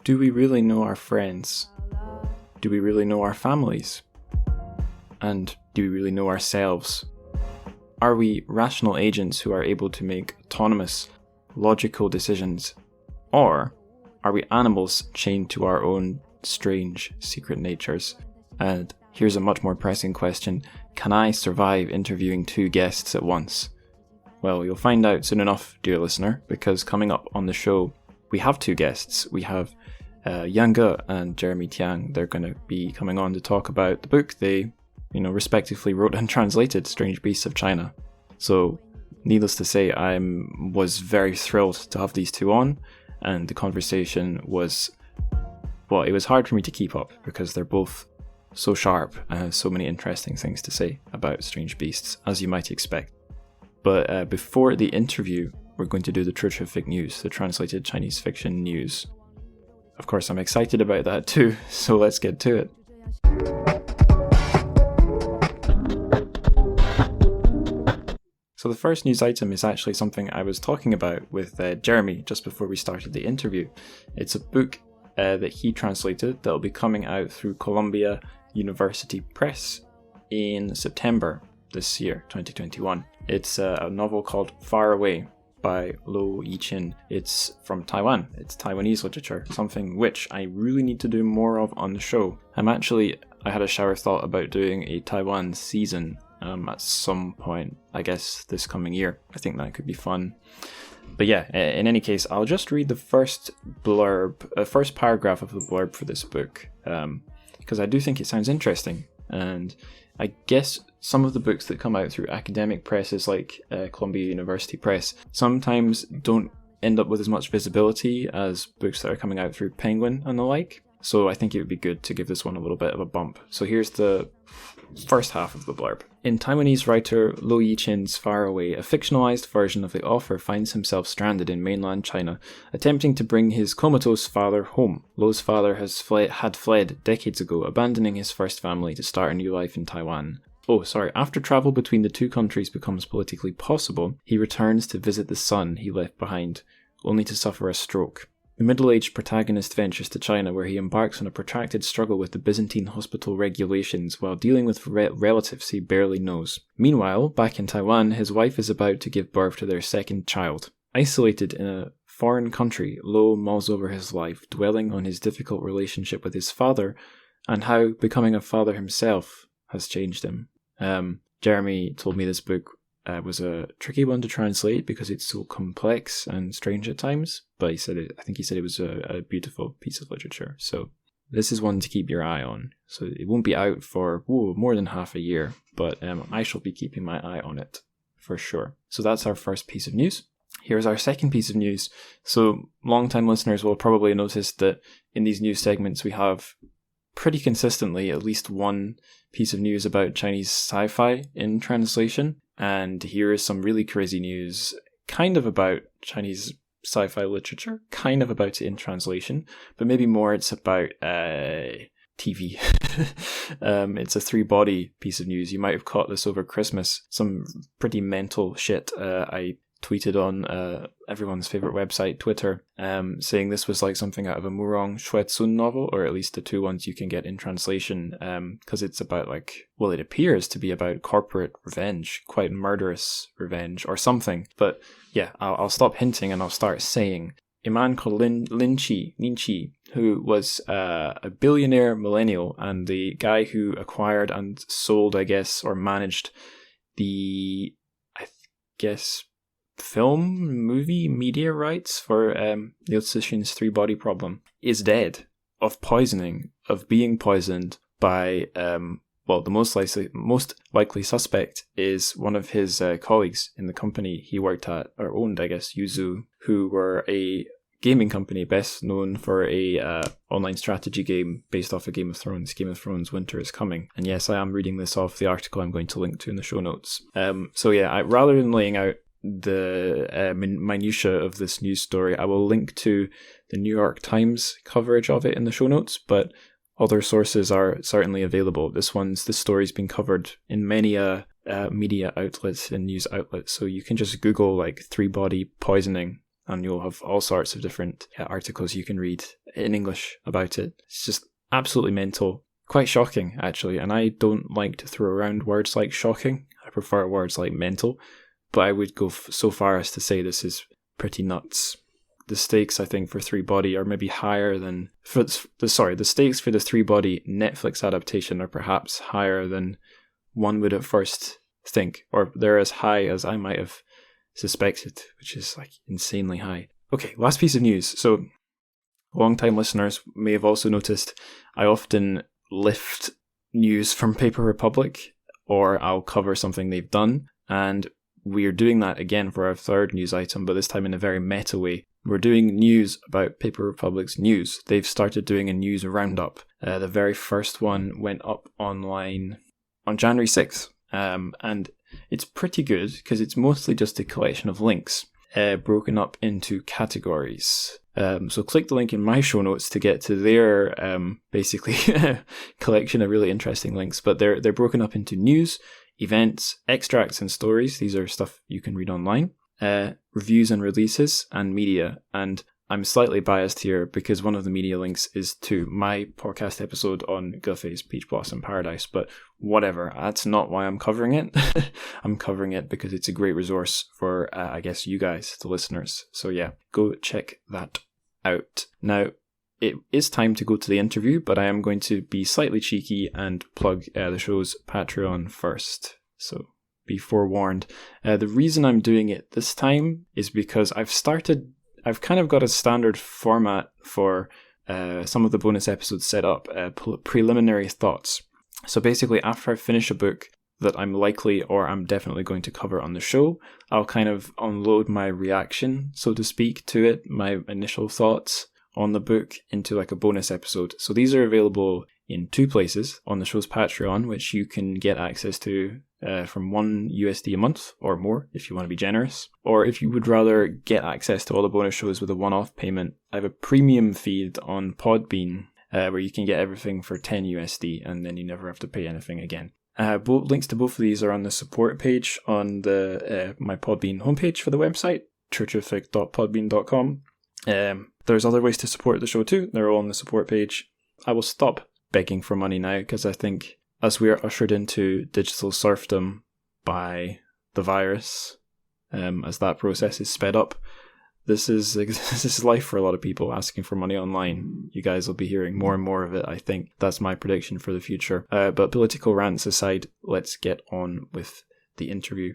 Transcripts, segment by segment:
Do we really know our friends? Do we really know our families? And do we really know ourselves? Are we rational agents who are able to make autonomous, logical decisions? Or are we animals chained to our own strange, secret natures? And here's a much more pressing question. Can I survive interviewing two guests at once? Well, you'll find out soon enough, dear listener, because coming up on the show, we have two guests. We have Yong'an and Jeremy Tiang. They're going to be coming on to talk about the book they, respectively wrote and translated, Strange Beasts of China. So, needless to say, I was very thrilled to have these two on, and the conversation was, it was hard for me to keep up because they're both so sharp and have so many interesting things to say about Strange Beasts, as you might expect. But before the interview, we're going to do the TrChFic news, the translated Chinese fiction news. Of course, I'm excited about that too, so let's get to it. So the first news item is actually something I was talking about with Jeremy just before we started the interview. It's a book that he translated that will be coming out through Columbia University Press in September this year, 2021. It's a novel called Far Away by Lo Yichin. It's from Taiwan. It's Taiwanese literature, something which I really need to do more of on the show. I had a shower thought about doing a Taiwan season at some point, I guess this coming year. I think that could be fun. But yeah, in any case, I'll just read the first paragraph of the blurb for this book, because I do think it sounds interesting. And I guess some of the books that come out through academic presses like Columbia University Press sometimes don't end up with as much visibility as books that are coming out through Penguin and the like. So I think it would be good to give this one a little bit of a bump. So here's the first half of the blurb. In Taiwanese writer Lo Yichin's Far Away, a fictionalized version of the author finds himself stranded in mainland China, attempting to bring his comatose father home. Lo's father had fled decades ago, abandoning his first family to start a new life in Taiwan. After travel between the two countries becomes politically possible, he returns to visit the son he left behind, only to suffer a stroke. The middle-aged protagonist ventures to China, where he embarks on a protracted struggle with the Byzantine hospital regulations while dealing with relatives he barely knows. Meanwhile, back in Taiwan, his wife is about to give birth to their second child. Isolated in a foreign country, Lo mulls over his life, dwelling on his difficult relationship with his father and how becoming a father himself has changed him. Jeremy told me this book was a tricky one to translate because it's so complex and strange at times, but I think he said it was a beautiful piece of literature. So this is one to keep your eye on. So it won't be out for more than half a year, but I shall be keeping my eye on it for sure. So that's our first piece of news. Here's our second piece of news. So long-time listeners will probably notice that in these news segments we have pretty consistently at least one piece of news about Chinese sci-fi in translation. And here is some really crazy news, kind of about Chinese sci-fi literature, kind of about it in translation, but maybe more it's about TV. It's a three-body piece of news. You might have caught this over Christmas. Some pretty mental shit I tweeted on everyone's favorite website, Twitter, saying this was like something out of a Murong Shuetsun novel, or at least the two ones you can get in translation, because it's about it appears to be about corporate revenge, quite murderous revenge or something. But yeah, I'll stop hinting and I'll start saying. A man called Lin Qi, who was a billionaire millennial and the guy who acquired and sold, or managed the, movie media rights for Liu Cixin's three-body problem, is dead of being poisoned by, the most likely suspect is one of his colleagues in the company he worked at, or owned, Yuzu, who were a gaming company best known for a online strategy game based off of Game of Thrones Winter is Coming. And yes, I am reading this off the article I'm going to link to in the show notes. Rather than laying out the minutiae of this news story, I will link to the New York Times coverage of it in the show notes, but other sources are certainly available. This story's been covered in many media outlets and news outlets, so you can just Google three-body poisoning and you'll have all sorts of different articles you can read in English about it. It's just absolutely mental. Quite shocking, actually, and I don't like to throw around words like shocking. I prefer words like mental, but I would go so far as to say this is pretty nuts. The stakes, I think, for Three Body are maybe higher than... the stakes for the Three Body Netflix adaptation are perhaps higher than one would at first think, or they're as high as I might have suspected, which is like insanely high. Okay, last piece of news. So, long-time listeners may have also noticed I often lift news from Paper Republic, or I'll cover something they've done, and we're doing that again for our third news item, but this time in a very meta way. We're doing news about Paper Republic's news. They've started doing a news roundup. The very first one went up online on January 6th, and it's pretty good because it's mostly just a collection of links broken up into categories. So click the link in my show notes to get to their basically collection of really interesting links, but they're broken up into news, events, extracts and stories. These are stuff you can read online. Reviews and releases, and media. And I'm slightly biased here because one of the media links is to my podcast episode on Guffey's Peach Blossom Paradise, but whatever, that's not why I'm covering it. I'm covering it because it's a great resource for, I guess, you guys, the listeners. So yeah, go check that out. Now, it is time to go to the interview, but I am going to be slightly cheeky and plug the show's Patreon first. So be forewarned. The reason I'm doing it this time is because I've kind of got a standard format for some of the bonus episodes set up, preliminary thoughts. So basically, after I finish a book that I'm likely or I'm definitely going to cover on the show, I'll kind of unload my reaction, so to speak, to it, my initial thoughts on the book into like a bonus episode. So these are available in two places: on the show's Patreon, which you can get access to from $1 a month or more if you want to be generous. Or if you would rather get access to all the bonus shows with a one-off payment, I have a premium feed on Podbean where you can get everything for $10 and then you never have to pay anything again. Both links to both of these are on the support page on the my Podbean homepage for the website, TrChFic.podbean.com. There's other ways to support the show too. They're all on the support page. I will stop begging for money now because I think as we are ushered into digital serfdom by the virus, as that process is sped up, this is life for a lot of people asking for money online. You guys will be hearing more and more of it, I think. That's my prediction for the future. But political rants aside, let's get on with the interview.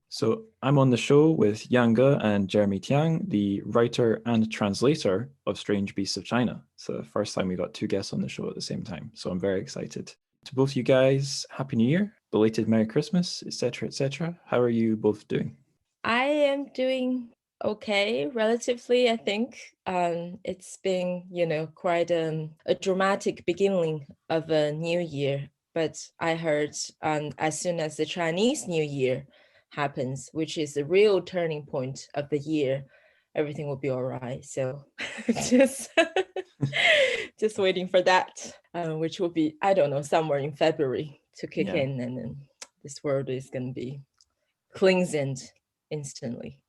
So I'm on the show with Yong'an and Jeremy Tiang, the writer and translator of Strange Beasts of China. It's the first time we got two guests on the show at the same time, so I'm very excited. To both you guys, Happy New Year, belated Merry Christmas, etc., etc. How are you both doing? I am doing okay, relatively, I think. It's been, quite a dramatic beginning of a new year. But I heard as soon as the Chinese New Year happens, which is the real turning point of the year, everything will be all right. So just just waiting for that, which will be, I don't know, somewhere in February to kick in, and then this world is going to be cleansed instantly.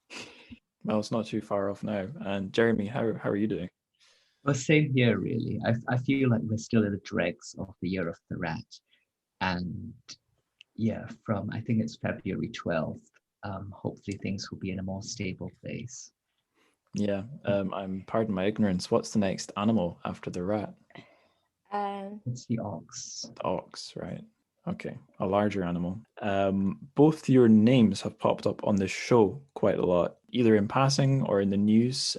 Well, it's not too far off now. And Jeremy, how are you doing? Well, same here, really. I feel like we're still in the dregs of the year of the rat. And yeah, from I think it's February 12th, hopefully things will be in a more stable place. Yeah, pardon my ignorance. What's the next animal after the rat? It's the ox. The ox, right. Okay, a larger animal. Both your names have popped up on this show quite a lot, either in passing or in the news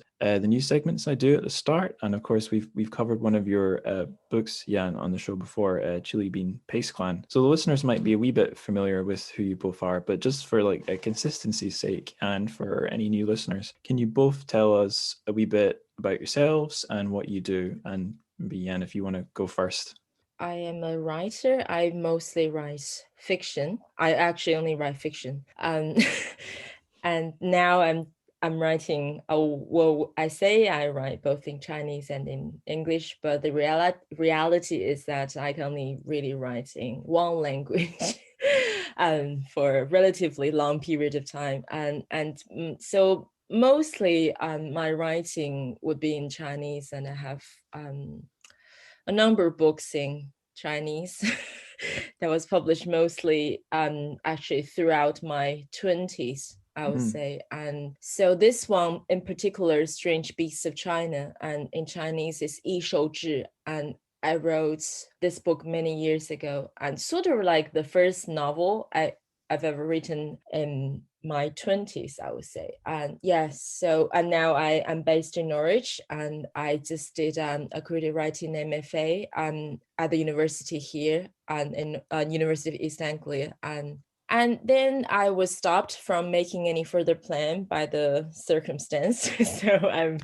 segments I do at the start. And of course, we've covered one of your books, Jan, on the show before, Chili Bean Pace Clan. So the listeners might be a wee bit familiar with who you both are, but just for like a consistency's sake and for any new listeners, can you both tell us a wee bit about yourselves and what you do? And maybe Jan, if you want to go first. I am a writer. I mostly write fiction. I actually only write fiction. And now I'm writing. I say I write both in Chinese and in English, but the reality is that I can only really write in one language. for a relatively long period of time. So mostly my writing would be in Chinese, and I have a number of books in Chinese that was published mostly actually throughout my 20s, I would say. And so this one in particular, Strange Beasts of China, and in Chinese is 一手志, and I wrote this book many years ago, and sort of like the first novel I've ever written in my 20s, I would say. And yes, so and now I am based in Norwich, and I just did a creative writing MFA at the university here, and in University of East Anglia, and then I was stopped from making any further plan by the circumstance. So I'm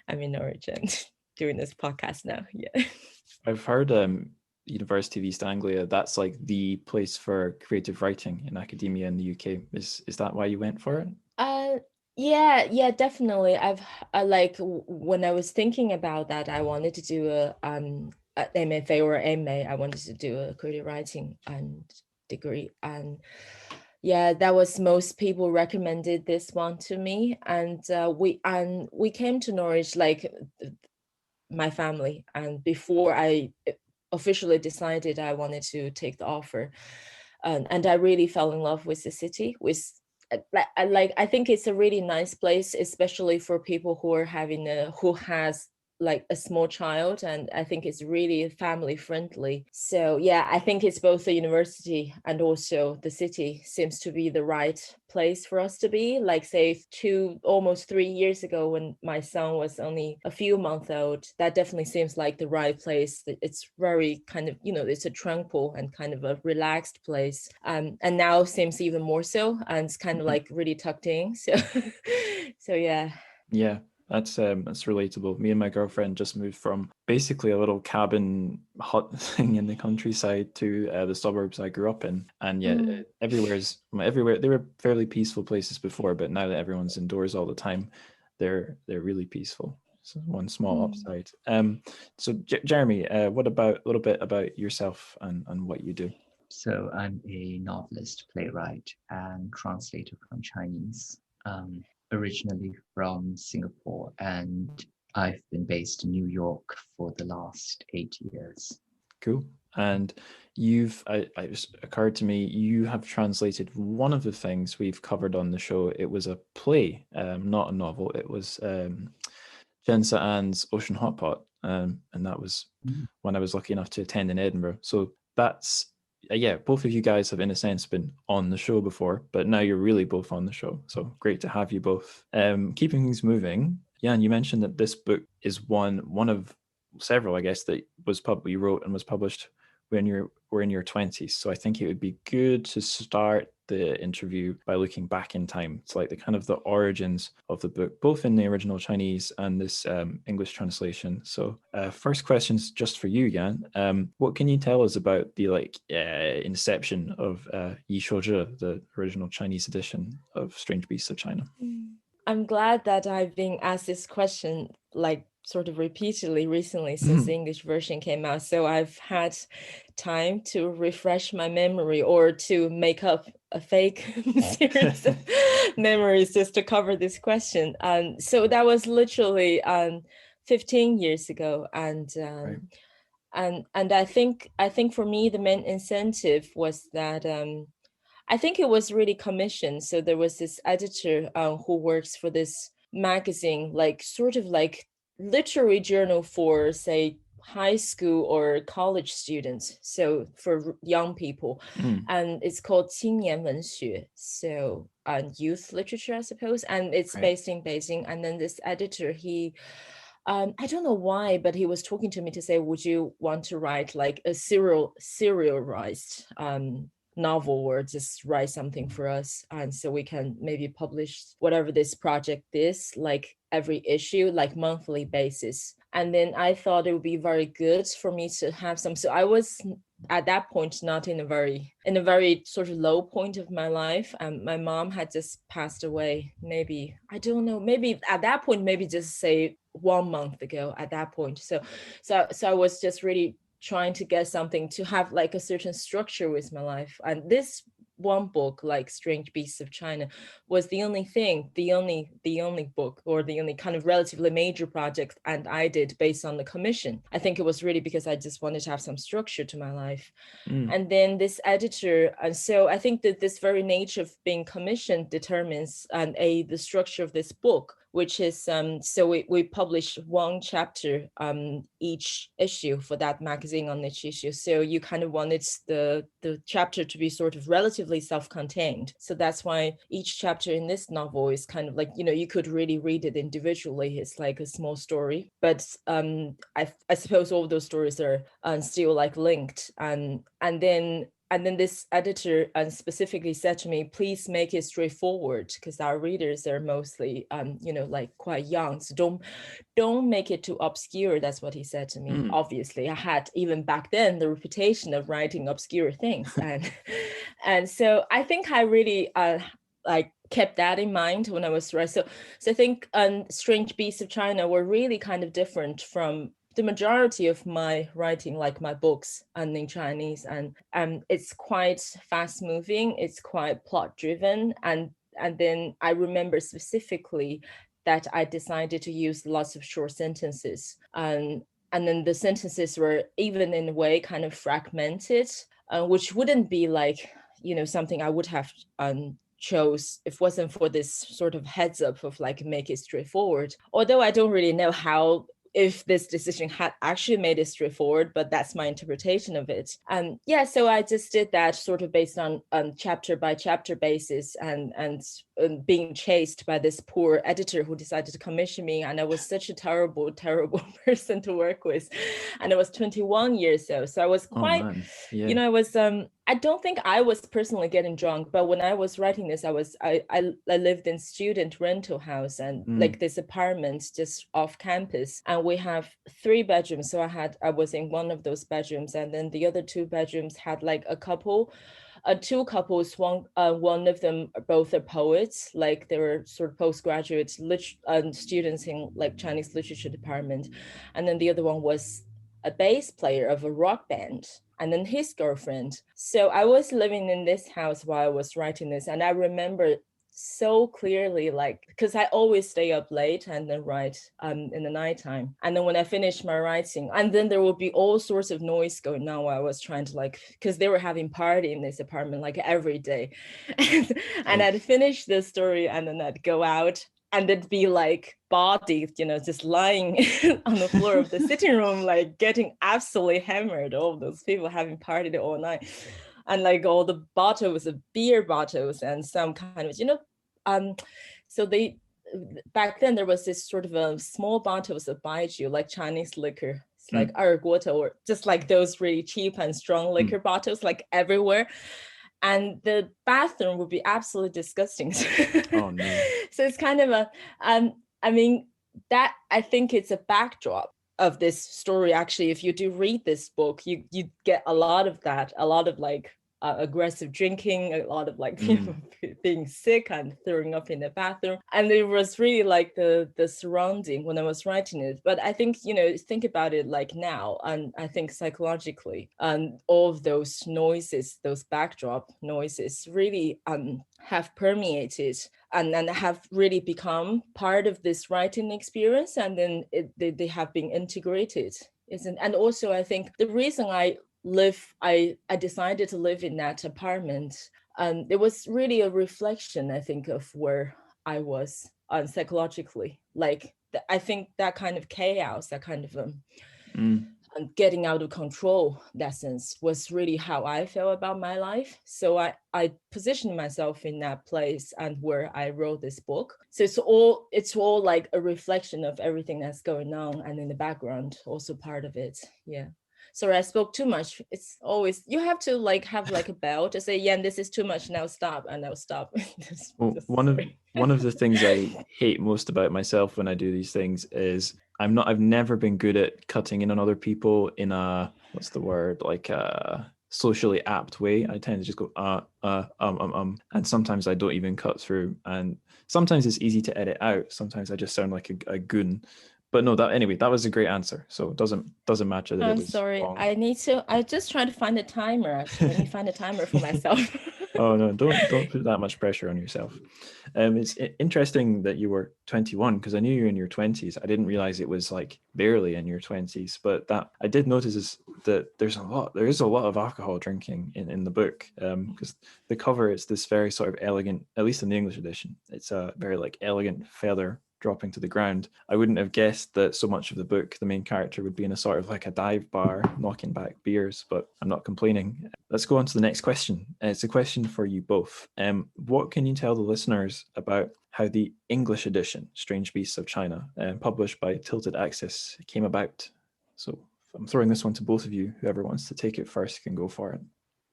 in Norwich and doing this podcast now. Yeah. I've heard University of East Anglia, that's like the place for creative writing in academia in the UK. Is that why you went for it? Yeah, definitely. I've like when I was thinking about that, I wanted to do a MFA or MA. I wanted to do a creative writing and degree, and yeah, that was most people recommended this one to me, and we came to Norwich, like my family, and before I officially decided I wanted to take the offer, and I really fell in love with the city. With I think it's a really nice place, especially for people who are who has like a small child, and I think it's really family friendly. So yeah, I think it's both the university and also the city seems to be the right place for us to be. Like say almost 3 years ago, when my son was only a few months old, that definitely seems like the right place. It's very kind of, it's a tranquil and kind of a relaxed place, and now seems even more so, and it's kind of like really tucked in. So so yeah. That's relatable. Me and my girlfriend just moved from basically a little cabin hut thing in the countryside to the suburbs I grew up in, and yet everywhere they were fairly peaceful places before, but now that everyone's indoors all the time, they're really peaceful. So one small upside. So Jeremy, what about a little bit about yourself and what you do? So I'm a novelist, playwright, and translator from Chinese. Originally from Singapore, and I've been based in New York for the last 8 years. Cool. And it occurred to me, you have translated one of the things we've covered on the show. It was a play, not a novel. It was Jen An's Ocean Hot Pot, and that was when I was lucky enough to attend in Edinburgh. So that's both of you guys have in a sense been on the show before, but now you're really both on the show. So great to have you both. Keeping things moving, Jan, you mentioned that this book is one of several, I guess, that you wrote and was published when you were in your 20s. So I think it would be good to start the interview by looking back in time. It's like the origins of the book, both in the original Chinese and this English translation. So first question's just for you, Yan. What can you tell us about the inception of Yi Shouji, the original Chinese edition of Strange Beasts of China? I'm glad that I've been asked this question like sort of repeatedly recently since the English version came out. So I've had time to refresh my memory or to make up a fake series of memories just to cover this question. So that was literally 15 years ago. And Right. and I think for me the main incentive was that I think it was really commissioned. So there was this editor who works for this magazine, like sort of like literary journal for, say, high school or college students. So for young people, and it's called 青年文学, so youth literature, I suppose, and it's based in Beijing. And then this editor, he I don't know why, but he was talking to me to say, would you want to write like a serialized novel, or just write something for us, and so we can maybe publish whatever this project is, like every issue, like monthly basis. And then I thought it would be very good for me to have some. So I was at that point not in a very sort of low point of my life. My mom had just passed away, maybe, I don't know, maybe at that point, maybe just say 1 month ago at that point. So I was just really trying to get something to have like a certain structure with my life. And this one book like Strange Beasts of China was the only book, or the only kind of relatively major project and I did based on the commission. I think it was really because I just wanted to have some structure to my life. And then this editor, and so I think that this very nature of being commissioned determines the structure of this book, which is so we publish one chapter each issue for that magazine on each issue. So you kind of wanted the chapter to be sort of relatively self-contained. So that's why each chapter in this novel is kind of like, you know, you could really read it individually. It's like a small story, but I suppose all those stories are still like linked. And then this editor specifically said to me, please make it straightforward, because our readers are mostly, you know, like quite young. So don't make it too obscure. That's what he said to me. Obviously, I had, even back then, the reputation of writing obscure things. And so I think I really like kept that in mind when I was writing. So I think Strange Beasts of China were really kind of different from the majority of my writing, like my books and in Chinese, and it's quite fast moving, it's quite plot driven, and then I remember specifically that I decided to use lots of short sentences, and then the sentences were even in a way kind of fragmented, which wouldn't be like, you know, something I would have chose if it wasn't for this sort of heads up of like make it straightforward. Although I don't really know how, if this decision had actually made it straightforward, but that's my interpretation of it. Yeah, so I just did that sort of based on chapter by chapter basis, and being chased by this poor editor who decided to commission me. And I was such a terrible person to work with. And I was 21 years old. So I was quite, you know, I was, I don't think I was personally getting drunk, but when I was writing this, I lived in student rental house and like this apartment just off campus. And we have 3 bedrooms. So I was in one of those bedrooms, and then the other 2 bedrooms had like a couple, 2 couples. One of them, both are poets, like they were sort of postgraduate students in like Chinese literature department. And then the other one was a bass player of a rock band, and then his girlfriend. So I was living in this house while I was writing this, and I remember so clearly, like, because I always stay up late and then write in the nighttime. And then when I finish my writing, and then there will be all sorts of noise going on while I was trying to, like, because they were having party in this apartment like every day. And I'd finish the story, and then I'd go out, and it'd be like bodies, you know, just lying on the floor of the sitting room, like getting absolutely hammered. All those people having partied all night. And like all the bottles of beer bottles and some kind of, you know, so they, back then there was this sort of a small bottles of baijiu, like Chinese liquor. It's like erguota, or just like those really cheap and strong liquor bottles, like everywhere. And the bathroom would be absolutely disgusting. Oh no. So it's kind of a, I mean, that, I think it's a backdrop of this story. Actually, if you do read this book, you get a lot of that, a lot of like aggressive drinking, a lot of like being sick and throwing up in the bathroom. And it was really like the surrounding when I was writing it. But I think, you know, think about it like now, and I think psychologically, all of those noises, those backdrop noises really have permeated and have really become part of this writing experience, and then they have been integrated. And also I think the reason I decided to live in that apartment, it was really a reflection, I think, of where I was psychologically. Like, I think that kind of chaos, that kind of getting out of control, that sense, was really how I felt about my life. So I positioned myself in that place and where I wrote this book. So it's all like a reflection of everything that's going on, and in the background also part of it. Yeah. Sorry, I spoke too much. It's always, you have to like have like a bell to say, yeah, this is too much, now stop, and I'll stop. Well, one of the things I hate most about myself when I do these things is I've never been good at cutting in on other people in a, what's the word, like a socially apt way. I tend to just go and sometimes I don't even cut through, and sometimes it's easy to edit out. Sometimes I just sound like a goon. But no, that was a great answer. So it doesn't matter that it was sorry. wrong. I just trying to find a timer. Actually, let me find a timer for myself. Oh no, don't put that much pressure on yourself. It's interesting that you were 21 because I knew you were in your 20s. I didn't realize it was like barely in your 20s, but that I did notice is that there is a lot of alcohol drinking in the book. Because the cover is this very sort of elegant, at least in the English edition, it's a very like elegant feather dropping to the ground. I wouldn't have guessed that so much of the book, the main character would be in a sort of like a dive bar knocking back beers, but I'm not complaining. Let's go on to the next question. It's a question for you both. What can you tell the listeners about how the English edition, Strange Beasts of China, published by Tilted Axis, came about? So I'm throwing this one to both of you. Whoever wants to take it first can go for it.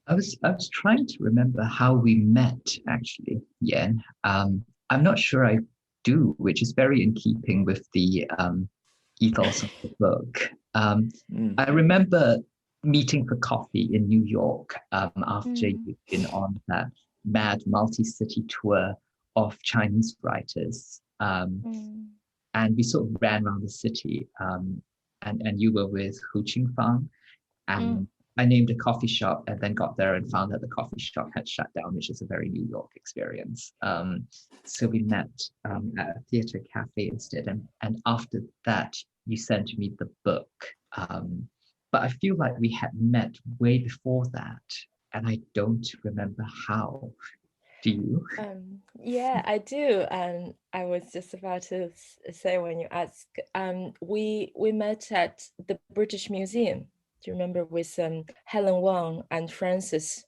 I was trying to remember how we met actually, Yen. I'm not sure I do, which is very in keeping with the ethos of the book. I remember meeting for coffee in New York after you'd been on that mad multi-city tour of Chinese writers. And we sort of ran around the city, and you were with Hu Qingfang, and I named a coffee shop and then got there and found that the coffee shop had shut down, which is a very New York experience. So we met at a theater cafe instead. And after that, you sent me the book. But I feel like we had met way before that. And I don't remember how. Do you? Yeah, I do. And I was just about to say when you ask, we met at the British Museum. Do you remember with Helen Wang and Francis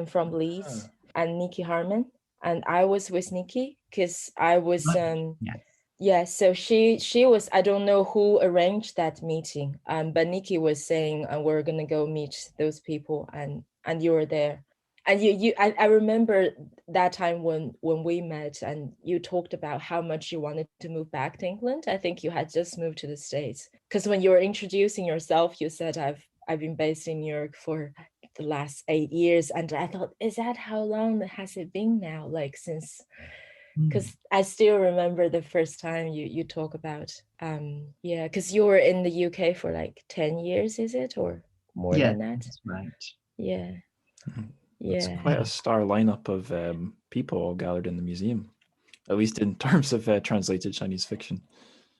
from Leeds and Nikki Harman? And I was with Nikki because I was yeah, so she was, I don't know who arranged that meeting, but Nikki was saying we're gonna go meet those people, and you were there. And I remember that time when we met and you talked about how much you wanted to move back to England. I think you had just moved to the States, because when you were introducing yourself, you said I've been based in New York for the last 8 years. And I thought, is that how long has it been now? Like since, because I still remember the first time you talk about, yeah, because you were in the UK for like 10 years, is it? Or more than that? That's right. Yeah. It's quite a star lineup of people all gathered in the museum, at least in terms of translated Chinese fiction.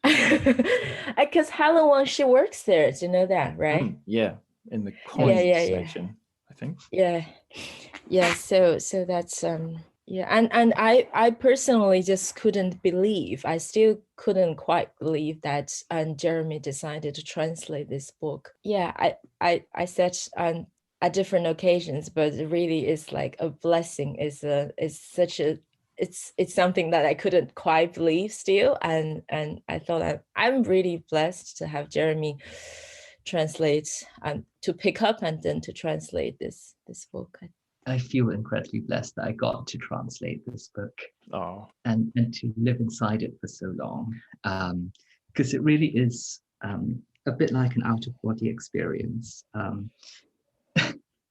Because Helen Wang, she works there. Do you know that, right? Yeah, in the coins section, I think. Yeah. So that's yeah, and I personally just couldn't believe. I still couldn't quite believe that Jeremy decided to translate this book. Yeah, I said at different occasions, but it really is like a blessing. It's such a it's something that I couldn't quite believe still, and I thought I'm really blessed to have Jeremy translate and to pick up and then to translate this book. I feel incredibly blessed that I got to translate this book and to live inside it for so long, because it really is a bit like an out-of-body experience.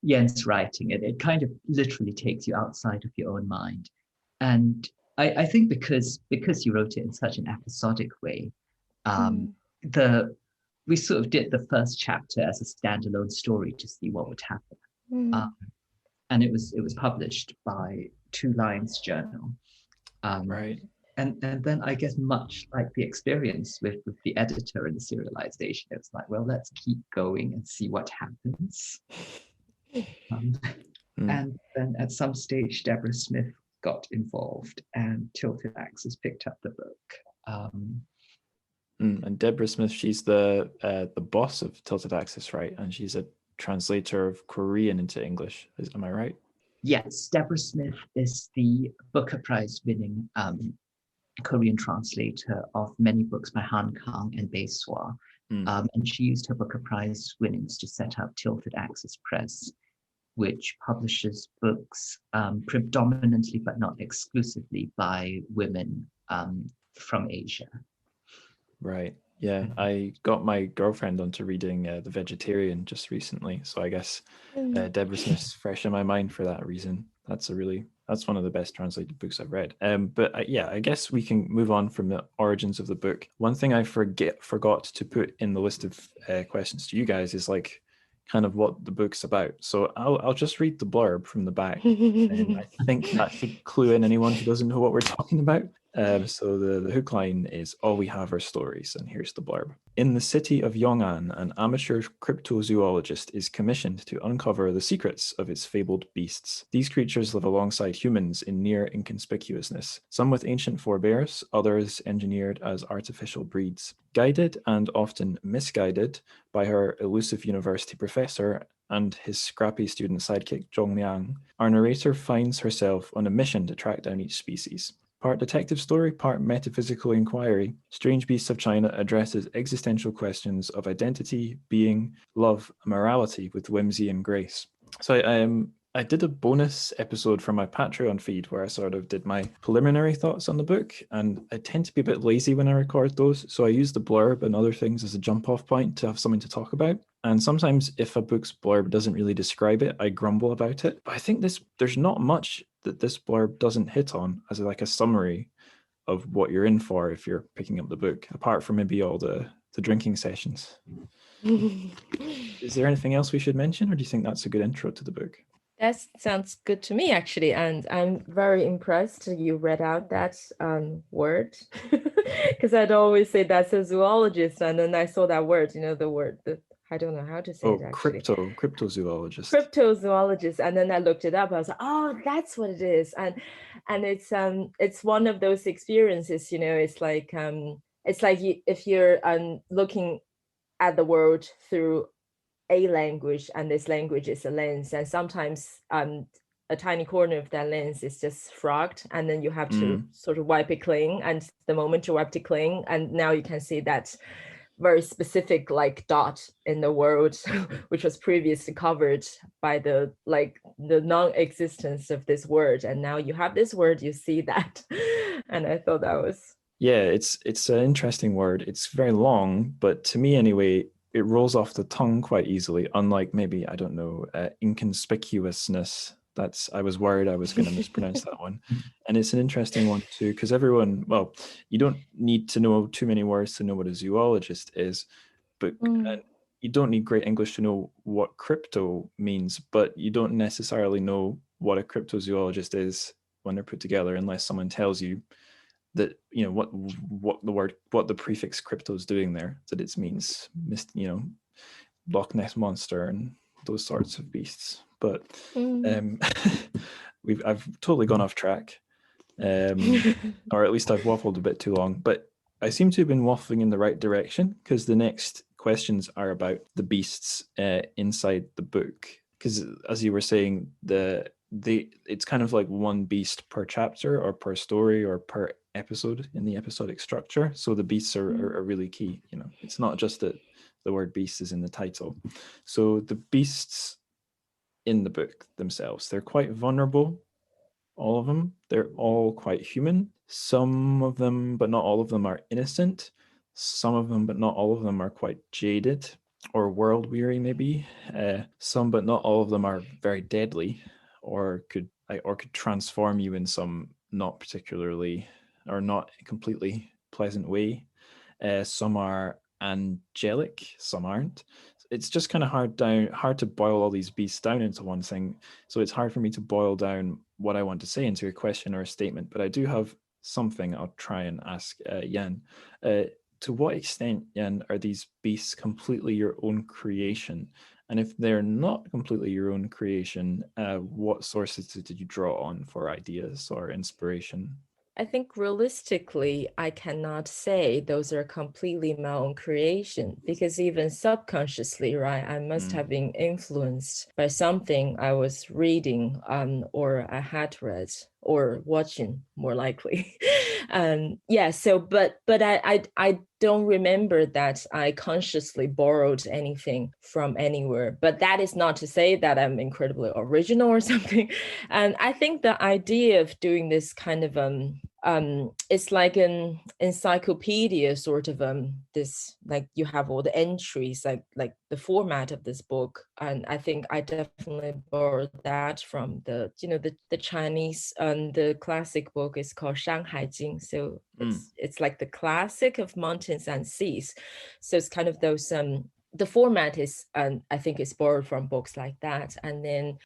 Jens writing it kind of literally takes you outside of your own mind. And I think because you wrote it in such an episodic way, we sort of did the first chapter as a standalone story to see what would happen. And it was published by Two Lions Journal. Right. And then I guess much like the experience with the editor and the serialization, it's like, well, let's keep going and see what happens. And then at some stage, Deborah Smith got involved and Tilted Axis picked up the book. And Deborah Smith, she's the boss of Tilted Axis, right? And she's a translator of Korean into English. Am I right? Yes, Deborah Smith is the Booker Prize winning Korean translator of many books by Han Kang and Bae Swa. And she used her Booker Prize winnings to set up Tilted Axis Press, which publishes books predominantly but not exclusively by women from Asia. Right. Yeah, I got my girlfriend onto reading The Vegetarian just recently, so I guess Deborah Smith's fresh in my mind for that reason. That's one of the best translated books I've read. But yeah, I guess we can move on from the origins of the book. One thing I forgot to put in the list of questions to you guys is like kind of what the book's about. So I'll just read the blurb from the back, and I think that should clue in anyone who doesn't know what we're talking about. So the hook line is all we have are stories, and here's the blurb. In the city of Yong'an, an amateur cryptozoologist is commissioned to uncover the secrets of its fabled beasts. These creatures live alongside humans in near inconspicuousness, some with ancient forebears, others engineered as artificial breeds. Guided and often misguided by her elusive university professor and his scrappy student sidekick Zhongliang, our narrator finds herself on a mission to track down each species. Part detective story, part metaphysical inquiry, Strange Beasts of China addresses existential questions of identity, being, love, and morality with whimsy and grace. So I did a bonus episode for my Patreon feed where I sort of did my preliminary thoughts on the book, and I tend to be a bit lazy when I record those, so I use the blurb and other things as a jump-off point to have something to talk about. And sometimes if a book's blurb doesn't really describe it, I grumble about it. But I think there's not much that this blurb doesn't hit on as like a summary of what you're in for if you're picking up the book, apart from maybe all the drinking sessions. Is there anything else we should mention, or do you think that's a good intro to the book? That sounds good to me, actually, and I'm very impressed you read out that word, because I'd always say that's a zoologist, and then I saw that word, the word, I don't know how to say it actually. Cryptozoologist. Cryptozoologist, and then I looked it up. I was like, oh, that's what it is, and it's one of those experiences, it's like if you're looking at the world through a language, and this language is a lens, and sometimes a tiny corner of that lens is just frogged, and then you have to sort of wipe it clean, and the moment you wipe it clean, and now you can see that very specific like dot in the world which was previously covered by the non-existence of this word, and now you have this word, you see that. And I thought that was it's an interesting word. It's very long, but to me anyway, it rolls off the tongue quite easily, unlike maybe, I don't know, inconspicuousness. I was worried I was going to mispronounce that one. And it's an interesting one too, because you don't need to know too many words to know what a zoologist is, but you don't need great English to know what crypto means, but you don't necessarily know what a cryptozoologist is when they're put together unless someone tells you that what the prefix crypto is doing there, that it means Loch Ness monster and those sorts of beasts. But I've totally gone off track, or at least I've waffled a bit too long, but I seem to have been waffling in the right direction, because the next questions are about the beasts inside the book, because as you were saying, it's kind of like one beast per chapter or per story or per episode in the episodic structure. So the beasts are really key. It's not just that the word beast is in the title. So the beasts in the book themselves, they're quite vulnerable. All of them. They're all quite human. Some of them, but not all of them, are innocent. Some of them, but not all of them, are quite jaded or world weary, maybe. Some, but not all of them, are very deadly, or could transform you in some not particularly or not completely pleasant way. Some are angelic, some aren't. It's just kind of hard to boil all these beasts down into one thing. So it's hard for me to boil down what I want to say into a question or a statement. But I do have something I'll try and ask Yan. To what extent, Yan, are these beasts completely your own creation? And if they're not completely your own creation, what sources did you draw on for ideas or inspiration? I think realistically, I cannot say those are completely my own creation, because even subconsciously, right, I must have been influenced by something I was reading or I had read or watching, more likely. But I don't remember that I consciously borrowed anything from anywhere. But that is not to say that I'm incredibly original or something. And I think the idea of doing this kind of it's like an encyclopedia sort of this, like you have all the entries, like the format of this book, and I think I definitely borrowed that from the Chinese, the classic book is called Shanghai Jing, so it's like the classic of mountains and seas. So it's kind of those the format is, I think, is borrowed from books like that. And then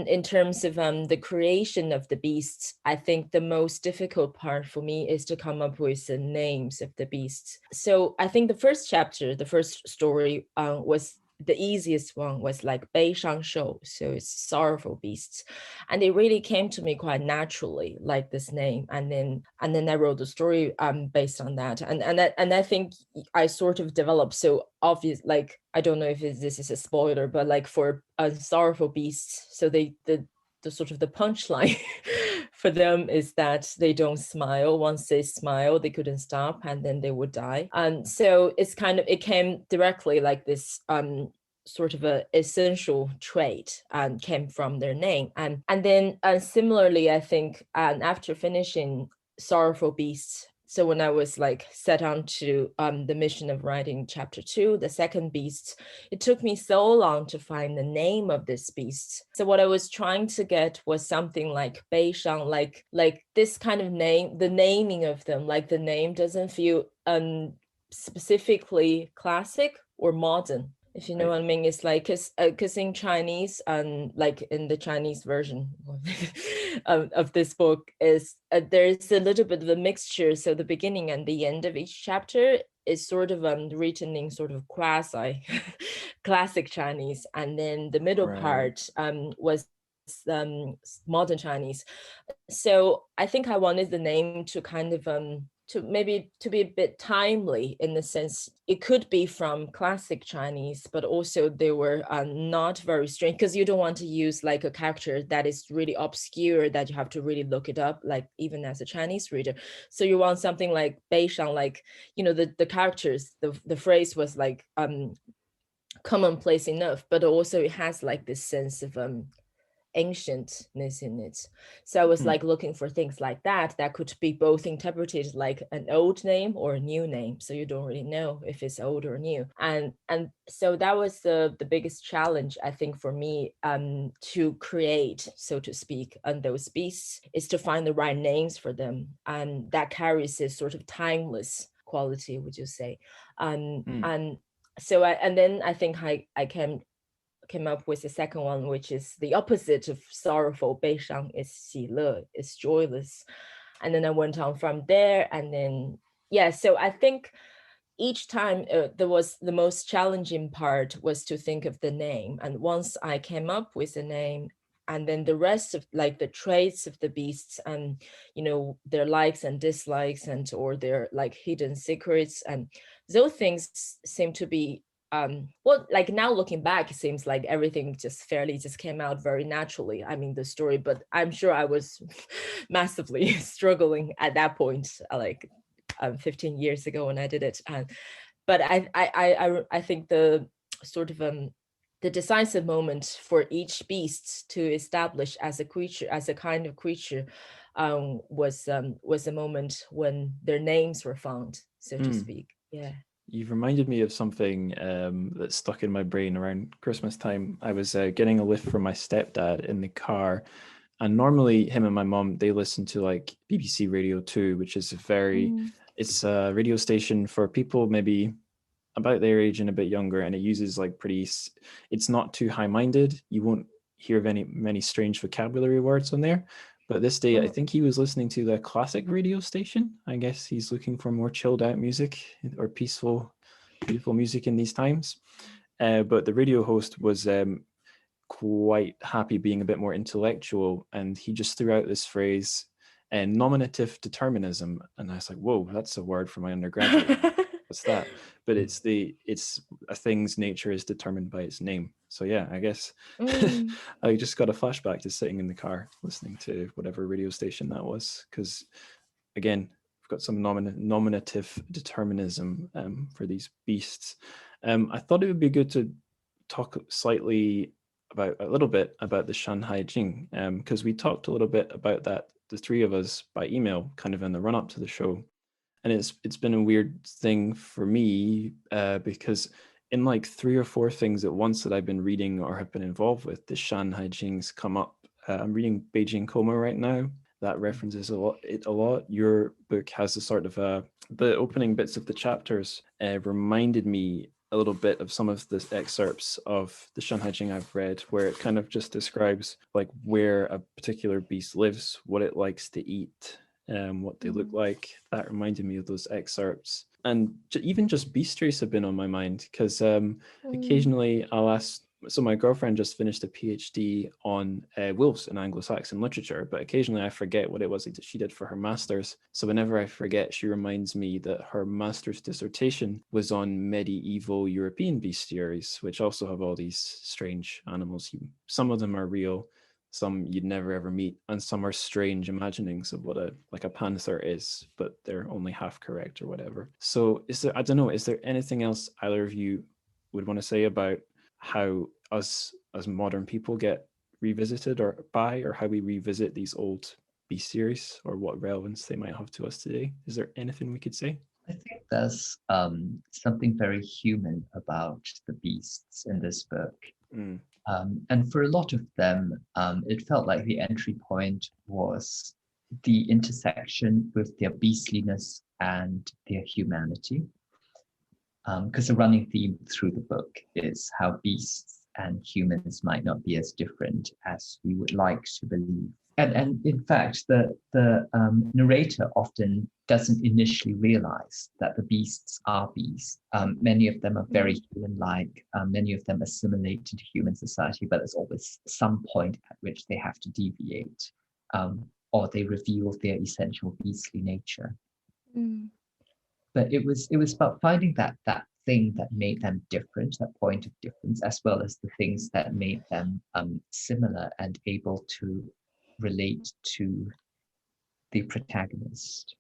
in terms of the creation of the beasts, I think the most difficult part for me is to come up with the names of the beasts. So I think the first chapter, the first story, was the easiest one, was like 悲伤兽, so it's sorrowful beasts, and it really came to me quite naturally, like this name. And then I wrote the story based on that, and I think I sort of developed, so obvious, like, I don't know if this is a spoiler, but like for sorrowful beasts, so the sort of the punchline for them is that they don't smile. Once they smile, they couldn't stop, and then they would die. And so it's kind of, it came directly like this sort of a essential trait came from their name. And then similarly, I think after finishing Sorrowful Beasts, so when I was like set on to the mission of writing chapter 2, the second beast, it took me so long to find the name of this beast. So what I was trying to get was something like 悲伤, like this kind of name, the naming of them, like the name doesn't feel specifically classic or modern, if you know what I mean. It's like, because in Chinese, like in the Chinese version of this book, is there's a little bit of a mixture. So the beginning and the end of each chapter is sort of written in sort of quasi classic Chinese, and then the middle part was modern Chinese. So I think I wanted the name to kind of to be a bit timely, in the sense it could be from classic Chinese, but also they were not very strange, because you don't want to use like a character that is really obscure, that you have to really look it up, like even as a Chinese reader. So you want something like 悲伤, like, you know, the characters, the phrase was like commonplace enough, but also it has like this sense of ancientness in it. So I was like looking for things like that could be both interpreted like an old name or a new name, so you don't really know if it's old or new. And so that was the biggest challenge, I think, for me to create, so to speak, on those beasts, is to find the right names for them, and that carries this sort of timeless quality, would you say. And so and then I think I came up with the second one, which is the opposite of sorrowful. 悲伤 is 喜乐, is joyless. And then I went on from there. And then, yeah, so I think each time there was the most challenging part was to think of the name. And once I came up with the name, and then the rest of like the traits of the beasts, and, you know, their likes and dislikes, and or their like hidden secrets, and those things seem to be well, like now looking back, it seems like everything just came out very naturally. I mean, the story, but I'm sure I was massively struggling at that point, like 15 years ago when I did it. But I think the sort of the decisive moment for each beast to establish as a creature, as a kind of creature, was a moment when their names were found, so to speak. Yeah. You've reminded me of something that stuck in my brain around Christmas time. I was getting a lift from my stepdad in the car, and normally him and my mom, they listen to like BBC Radio 2, which is it's a radio station for people maybe about their age and a bit younger, and it uses like it's not too high-minded. You won't hear of many strange vocabulary words on there. But this day, I think he was listening to the classic radio station. I guess he's looking for more chilled out music or peaceful, beautiful music in these times. But the radio host was quite happy being a bit more intellectual, and he just threw out this phrase, nominative determinism. And I was like, whoa, that's a word for my undergraduate. What's that? But it's a thing's nature is determined by its name. So yeah, I guess I just got a flashback to sitting in the car listening to whatever radio station that was, because again, we've got some nominative determinism for these beasts. I thought it would be good to talk a little bit about the Shanhai Jing, because we talked a little bit about that, the three of us, by email, kind of in the run up to the show. And it's been a weird thing for me because in like 3 or 4 things at once that I've been reading or have been involved with, the Shanhai Jing's come up. I'm reading Beijing Coma right now. That references a lot. Your book has a sort of the opening bits of the chapters reminded me a little bit of some of the excerpts of the Shanhai Jing I've read, where it kind of just describes like where a particular beast lives, what it likes to eat, what they look like. That reminded me of those excerpts. And even just bestiaries have been on my mind, because occasionally I'll ask. So my girlfriend just finished a PhD on wolves in Anglo-Saxon literature, but occasionally I forget what it was that she did for her master's. So whenever I forget, she reminds me that her master's dissertation was on medieval European bestiaries, which also have all these strange animals. Some of them are real, some you'd never ever meet, and some are strange imaginings of what a panther is, but they're only half correct or whatever. So I don't know, is there anything else either of you would want to say about how us as modern people get revisited or how we revisit these old bestiaries, or what relevance they might have to us today? Is there anything we could say? I think there's something very human about the beasts in this book. And for a lot of them, it felt like the entry point was the intersection with their beastliness and their humanity. Because the running theme through the book is how beasts and humans might not be as different as we would like to believe. And in fact, the narrator often doesn't initially realize that the beasts are beasts. Many of them are very human-like. Many of them assimilate into human society, but there's always some point at which they have to deviate, or they reveal their essential beastly nature. But it was about finding that thing that made them different, that point of difference, as well as the things that made them similar and able to relate to the protagonist.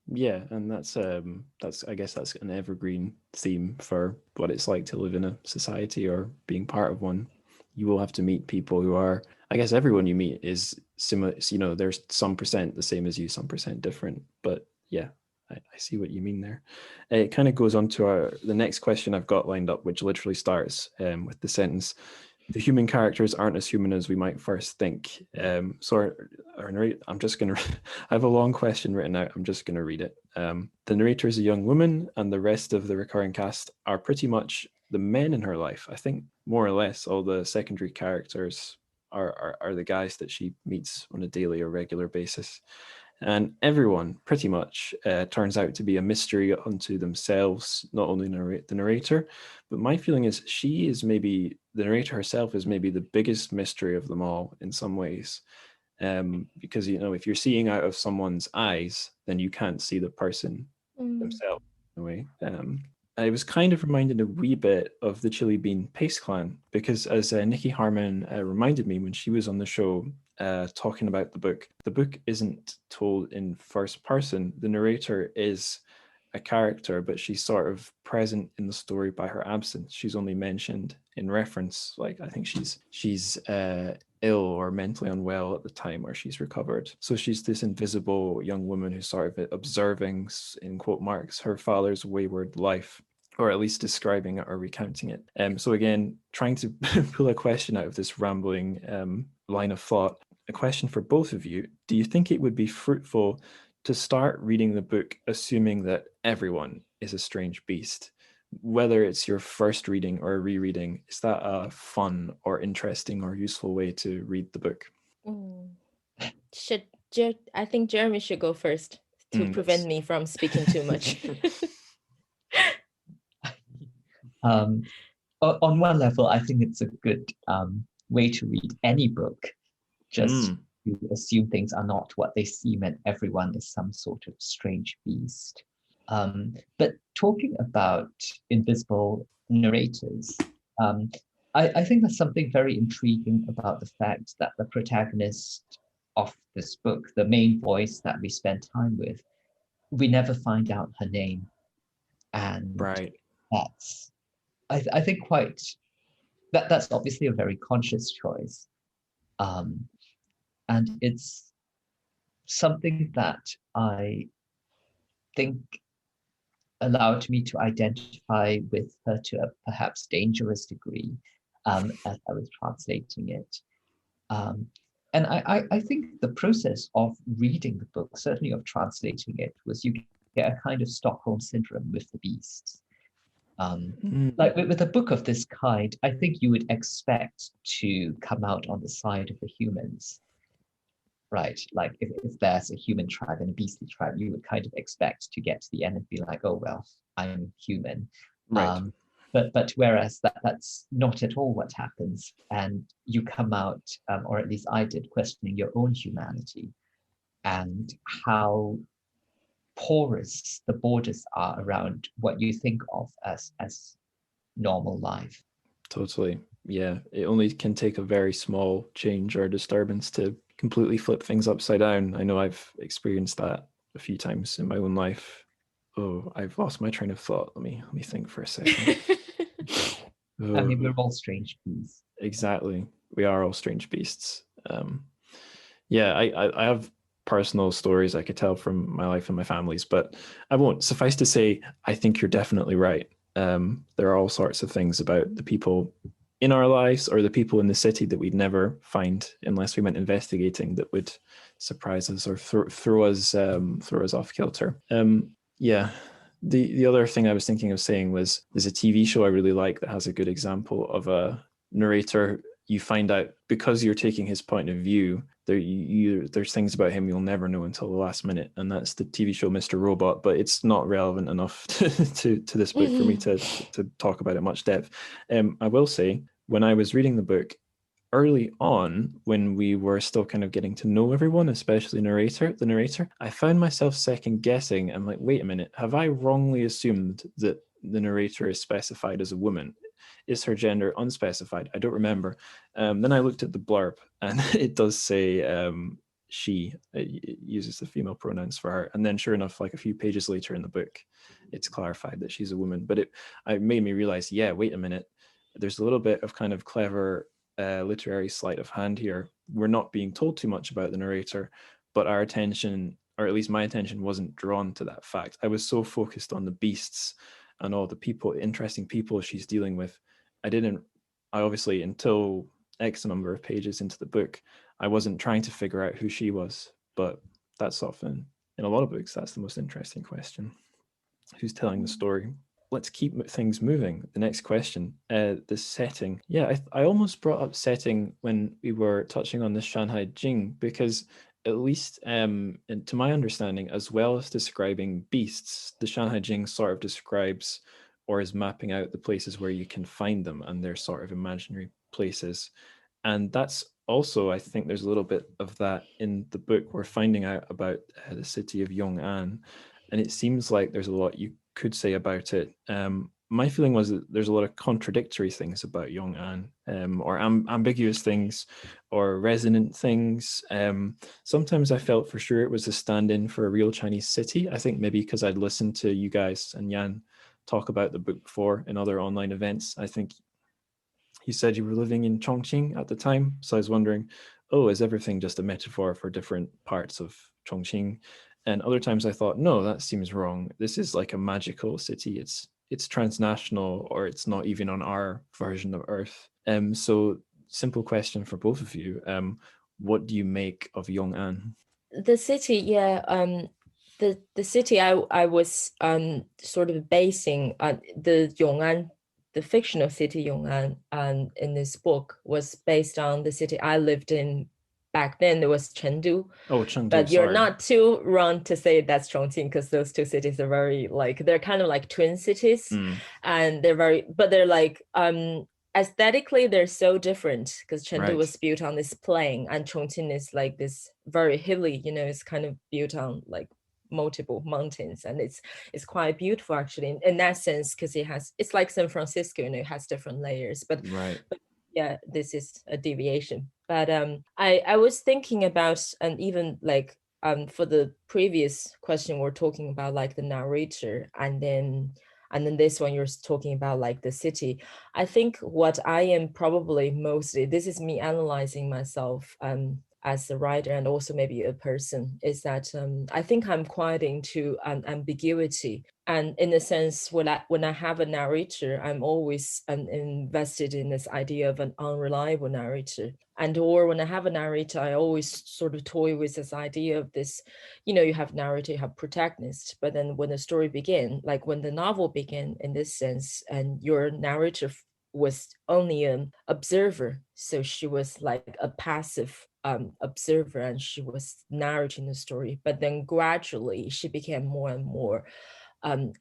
Yeah, and that's I guess that's an evergreen theme for what it's like to live in a society or being part of one. You will have to meet people who are, I guess everyone you meet is similar, you know, there's some percent the same as you, some percent different, but yeah, I see what you mean there. It kind of goes on to the next question I've got lined up, which literally starts with the sentence, "The human characters aren't as human as we might first think." I'm just going to, I have a long question written out. I'm just going to read it. "The narrator is a young woman, and the rest of the recurring cast are pretty much the men in her life. I think more or less all the secondary characters are the guys that she meets on a daily or regular basis. And everyone pretty much turns out to be a mystery unto themselves, not only the narrator, but my feeling is the narrator herself is maybe the biggest mystery of them all in some ways. Because, you know, if you're seeing out of someone's eyes, then you can't see the person themselves in a way. I was kind of reminded a wee bit of the Chili Bean Paste Clan, because as Nikki Harmon reminded me when she was on the show talking about the book isn't told in first person. The narrator is a character, but she's sort of present in the story by her absence. She's only mentioned in reference, like I think she's ill or mentally unwell at the time where she's recovered. So she's this invisible young woman who's sort of observing, in quote marks, her father's wayward life, or at least describing it or recounting it. So again, trying to pull a question out of this rambling line of thought, a question for both of you. Do you think it would be fruitful to start reading the book assuming that everyone is a strange beast? Whether it's your first reading or a rereading, is that a fun or interesting or useful way to read the book? I think Jeremy should go first to prevent me from speaking too much. On one level, I think it's a good way to read any book, just to assume things are not what they seem and everyone is some sort of strange beast. But talking about invisible narrators, I think there's something very intriguing about the fact that the protagonist of this book, the main voice that we spend time with, we never find out her name. And that's, I think that's obviously a very conscious choice. And it's something that I think allowed me to identify with her to a perhaps dangerous degree as I was translating it. And I think the process of reading the book, certainly of translating it, was you get a kind of Stockholm syndrome with the beasts. Like with a book of this kind, I think you would expect to come out on the side of the humans, right? Like if there's a human tribe and a beastly tribe, you would kind of expect to get to the end and be like, oh well, I'm human. Right. But whereas that's not at all what happens, and you come out, or at least I did, questioning your own humanity and how porous the borders are around what you think of as normal life. Totally. Yeah. It only can take a very small change or disturbance to completely flip things upside down. I know I've experienced that a few times in my own life. Oh, I've lost my train of thought. Let me think for a second. I mean, we're Oh, all strange beings. exactly. We are all strange beasts. Yeah, I have personal stories I could tell from my life and my family's, but I won't. Suffice to say, I think you're definitely right. There are all sorts of things about the people in our lives or the people in the city that we'd never find unless we went investigating that would surprise us or throw us off kilter. Yeah. The other thing I was thinking of saying was there's a TV show I really like that has a good example of a narrator. You find out because you're taking his point of view, there's things about him you'll never know until the last minute, and that's the TV show Mr. Robot. But it's not relevant enough to this book for me to talk about it much depth. I will say when I was reading the book early on, when we were still kind of getting to know everyone, especially the narrator, I found myself second guessing. I'm like, wait a minute, have I wrongly assumed that the narrator is specified as a woman? Is her gender unspecified? I don't remember. Then I looked at the blurb, and it does say she. It uses the female pronouns for her. And then, sure enough, like a few pages later in the book, it's clarified that she's a woman. But it made me realize, yeah, wait a minute. There's a little bit of kind of clever literary sleight of hand here. We're not being told too much about the narrator, but our attention, or at least my attention, wasn't drawn to that fact. I was so focused on the beasts and all the people, interesting people she's dealing with. I obviously, until X number of pages into the book, I wasn't trying to figure out who she was. But that's often, in a lot of books, that's the most interesting question. Who's telling the story? Let's keep things moving. The next question, the setting. Yeah, I almost brought up setting when we were touching on the Shanghai Jing, because at least and to my understanding, as well as describing beasts, the Shanghai Jing sort of describes or is mapping out the places where you can find them and their sort of imaginary places. And that's also, I think there's a little bit of that in the book. We're finding out about the city of Yong'an, and it seems like there's a lot you could say about it. My feeling was that there's a lot of contradictory things about Yong'an, or ambiguous things, or resonant things. Sometimes I felt for sure it was a stand-in for a real Chinese city. I think maybe because I'd listened to you guys and Yan talk about the book before in other online events. I think you said you were living in Chongqing at the time, so I was wondering, oh, is everything just a metaphor for different parts of Chongqing? And other times I thought, no, that seems wrong. This is like a magical city. It's transnational, or it's not even on our version of Earth. So simple question for both of you. What do you make of Yong'an? The city, yeah, the city I was sort of basing the Yong'an, the fictional city Yong'an, in this book was based on the city I lived in back then. It was Chengdu. Oh, Chengdu, But you're sorry. not too wrong to say that's Chongqing, because those two cities are very they're kind of like twin cities, and they're like aesthetically they're so different, because Chengdu Right. was built on this plain and Chongqing is like this very hilly, it's kind of built on like multiple mountains, and it's quite beautiful actually in that sense, because it's like San Francisco, it has different layers, but Right. yeah, this is a deviation. But I was thinking about, and even like for the previous question, we're talking about like the narrator, and then this one you're talking about like the city. I think what I am probably mostly, this is me analyzing myself as a writer and also maybe a person, is that I think I'm quite into ambiguity. And in a sense, when I have a narrator, I'm always invested in this idea of an unreliable narrator. And or when I have a narrator, I always sort of toy with this idea of this, you have narrator, you have protagonist, but then when the story began, like when the novel began in this sense, and your narrator was only an observer, so she was like a passive observer, and she was narrating the story, but then gradually she became more and more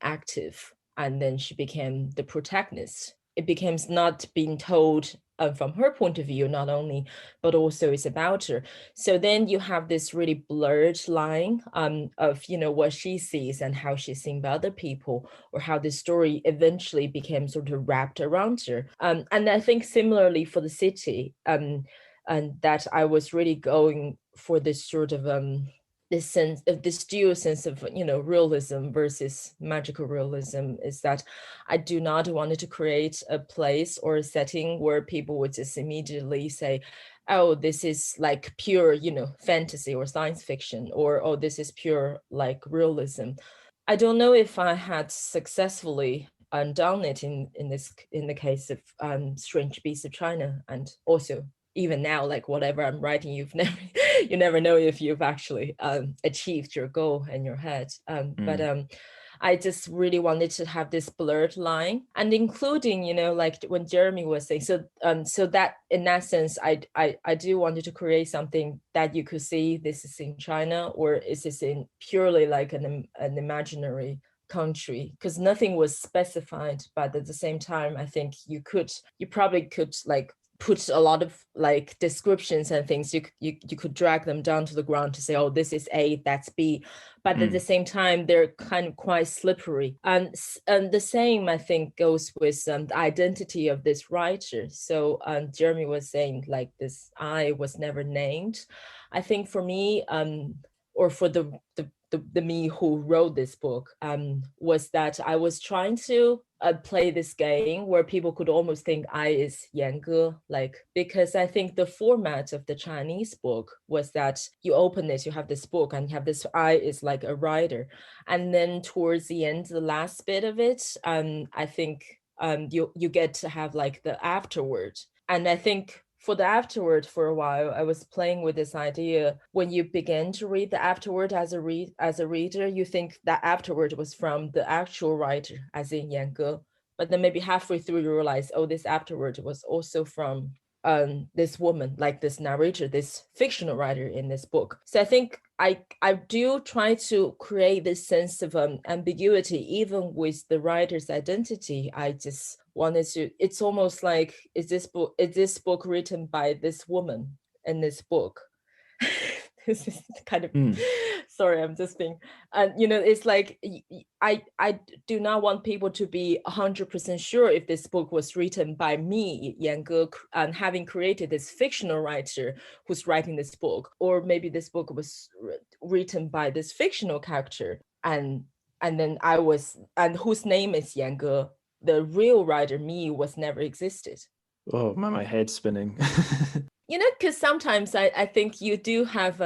active, and then she became the protagonist. It becomes not being told from her point of view, not only, but also it's about her. So then you have this really blurred line of, what she sees and how she's seen by other people, or how the story eventually became sort of wrapped around her. And I think similarly for the city, and that I was really going for this sort of this sense of this dual sense of realism versus magical realism, is that I do not want to create a place or a setting where people would just immediately say, oh, this is like pure fantasy or science fiction, or oh, this is pure like realism. I don't know if I had successfully done it in the case of Strange Beasts of China, and also even now, like whatever I'm writing, you never know if you've actually achieved your goal in your head. But I just really wanted to have this blurred line, and including, like when Jeremy was saying, so that in that sense, I do wanted to create something that you could see this is in China, or is this in purely like an imaginary country, because nothing was specified. But at the same time, I think you probably could like put a lot of like descriptions and things. You could drag them down to the ground to say, oh, this is A, that's B, but at the same time they're kind of quite slippery. And the same I think goes with the identity of this writer. So Jeremy was saying like this I was never named. I think for me, or for the me who wrote this book, was that I was trying to play this game where people could almost think I is Yan Ge, like, because I think the format of the Chinese book was that you open it, you have this book, and you have this I is like a writer, and then towards the end, the last bit of it, I think you get to have like the afterword. And I think for the afterword, for a while, I was playing with this idea. When you begin to read the afterword as a reader, you think that afterword was from the actual writer, as in Yan Ge. But then maybe halfway through, you realize, oh, this afterward was also from this woman, like this narrator, this fictional writer in this book. So I think I do try to create this sense of ambiguity, even with the writer's identity. I just wanted to, it's almost like, is this book written by this woman in this book? This is kind of sorry, I'm just being, and it's like I do not want people to be 100% sure if this book was written by me, Yan Ge, and having created this fictional writer who's writing this book, or maybe this book was written by this fictional character, and then I was, and whose name is Yan Ge. The real writer, me, was never existed. Oh, my head's spinning. Because sometimes I think you do have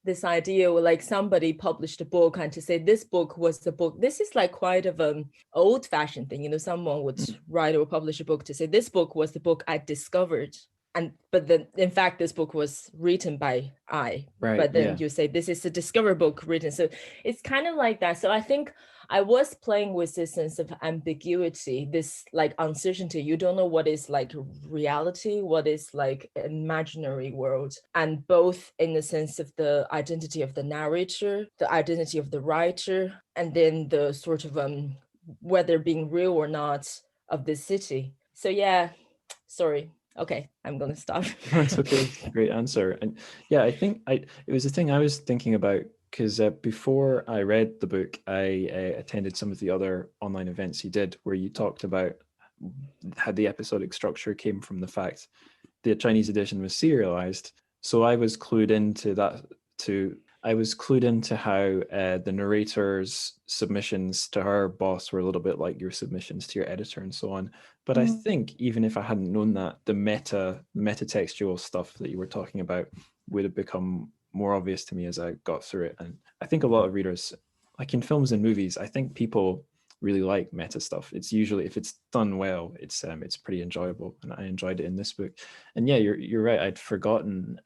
this idea where like somebody published a book, and to say this book was the book, this is like quite of an old-fashioned thing. Someone would write or publish a book to say this book was the book I discovered, but then in fact this book was written by I. Right, but then yeah. you say this is a discovered book written. So it's kind of like that. So I think I was playing with this sense of ambiguity, this like uncertainty. You don't know what is like reality, what is like imaginary world, and both in the sense of the identity of the narrator, the identity of the writer, and then the sort of whether being real or not of the city. So yeah, sorry. Okay, I'm gonna stop. That's okay. Great answer. And yeah, I think it was the thing I was thinking about, because before I read the book, I attended some of the other online events you did, where you talked about how the episodic structure came from the fact the Chinese edition was serialized. So I was clued into that I was clued into how the narrator's submissions to her boss were a little bit like your submissions to your editor and so on. But I think even if I hadn't known that, the meta-textual stuff that you were talking about would have become more obvious to me as I got through it. And I think a lot of readers, like in films and movies, I think people really like meta stuff. It's usually, if it's done well, it's pretty enjoyable, and I enjoyed it in this book. And yeah, you're right. I'd forgotten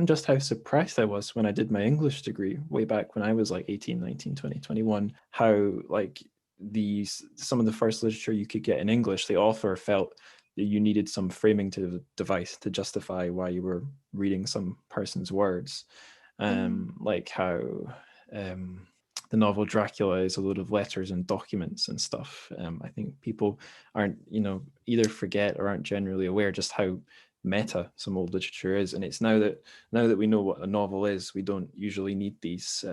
just how suppressed I was when I did my English degree way back when I was like 18, 19, 20, 21. How like some of the first literature you could get in English, the author felt that you needed some framing device to justify why you were reading some person's words. Like how the novel Dracula is a load of letters and documents and stuff. I think people aren't, either forget or aren't generally aware just how meta some old literature is. And it's now that we know what a novel is, we don't usually need these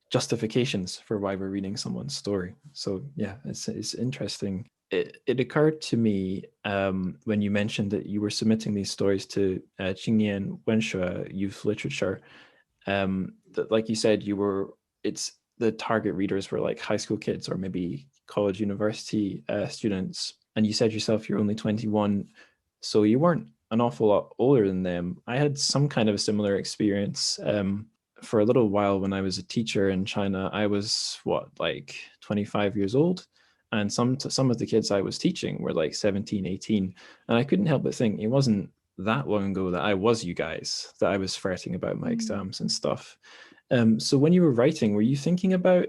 justifications for why we're reading someone's story. So yeah, it's interesting. It occurred to me when you mentioned that you were submitting these stories to Qingnian Wenshe Youth Literature, that, like you said, it's the target readers were like high school kids or maybe college, university students. And you said yourself you're only 21, so you weren't an awful lot older than them. I had some kind of a similar experience. For a little while when I was a teacher in China, I was like 25 years old. And some of the kids I was teaching were like 17, 18. And I couldn't help but think it wasn't that long ago that I was you guys, that I was fretting about my exams and stuff. So when you were writing, were you thinking about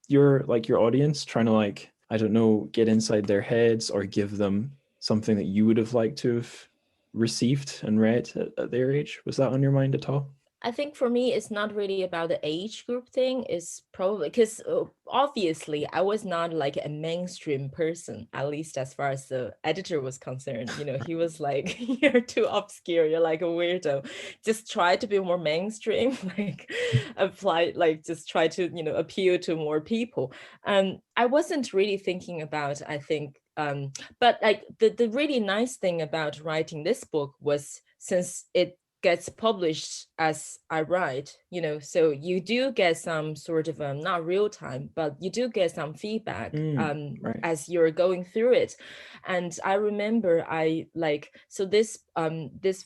your audience, trying to I don't know, get inside their heads or give them something that you would have liked to have received and read at their age? Was that on your mind at all? I think for me, it's not really about the age group thing. It's probably because obviously I was not like a mainstream person, at least as far as the editor was concerned. He was like, you're too obscure, you're like a weirdo. Just try to be more mainstream, like apply, like just try to, appeal to more people. I wasn't really thinking about, I think, but like the really nice thing about writing this book was, since it gets published as I write, so you do get some sort of not real time, but you do get some feedback Right. as you're going through it. And I remember this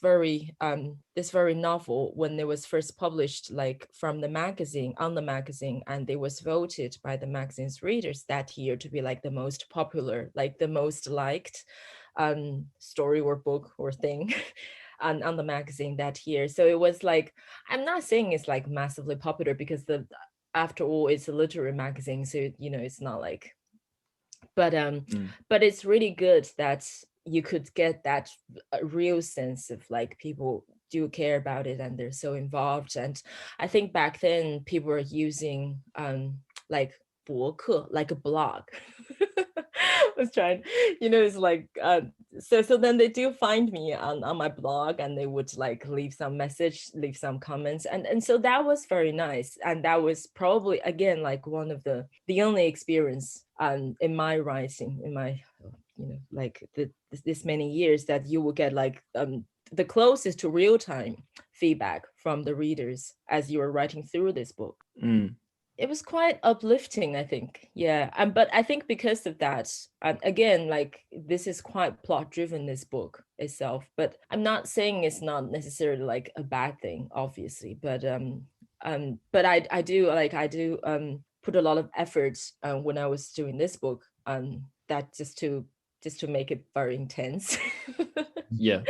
very novel, when it was first published, like from the magazine, on the magazine, and it was voted by the magazine's readers that year to be like the most popular, like the most liked story or book or thing on the magazine that year. So it was like, I'm not saying it's like massively popular, because after all, it's a literary magazine, so it's not like, but it's really good that you could get that real sense of like people do care about it and they're so involved. And I think back then people were using like 博客, like a blog. Was trying, it's like so then they do find me on my blog, and they would like leave some message, leave some comments, and so that was very nice. And that was probably, again, like one of the only experience in my writing, in my like this many years, that you will get like the closest to real time feedback from the readers as you were writing through this book. It was quite uplifting, I think. Yeah. But I think because of that, again, like this is quite plot driven, this book itself, but I'm not saying it's not necessarily like a bad thing, obviously, but I do put a lot of effort when I was doing this book, that just to make it very intense. Yeah.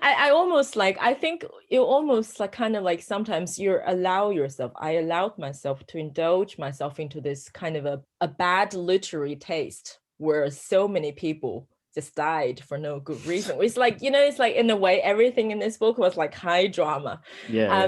I almost like, I think you almost like kind of like sometimes I allowed myself to indulge myself into this kind of a bad literary taste, where so many people just died for no good reason. It's like, it's like, in a way, everything in this book was like high drama. Yeah.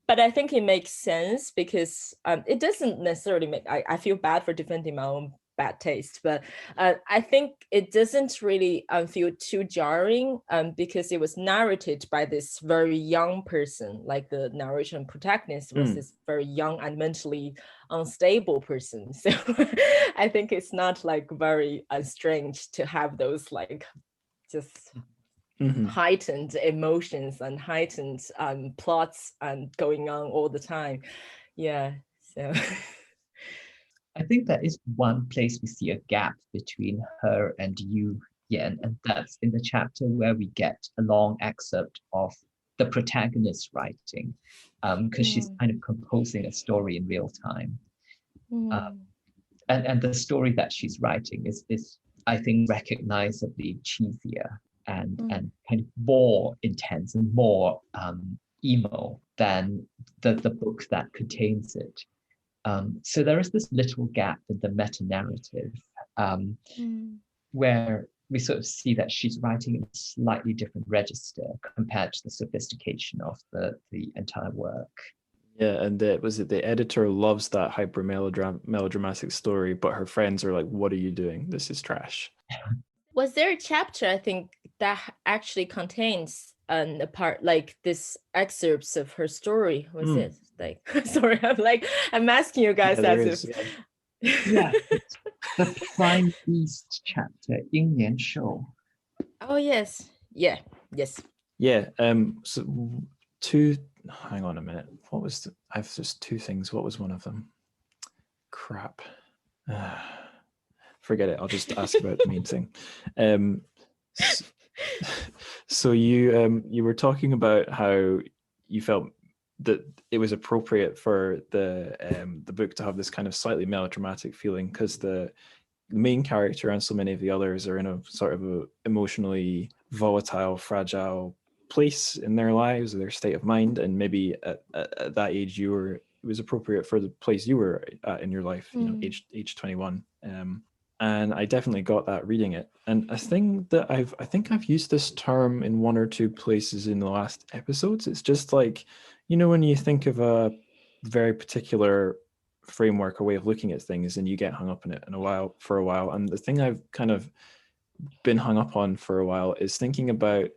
But I think it makes sense, because it doesn't necessarily make, I feel bad for defending my own bad taste, but I think it doesn't really feel too jarring, because it was narrated by this very young person. Like the narration protagonist was this very young and mentally unstable person. So I think it's not like very strange to have those like just heightened emotions and heightened plots and going on all the time. Yeah. So I think that is one place we see a gap between her and you. Yeah, and that's in the chapter where we get a long excerpt of the protagonist writing, because she's kind of composing a story in real time. and the story that she's writing is I think recognizably cheesier and kind of more intense and more emo than the book that contains it. So there is this little gap in the meta narrative where we sort of see that she's writing in a slightly different register compared to the sophistication of the entire work. Yeah, and the editor loves that hyper melodramatic story, but her friends are like, "What are you doing? This is trash." Was there a chapter, I think, that actually contains a part like this excerpts of her story? Was it like sorry, I'm asking you guys there as is, if Yeah, it's the Prime Beast chapter, 鹰年兽. Oh yes. Yeah. Yes. Yeah. So hang on a minute. What was I've just two things. What was one of them? Crap. Forget it. I'll just ask about the main thing. So you were talking about how you felt that it was appropriate for the book to have this kind of slightly melodramatic feeling because the main character and so many of the others are in a sort of a emotionally volatile, fragile place in their lives, their state of mind, and maybe at that age it was appropriate for the place you were at in your life, age 21. And I definitely got that reading it. And a thing that I think I've used this term in one or two places in the last episodes. It's just like, when you think of a very particular framework or way of looking at things and you get hung up in it for a while. And the thing I've kind of been hung up on for a while is thinking about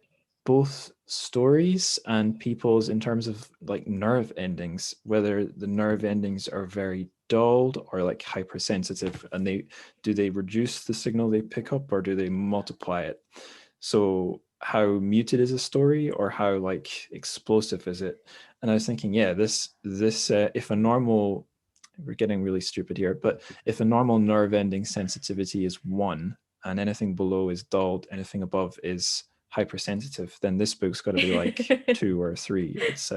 both stories and people's in terms of like nerve endings, whether the nerve endings are very dulled or like hypersensitive, and do they reduce the signal they pick up or do they multiply it? So how muted is a story or how like explosive is it? And I was thinking, yeah, this if a normal, we're getting really stupid here, but if a normal nerve ending sensitivity is 1 and anything below is dulled, anything above is hypersensitive, then this book's got to be like 2 or 3. It's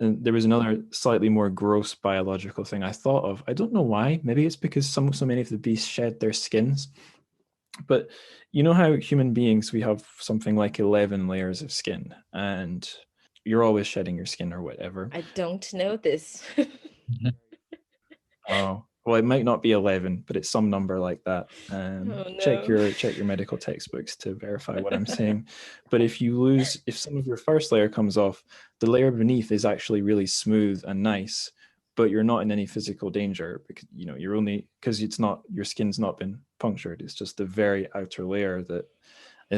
and there was another slightly more gross biological thing I thought of. I don't know why. Maybe it's because so many of the beasts shed their skins. But you know how human beings, we have something like 11 layers of skin, and you're always shedding your skin or whatever. I don't know this. Oh, well, it might not be 11, but it's some number like that. Oh, no. Check your medical textbooks to verify what I'm saying. But if some of your first layer comes off, the layer beneath is actually really smooth and nice, but you're not in any physical danger because you're only because your skin's not been punctured. It's just the very outer layer that.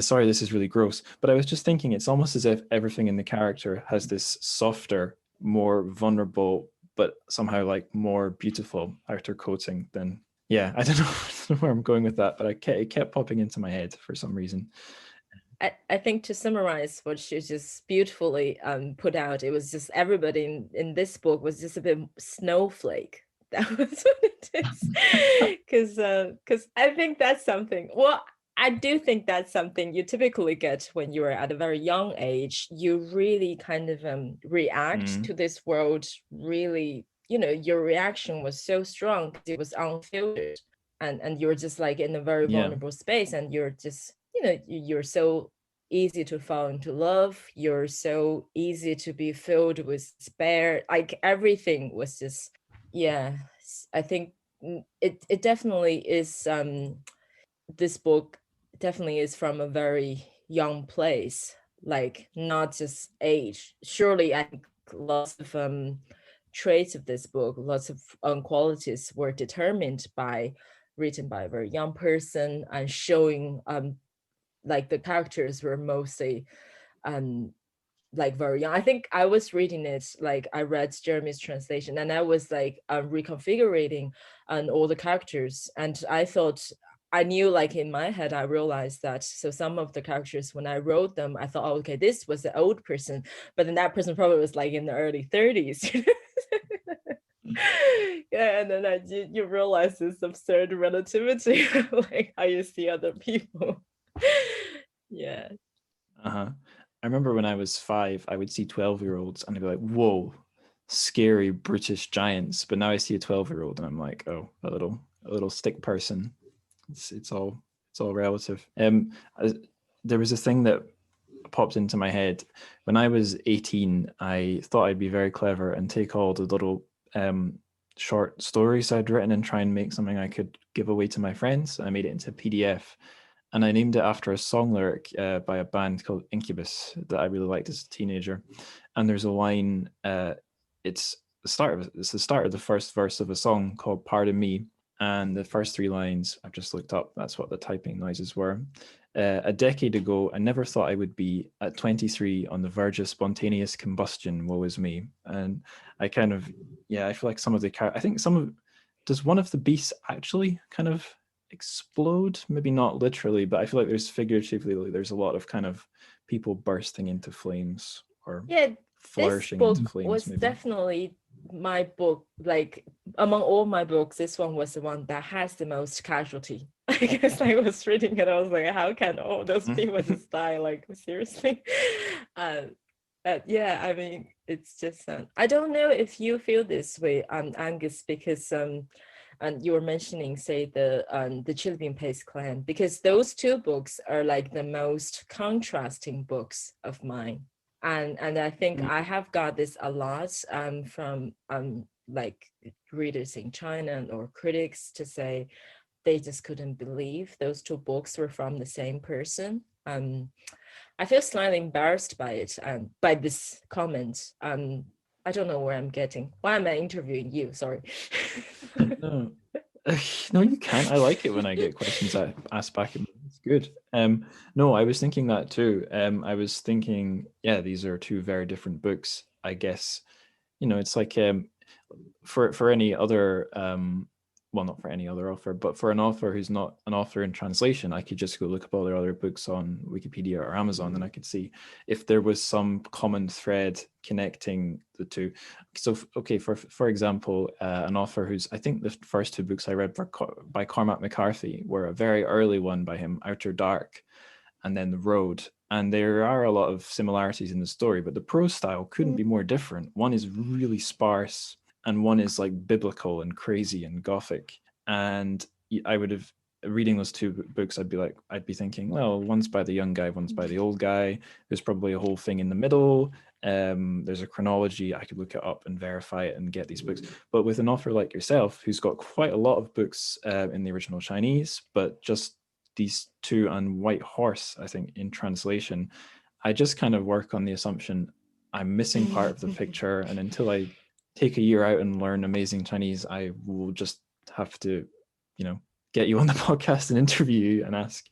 Sorry, this is really gross, but I was just thinking it's almost as if everything in the character has this softer, more vulnerable, but somehow like more beautiful outer coating than. Yeah, I don't know where I'm going with that, but it kept popping into my head for some reason. I think to summarize what she just beautifully put out, it was just everybody in this book was just a bit snowflake. That was what it is. Because I think that's something. Well, I do think that's something you typically get when you're at a very young age. You really kind of react to this world. Really, your reaction was so strong because it was unfiltered, and you're just like in a very vulnerable space, and you're just you're so easy to fall into love. You're so easy to be filled with despair. Like everything was just, yeah. I think it definitely is. This book definitely is from a very young place, like not just age. Surely, I think lots of traits of this book, lots of qualities were written by a very young person and showing like the characters were mostly like very young. I think I was reading it, like I read Jeremy's translation and I was like reconfiguring all the characters, and I knew, like in my head, I realized that so some of the characters when I wrote them, I thought, oh, okay, this was the old person, but then that person probably was like in the early 30s. Yeah, and then you realize this absurd relativity, like how you see other people. Yeah. I remember when I was 5, I would see 12-year-olds and I'd be like, whoa, scary British giants. But now I see a 12-year-old and I'm like, oh, a little a little stick person. It's all relative. There was a thing that popped into my head when I was 18. I thought I'd be very clever and take all the little short stories I'd written and try and make something I could give away to my friends. I made it into a PDF, and I named it after a song lyric by a band called Incubus that I really liked as a teenager. And there's a line. It's the start of the first verse of a song called "Pardon Me," and the first three lines I've just looked up. That's what the typing noises were. A decade ago, I never thought I would be at 23 on the verge of spontaneous combustion. Woe is me. And I kind of, I feel like some of the, I think some of, does one of the beasts actually kind of explode? Maybe not literally, but I feel like there's figuratively, there's a lot of kind of people bursting into flames or flourishing into flames. Was maybe. Definitely my book, like among all my books, this one was the one that has the most casualty. I guess I was reading it, I was like, how can all those people just die? Like, seriously? Yeah, I mean, it's just, I don't know if you feel this way, Angus, because and you were mentioning, say, the Chili Bean Paste Clan, because those two books are like the most contrasting books of mine. And I think I have got this a lot from like readers in China or critics to say they just couldn't believe those two books were from the same person. I feel slightly embarrassed by it, by this comment. I don't know where I'm getting. Why am I interviewing you? Sorry. No. No, you can't. I like it when I get questions asked back at me. It's good. No, I was thinking that too. I was thinking, these are two very different books. I guess, it's like for any other well, not for any other author, but for an author who's not an author in translation, I could just go look up all their other books on Wikipedia or Amazon, and I could see if there was some common thread connecting the two. So, okay, for example, an author who's, I think the first two books I read by Cormac McCarthy were a very early one by him, Outer Dark, and then The Road. And there are a lot of similarities in the story, but the prose style couldn't be more different. One is really sparse, and one is like biblical and crazy and gothic. And I would have, reading those two books, I'd be thinking, well, one's by the young guy, one's by the old guy. There's probably a whole thing in the middle. There's a chronology. I could look it up and verify it and get these books. But with an author like yourself, who's got quite a lot of books in the original Chinese, but just these two and White Horse, I think, in translation, I just kind of work on the assumption I'm missing part of the picture, and until I take a year out and learn amazing Chinese, I will just have to, get you on the podcast and interview you and ask.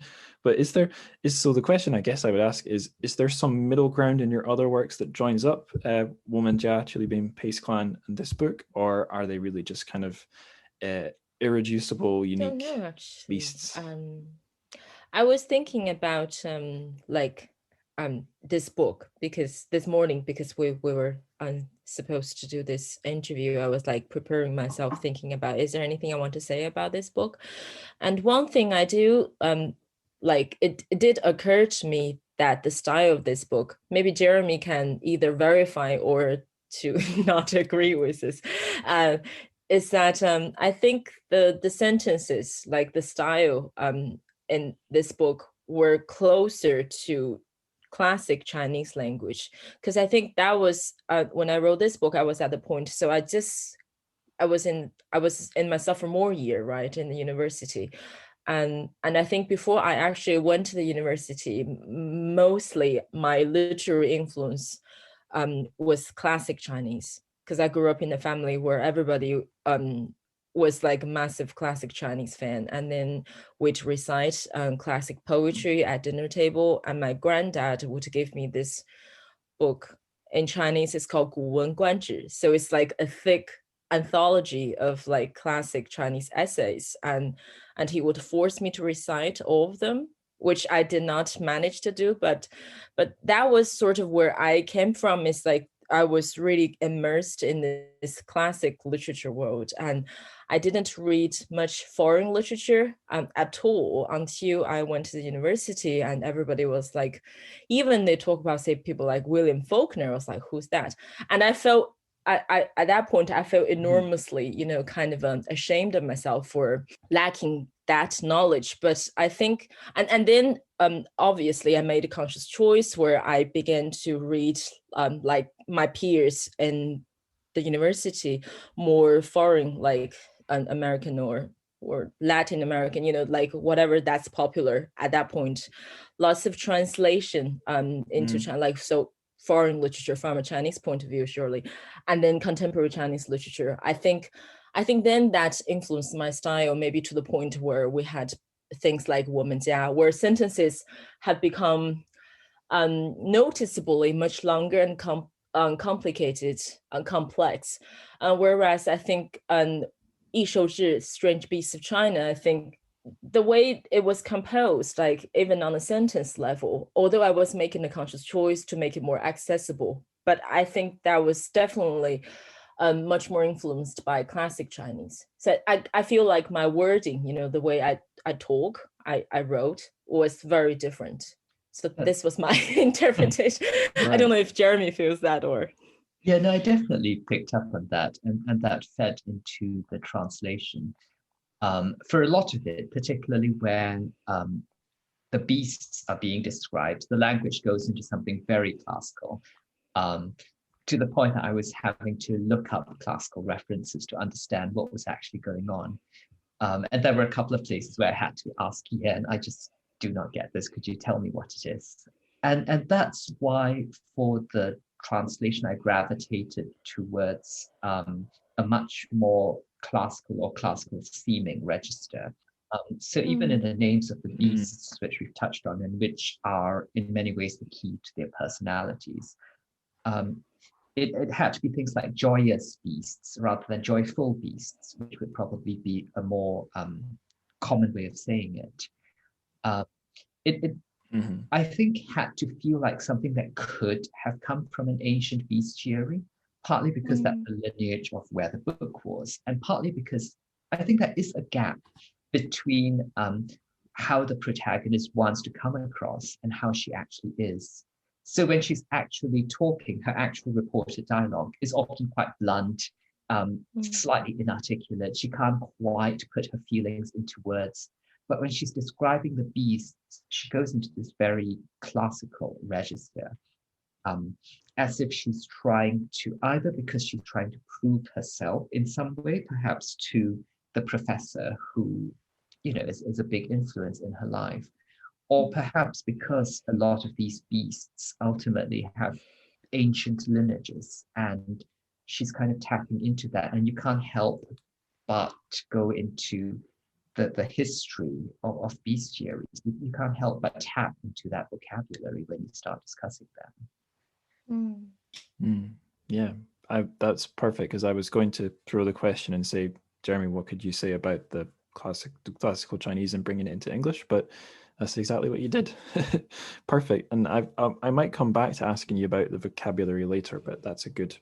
But so the question I guess I would ask is there some middle ground in your other works that joins up Womanjia, Chili Bean Paste Clan, and this book, or are they really just kind of irreducible, unique beasts? I was thinking about this book, because this morning, because we were supposed to do this interview, I was like preparing myself, thinking about, is there anything I want to say about this book? And one thing I do, it did occur to me that the style of this book, maybe Jeremy can either verify or to not agree with this, is that I think the sentences, like the style in this book, were closer to classic Chinese language, because I think that was when I wrote this book, I was at the point, so I was in my sophomore year, right, in the university. And I think before I actually went to the university, mostly my literary influence was classic Chinese, because I grew up in a family where everybody was like a massive classic Chinese fan, and then we'd recite classic poetry at dinner table, and my granddad would give me this book in Chinese. It's called 古文观止, so it's like a thick anthology of like classic Chinese essays, and he would force me to recite all of them, which I did not manage to do, but that was sort of where I came from. Is like I was really immersed in this classic literature world, and I didn't read much foreign literature at all until I went to the university, and everybody was like, even they talk about, say, people like William Faulkner, I was like, who's that? And I felt I at that point I felt Mm-hmm. enormously, kind of ashamed of myself for lacking that knowledge. But I think, and then obviously I made a conscious choice where I began to read like my peers in the university, more foreign, like American or Latin American, like whatever that's popular at that point. Lots of translation into China, like so foreign literature from a Chinese point of view, surely, and then contemporary Chinese literature. I think then that influenced my style, maybe to the point where we had things like 我们家, where sentences have become noticeably much longer and complicated and complex. Whereas I think 一手指 Strange Beasts of China, I think the way it was composed, like even on a sentence level, although I was making a conscious choice to make it more accessible, but I think that was definitely much more influenced by classic Chinese. So I feel like my wording, the way I talk, I wrote, was very different. So this was my interpretation. Right. I don't know if Jeremy feels that or. Yeah, no, I definitely picked up on that, and that fed into the translation. For a lot of it, particularly when the beasts are being described, the language goes into something very classical, to the point that I was having to look up classical references to understand what was actually going on. And there were a couple of places where I had to ask, and I just do not get this. Could you tell me what it is? And that's why for the translation, I gravitated towards a much more classical or classical seeming register. So even in the names of the beasts, which we've touched on, and which are in many ways the key to their personalities, it had to be things like joyous beasts rather than joyful beasts, which would probably be a more common way of saying it. I think had to feel like something that could have come from an ancient bestiary, partly because that's the lineage of where the book was, and partly because I think there is a gap between how the protagonist wants to come across and how she actually is. So when she's actually talking, her actual reported dialogue is often quite blunt, slightly inarticulate. She can't quite put her feelings into words. But when she's describing the beasts, she goes into this very classical register, as if she's trying to, either because she's trying to prove herself in some way, perhaps to the professor who, is a big influence in her life, or perhaps because a lot of these beasts ultimately have ancient lineages and she's kind of tapping into that. And you can't help but go into the history of bestiaries. You can't help but tap into that vocabulary when you start discussing them. Yeah, that's perfect, because I was going to throw the question and say, Jeremy, what could you say about the classical Chinese and bringing it into English? But that's exactly what you did. Perfect. And I might come back to asking you about the vocabulary later, but that's a good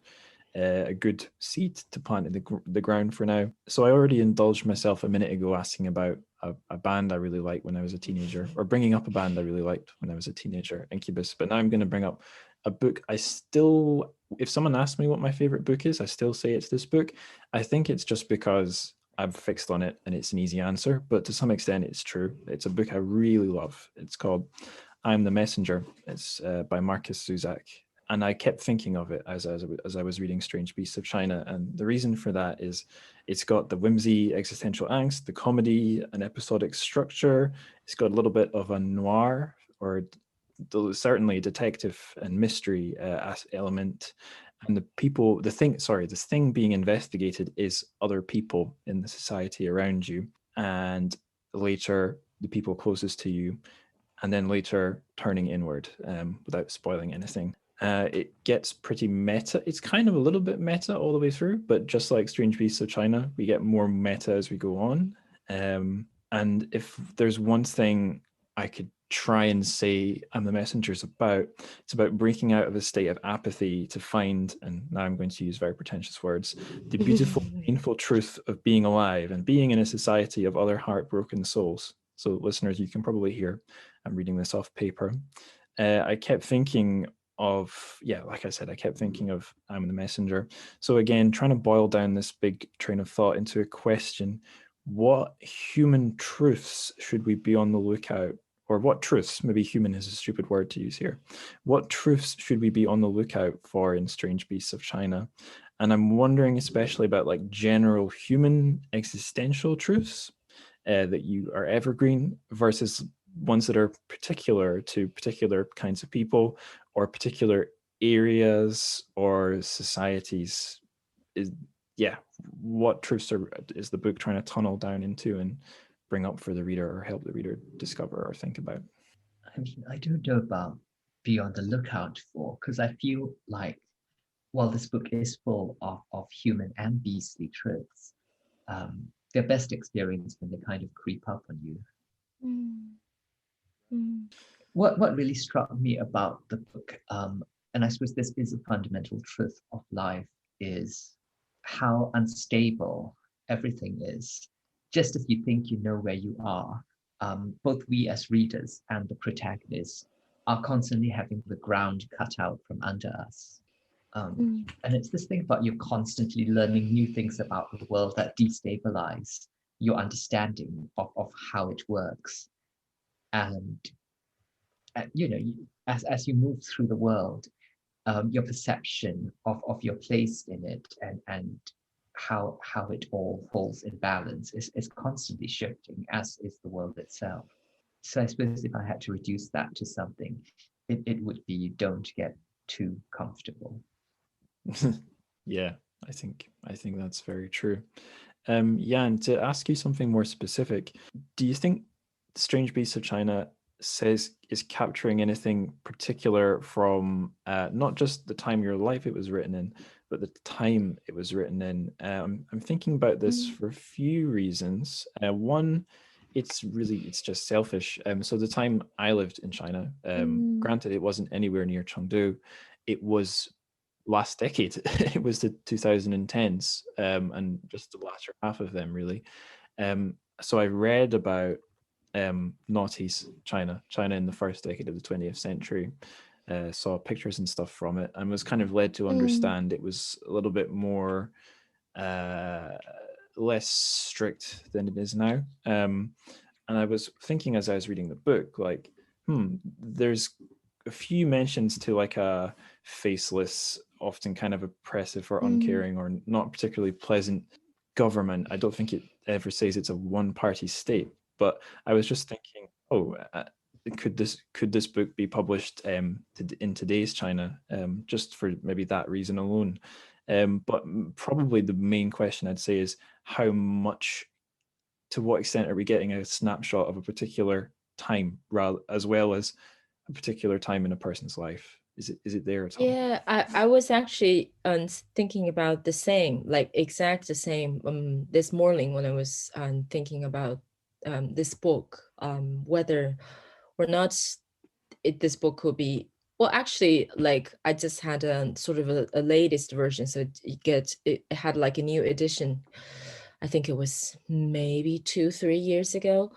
seed to plant in the ground for now. So I already indulged myself a minute ago asking about a band I really liked when I was a teenager, or bringing up a band I really liked when I was a teenager, Incubus. But now I'm going to bring up a book. If someone asks me what my favorite book is, I still say it's this book. I think it's just because I've fixed on it and it's an easy answer, but to some extent it's true. It's a book I really love. It's called I'm the Messenger. It's by Marcus Zusak. And I kept thinking of it as I was reading Strange Beasts of China. And the reason for that is it's got the whimsy, existential angst, the comedy, an episodic structure. It's got a little bit of a noir, or certainly detective and mystery element. And this thing being investigated is other people in the society around you, and later the people closest to you, and then later turning inward, without spoiling anything. It gets pretty meta. It's kind of a little bit meta all the way through, but just like Strange Beasts of China, we get more meta as we go on. And if there's one thing I could try and say I'm the Messenger is about, it's about breaking out of a state of apathy to find, and now I'm going to use very pretentious words, the beautiful, painful truth of being alive and being in a society of other heartbroken souls. So listeners, you can probably hear I'm reading this off paper. I kept thinking of, yeah, like I said, I kept thinking of I'm the Messenger. So again, trying to boil down this big train of thought into a question: what human truths should we be on the lookout, or what truths, maybe human is a stupid word to use here, what truths should we be on the lookout for in Strange Beasts of China? And I'm wondering especially about like general human existential truths that you are evergreen versus ones that are particular to particular kinds of people or particular areas or societies. Is, yeah, what truths is the book trying to tunnel down into and bring up for the reader or help the reader discover or think about? I mean, I don't know about be on the lookout for, because I feel like, while this book is full of human and beastly truths, they're best experienced when they kind of creep up on you. Mm. Mm. What really struck me about the book, and I suppose this is a fundamental truth of life, is how unstable everything is. Just as you think you know where you are, both we as readers and the protagonist are constantly having the ground cut out from under us. And it's this thing about you constantly learning new things about the world that destabilize your understanding of how it works. And you know, as you move through the world, your perception of your place in it and how it all falls in balance is constantly shifting, as is the world itself. So I suppose if I had to reduce that to something, it would be don't get too comfortable. Yeah, I think that's very true. Jan, to ask you something more specific, do you think Strange Beasts of China is capturing anything particular from not just the time of your life it was written in, but the time it was written in? I'm thinking about this for a few reasons. One, it's just selfish. So the time I lived in China, granted it wasn't anywhere near Chengdu, it was last decade. It was the 2010s, and just the latter half of them really. So I read about Northeast China in the first decade of the 20th century. Saw pictures and stuff from it, and was kind of led to understand it was a little bit more less strict than it is now. And I was thinking as I was reading the book, like, there's a few mentions to like a faceless, often kind of oppressive or uncaring or not particularly pleasant government. I don't think it ever says it's a one-party state, but I was just thinking, could this book be published in today's China, just for maybe that reason alone? But probably the main question I'd say is how much, to what extent are we getting a snapshot of a particular time, rather as well as a particular time in a person's life? Is it there at all? Yeah, I was actually thinking about the same, like exact the same this morning when I was thinking about this book, whether or not this book could be, well, actually, like I just had a sort of a latest version, so it had like a new edition. I think it was maybe 2-3 years ago.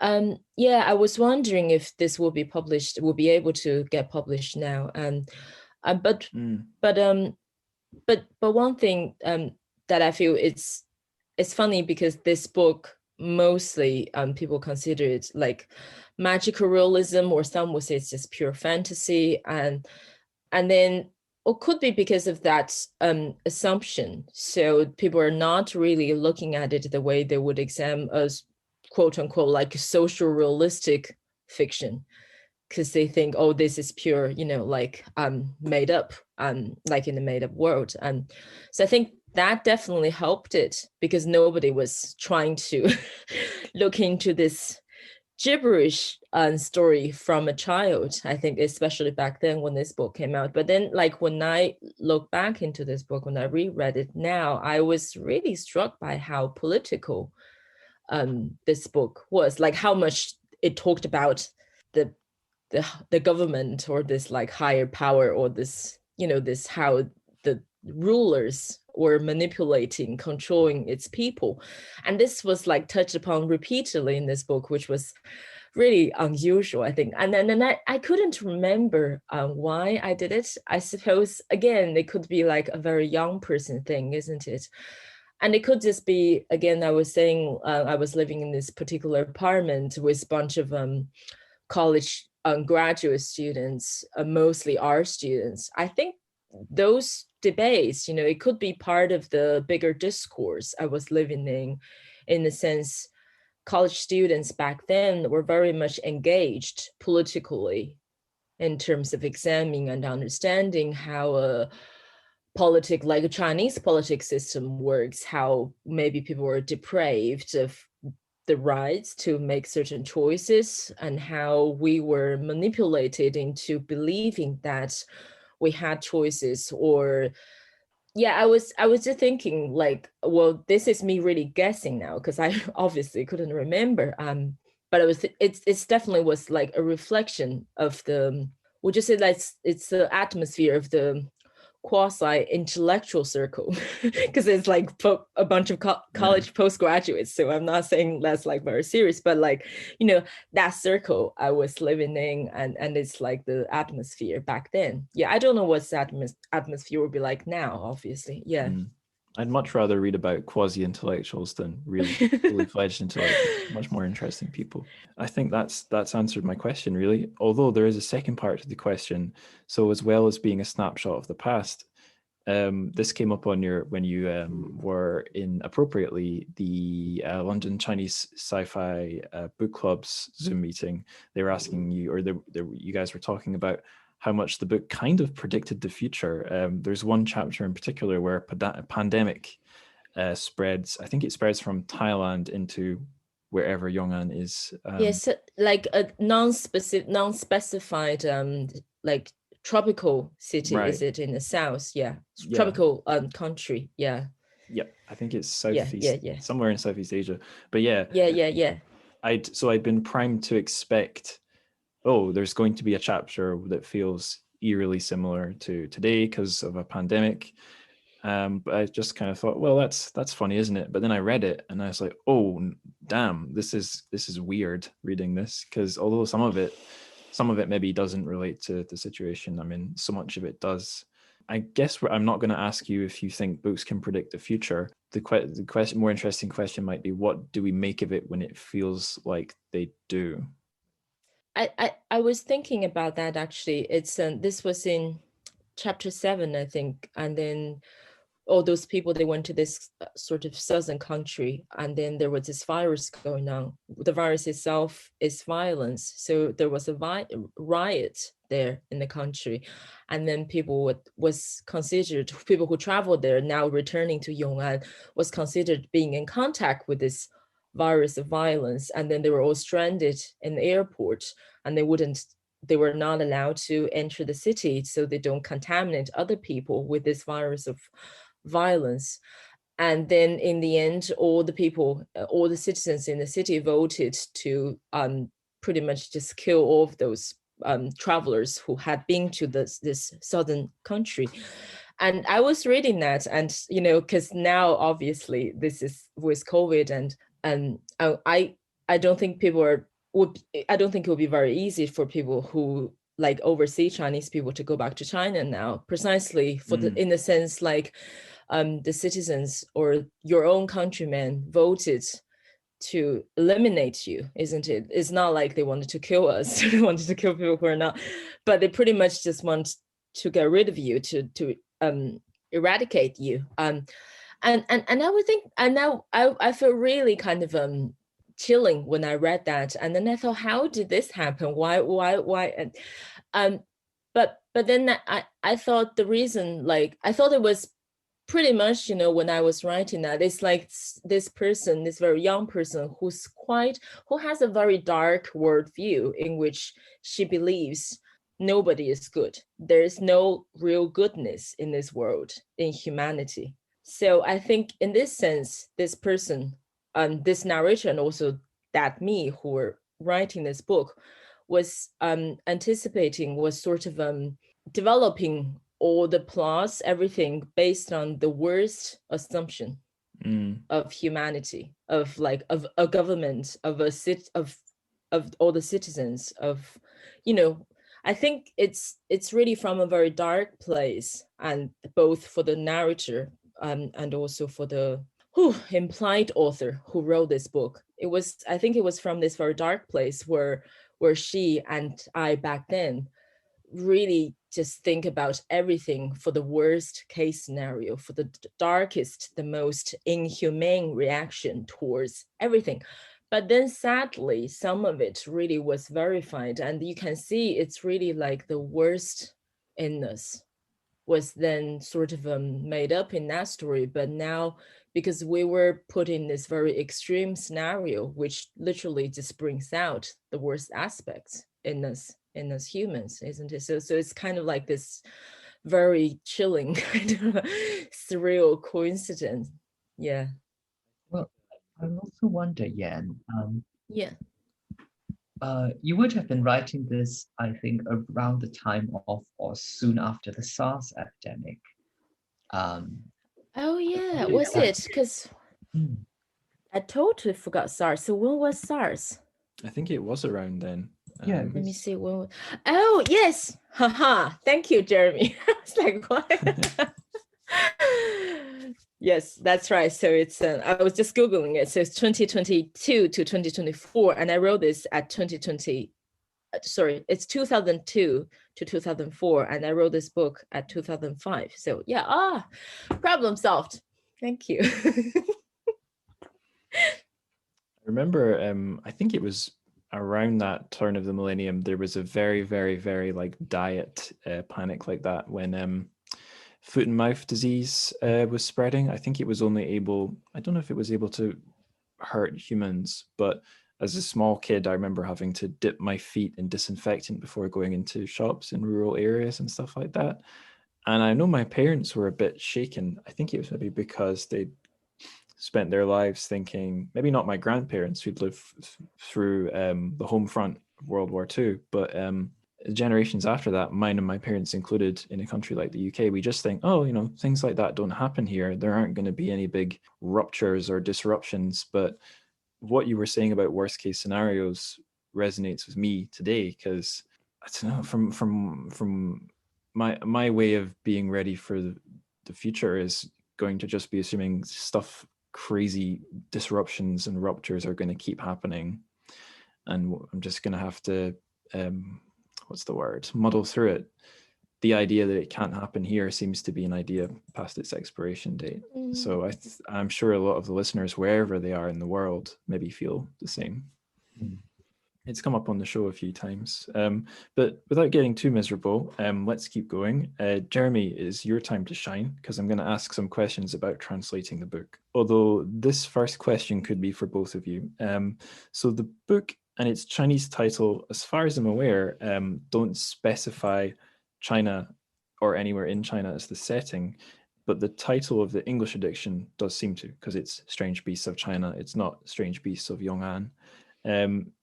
Yeah, I was wondering if this will be able to get published now. But one thing that I feel it's funny, because this book mostly people consider it like magical realism, or some would say it's just pure fantasy, and then, or could be because of that assumption. So people are not really looking at it the way they would examine as quote unquote like social realistic fiction, because they think, oh, this is pure, like made up, like in the made up world. And so I think that definitely helped it, because nobody was trying to look into this gibberish story from a child, I think, especially back then when this book came out. But then, like, when I look back into this book, when I reread it now, I was really struck by how political this book was, like how much it talked about the the government, or this like higher power, or this, this how the rulers were manipulating, controlling its people. And this was like touched upon repeatedly in this book, which was really unusual, I think. And then I couldn't remember why I did it. I suppose, again, it could be like a very young person thing, isn't it? And it could just be, again, I was saying, I was living in this particular apartment with a bunch of college graduate students, mostly art students. I think those debates, it could be part of the bigger discourse I was living in the sense college students back then were very much engaged politically in terms of examining and understanding how a like a Chinese politics system works, how maybe people were deprived of the rights to make certain choices, and how we were manipulated into believing that we had choices. Or yeah, I was just thinking like, well, this is me really guessing now because I obviously couldn't remember. But it's definitely was like a reflection of the, would you say that it's the atmosphere of the quasi-intellectual circle, because it's like a bunch of college postgraduates, so I'm not saying that's like very serious, but like, that circle I was living in, and it's like the atmosphere back then. Yeah, I don't know what atmosphere would be like now, obviously. Yeah. I'd much rather read about quasi-intellectuals than really fully fledged intellectuals. Much more interesting people. I think that's answered my question, really. Although there is a second part to the question. So as well as being a snapshot of the past, this came up on when you were in, appropriately, the London Chinese Sci-Fi Book Club's Zoom meeting. They were asking you, or you guys were talking about how much the book kind of predicted the future. There's one chapter in particular where a pandemic spreads. I think it spreads from Thailand into wherever Yong'an is. Yes, like a non-specified, like tropical city, right. Is it in the south? Yeah, Yeah. tropical country. Yeah. Yep, I think it's Southeast, yeah. somewhere in Southeast Asia. But yeah. I'd been primed to expect, oh, there's going to be a chapter that feels eerily similar to today because of a pandemic. But I just kind of thought, well, that's funny, isn't it? But then I read it and I was like, oh, damn, this is weird reading this, because although some of it maybe doesn't relate to the situation I'm in, so much of it does. I guess I'm not going to ask you if you think books can predict the future. The question, more interesting question, might be, what do we make of it when it feels like they do? I was thinking about that actually. It's this was in chapter 7, I think, and then all those people, they went to this sort of southern country, and then there was this virus going on. The virus itself is violence, so there was a riot there in the country, and then people who traveled there, now returning to Yong'an, was considered being in contact with this virus of violence, and then they were all stranded in the airport, and they were not allowed to enter the city so they don't contaminate other people with this virus of violence. And then in the end, all the citizens in the city voted to pretty much just kill all of those travelers who had been to this southern country. And I was reading that, and because now obviously this is with COVID, and I don't think I don't think it would be very easy for people who like overseas Chinese people to go back to China now, precisely for in the sense like the citizens or your own countrymen voted to eliminate you, isn't it? It's not like they wanted to kill us, they wanted to kill people who are not, but they pretty much just want to get rid of you, to eradicate you. And I would think, and now I feel really kind of chilling when I read that, and then I thought, how did this happen? Why? But then I thought the reason, like I thought it was pretty much, when I was writing that, it's like this person, this very young person who has a very dark worldview in which she believes nobody is good. There is no real goodness in this world, in humanity. So I think in this sense, this person, this narrator, and also that me who were writing this book, was anticipating, was sort of developing all the plots, everything based on the worst assumption of humanity, of a government, of of all the citizens of, I think it's really from a very dark place, and both for the narrator and also for the implied author who wrote this book. I think it was from this very dark place where she and I back then really just think about everything for the worst case scenario, for the darkest, the most inhumane reaction towards everything. But then sadly, some of it really was verified, and you can see it's really like the worst in us was then sort of made up in that story. But now, because we were put in this very extreme scenario, which literally just brings out the worst aspects in us humans, isn't it? So it's kind of like this very chilling kind of surreal coincidence. Yeah. Well, I also wonder, Yan, Yeah. you would have been writing this, I think, around the time of or soon after the SARS epidemic. Oh yeah, was it? Because I totally forgot SARS. So when was SARS? I think it was around then. Yeah. Let me see. Oh yes, haha! Thank you, Jeremy. I was like, what? Yes, that's right. So it's I was just googling it. So it's 2022 to 2024, and I wrote this at 2020. Sorry, it's 2002 to 2004, and I wrote this book at 2005. So yeah, problem solved. Thank you. I remember, I think it was around that turn of the millennium, there was a very, very, very like diet panic like that when foot and mouth disease was spreading. I think it was only able, I don't know if it was able to hurt humans, but as a small kid, I remember having to dip my feet in disinfectant before going into shops in rural areas and stuff like that. And I know my parents were a bit shaken. I think it was maybe because they spent their lives thinking, maybe not my grandparents who'd lived through the home front of World War II, but generations after that, mine and my parents included, in a country like the UK, we just think, oh, things like that don't happen here. There aren't going to be any big ruptures or disruptions. But what you were saying about worst case scenarios resonates with me today, because I don't know, from my way of being ready for the future is going to just be assuming crazy disruptions and ruptures are going to keep happening, and I'm just going to have to what's the word, muddle through it. The idea that it can't happen here seems to be an idea past its expiration date. So I'm sure a lot of the listeners, wherever they are in the world, maybe feel the same. It's come up on the show a few times, but without getting too miserable, let's keep going. Jeremy, it's your time to shine, because I'm going to ask some questions about translating the book. Although this first question could be for both of you. So the book and its Chinese title, as far as I'm aware, don't specify China or anywhere in China as the setting, but the title of the English edition does seem to, because it's Strange Beasts of China. It's not Strange Beasts of Yong'an.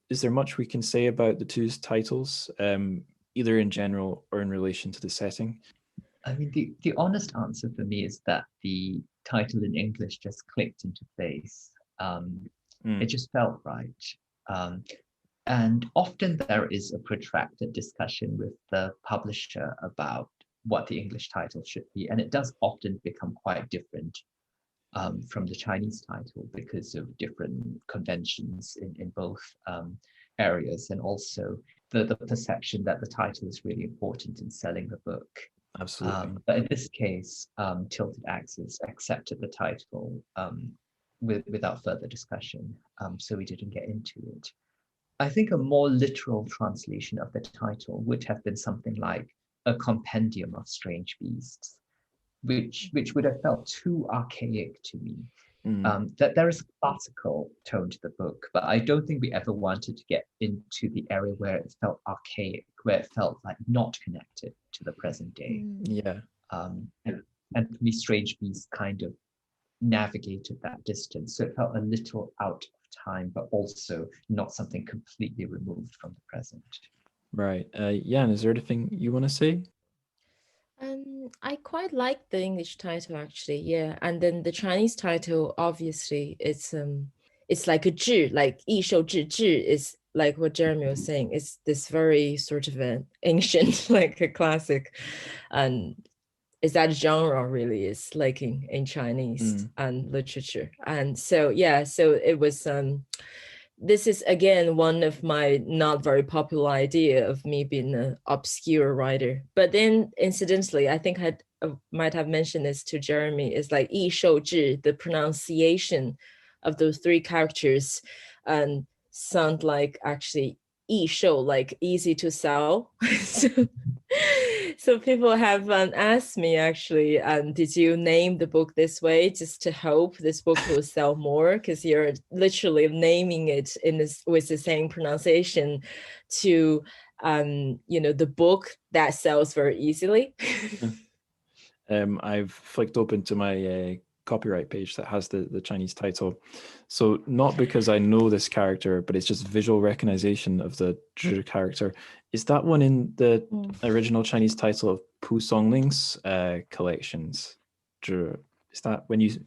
Is there much we can say about the two titles, either in general or in relation to the setting? I mean, the honest answer for me is that the title in English just clicked into place. It just felt right. And often there is a protracted discussion with the publisher about what the English title should be. And it does often become quite different from the Chinese title because of different conventions in both areas, and also the perception that the title is really important in selling the book. Absolutely. But in this case, Tilted Axis accepted the title without further discussion, so we didn't get into it. I think a more literal translation of the title would have been something like a compendium of strange beasts, which would have felt too archaic to me. That there is a classical tone to the book, but I don't think we ever wanted to get into the area where it felt archaic, where it felt like not connected to the present day. Yeah. And for me, Strange Beasts kind of navigated that distance. So it felt a little out of time, but also not something completely removed from the present. Right. Jan, is there anything you want to say? I quite like the English title actually, yeah. And then the Chinese title, obviously, it's like a 智, like 易受智, 智 is like what Jeremy was saying, it's this very sort of an ancient, like a classic, and is that genre really is like in Chinese and literature. And so yeah, so it was this is again one of my not very popular idea of me being an obscure writer. But then incidentally, I think I might have mentioned this to Jeremy, is like 易受制, the pronunciation of those three characters and sound like actually 易受, like easy to sell. So people have asked me actually, did you name the book this way just to hope this book will sell more? Because you're literally naming it in this with the same pronunciation to, the book that sells very easily. I've flicked open to my copyright page that has the Chinese title. So not because I know this character, but it's just visual recognition of the Zhi character. Is that one in the original Chinese title of Pu Songling's collections? Zhi. Is that when you...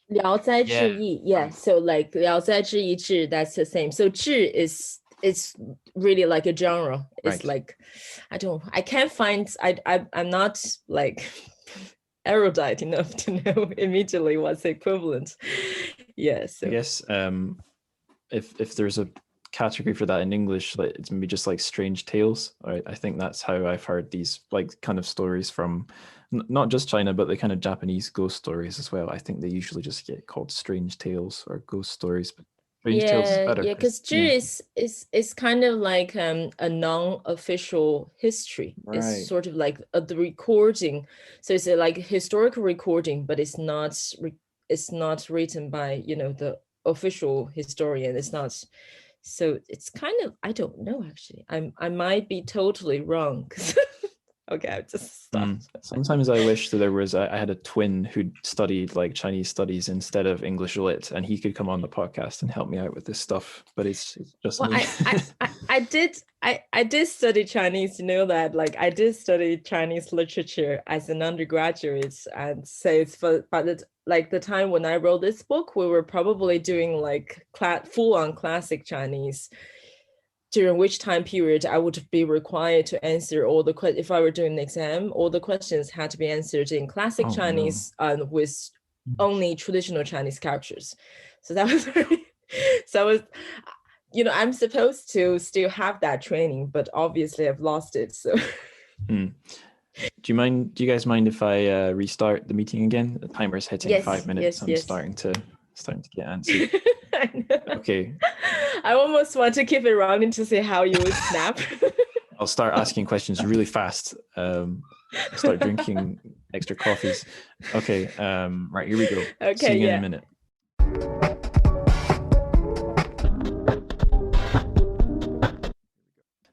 聊斋志异, yeah. So like 聊斋志异志, that's the same. So 志 is it's really like a genre. It's like I can't find, I'm not like erudite enough to know immediately what's the equivalent. Yeah, so I guess if there's a category for that in English, like it's maybe just like strange tales. I think that's how I've heard these like kind of stories from not just China, but the kind of Japanese ghost stories as well. I think they usually just get called strange tales or ghost stories, but strange tales is better. Yeah, because Zhi is kind of like a non-official history. It's sort of like the recording. So it's a like historical recording, but it's not written by the official historian. It's not. So it's kind of, I don't know actually. I might be totally wrong. Okay, I've just stopped. Sometimes I wish that there was I had a twin who studied like Chinese studies instead of English lit, and he could come on the podcast and help me out with this stuff. But it's just me. I did study Chinese, that. Like I did study Chinese literature as an undergraduate, and so it's by the time when I wrote this book, we were probably doing like full-on classic Chinese. During which time period I would be required to answer all the questions. If I were doing an exam, all the questions had to be answered in classic Chinese and with only traditional Chinese characters. So that was I'm supposed to still have that training, but obviously I've lost it. So do you guys mind if I restart the meeting again? The timer's hitting 5 minutes. I'm starting to get antsy. I know. Okay. I almost want to keep it running to see how you would snap. I'll start asking questions really fast. Start drinking extra coffees. Okay. Right, here we go. Okay. See you in a minute.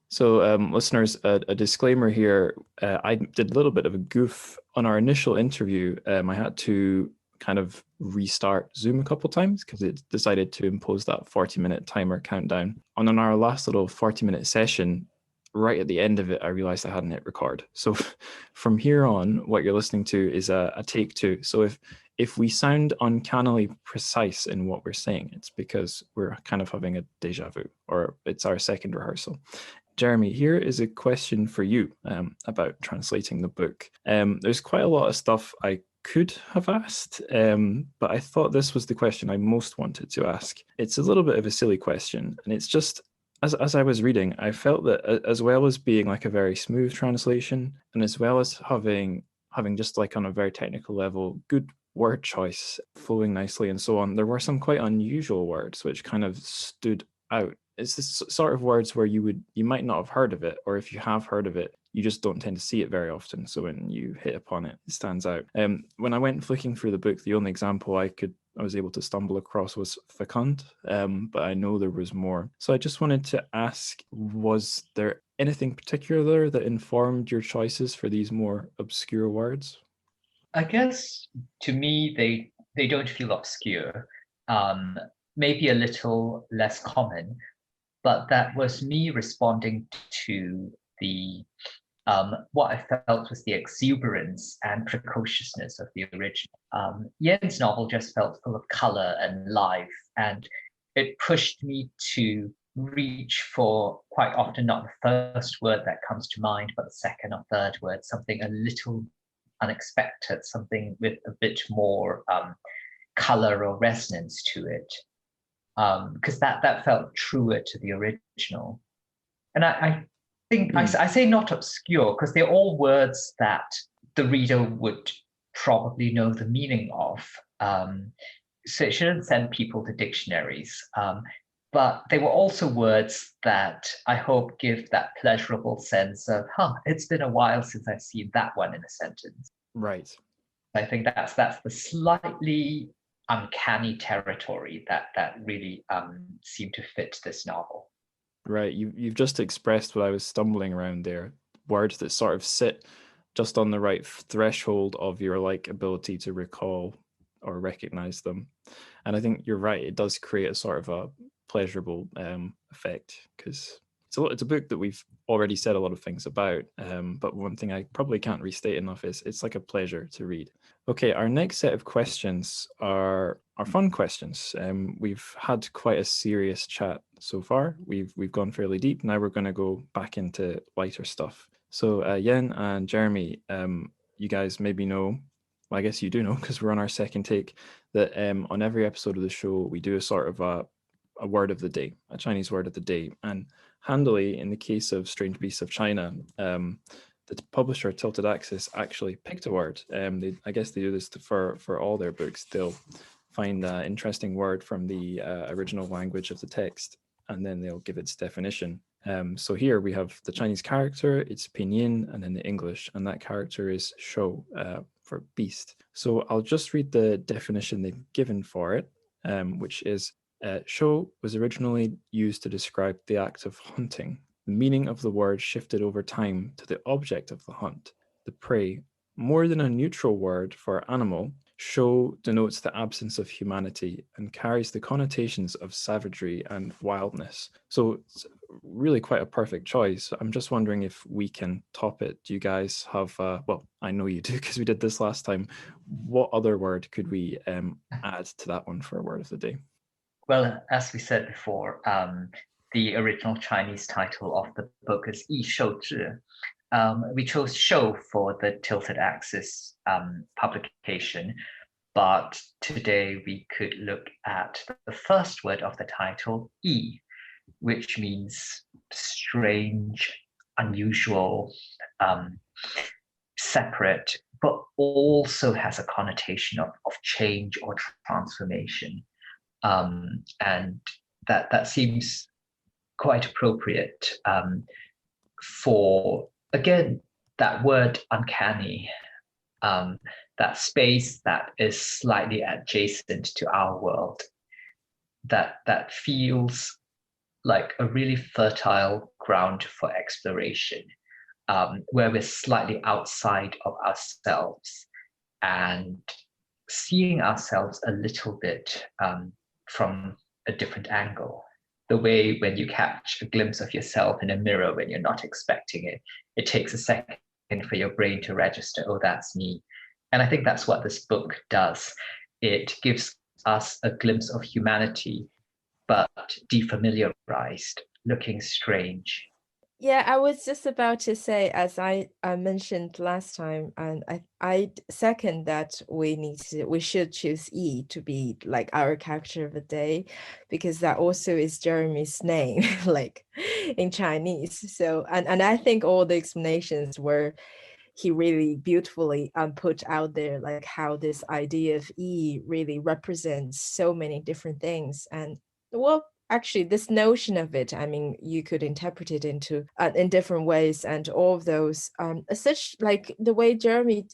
So listeners, a disclaimer here. I did a little bit of a goof on our initial interview. I had to kind of restart Zoom a couple times because it decided to impose that 40-minute timer countdown. And on our last little 40-minute session, right at the end of it, I realized I hadn't hit record. So from here on, what you're listening to is a take two. So if we sound uncannily precise in what we're saying, it's because we're kind of having a deja vu, or it's our second rehearsal. Jeremy, here is a question for you about translating the book. There's quite a lot of stuff I could have asked, but I thought this was the question I most wanted to ask. It's a little bit of a silly question, and it's just, as I was reading, I felt that as well as being like a very smooth translation, and as well as having just like on a very technical level, good word choice, flowing nicely and so on, there were some quite unusual words which kind of stood out. It's this sort of words where you might not have heard of it, or if you have heard of it, you just don't tend to see it very often. So when you hit upon it, it stands out. When I went flicking through the book, the only example I was able to stumble across was fecund, but I know there was more. So I just wanted to ask, was there anything particular that informed your choices for these more obscure words? I guess to me, they don't feel obscure. Maybe a little less common, but that was me responding to the what I felt was the exuberance and precociousness of the original. Yan's novel just felt full of color and life, and it pushed me to reach for quite often not the first word that comes to mind, but the second or third word, something a little unexpected, something with a bit more color or resonance to it, because that felt truer to the original. And I think I say not obscure because they're all words that the reader would probably know the meaning of. So it shouldn't send people to dictionaries. But they were also words that I hope give that pleasurable sense of, it's been a while since I've seen that one in a sentence. Right. I think that's the slightly uncanny territory that really seemed to fit this novel. Right. You've just expressed what I was stumbling around there. Words that sort of sit just on the right threshold of your ability to recall or recognize them. And I think you're right. It does create a sort of a pleasurable effect, because it's a book that we've already said a lot of things about. But one thing I probably can't restate enough is it's like a pleasure to read. Okay, our next set of questions are fun questions. We've had quite a serious chat so far. We've gone fairly deep. Now we're going to go back into lighter stuff. So Yen and Jeremy, you guys maybe know, well, I guess you do know because we're on our second take, that on every episode of the show we do a sort of a word of the day, a Chinese word of the day. And handily, in the case of Strange Beasts of China, the publisher Tilted Axis actually picked a word. I guess they do this for all their books. They'll find an interesting word from the original language of the text, and then they'll give its definition. So here we have the Chinese character, it's pinyin, and then the English, and that character is shou for beast. So I'll just read the definition they've given for it, which is shou was originally used to describe the act of hunting. The meaning of the word shifted over time to the object of the hunt, the prey. More than a neutral word for animal, shou denotes the absence of humanity and carries the connotations of savagery and wildness. So it's really quite a perfect choice. I'm just wondering if we can top it. Do you guys have, well, I know you do because we did this last time. What other word could we add to that one for a word of the day? Well, as we said before, the original Chinese title of the book is Yi Shou Zhi. We chose shou for the Tilted Axis publication, but today we could look at the first word of the title, yi, which means strange, unusual, separate, but also has a connotation of change or transformation. And that seems quite appropriate for, again, that word uncanny, that space that is slightly adjacent to our world, that feels like a really fertile ground for exploration, where we're slightly outside of ourselves and seeing ourselves a little bit from a different angle. The way when you catch a glimpse of yourself in a mirror when you're not expecting it, it takes a second for your brain to register, oh, that's me. And I think that's what this book does. It gives us a glimpse of humanity, but defamiliarized, looking strange. Yeah, I was just about to say, as I mentioned last time, and I second that we should choose E to be like our character of the day, because that also is Jeremy's name, like in Chinese. So and I think all the explanations were he really beautifully put out there, like how this idea of E really represents so many different things. And well, actually this notion of it, I mean, you could interpret it into in different ways, and all of those such like the way Jeremy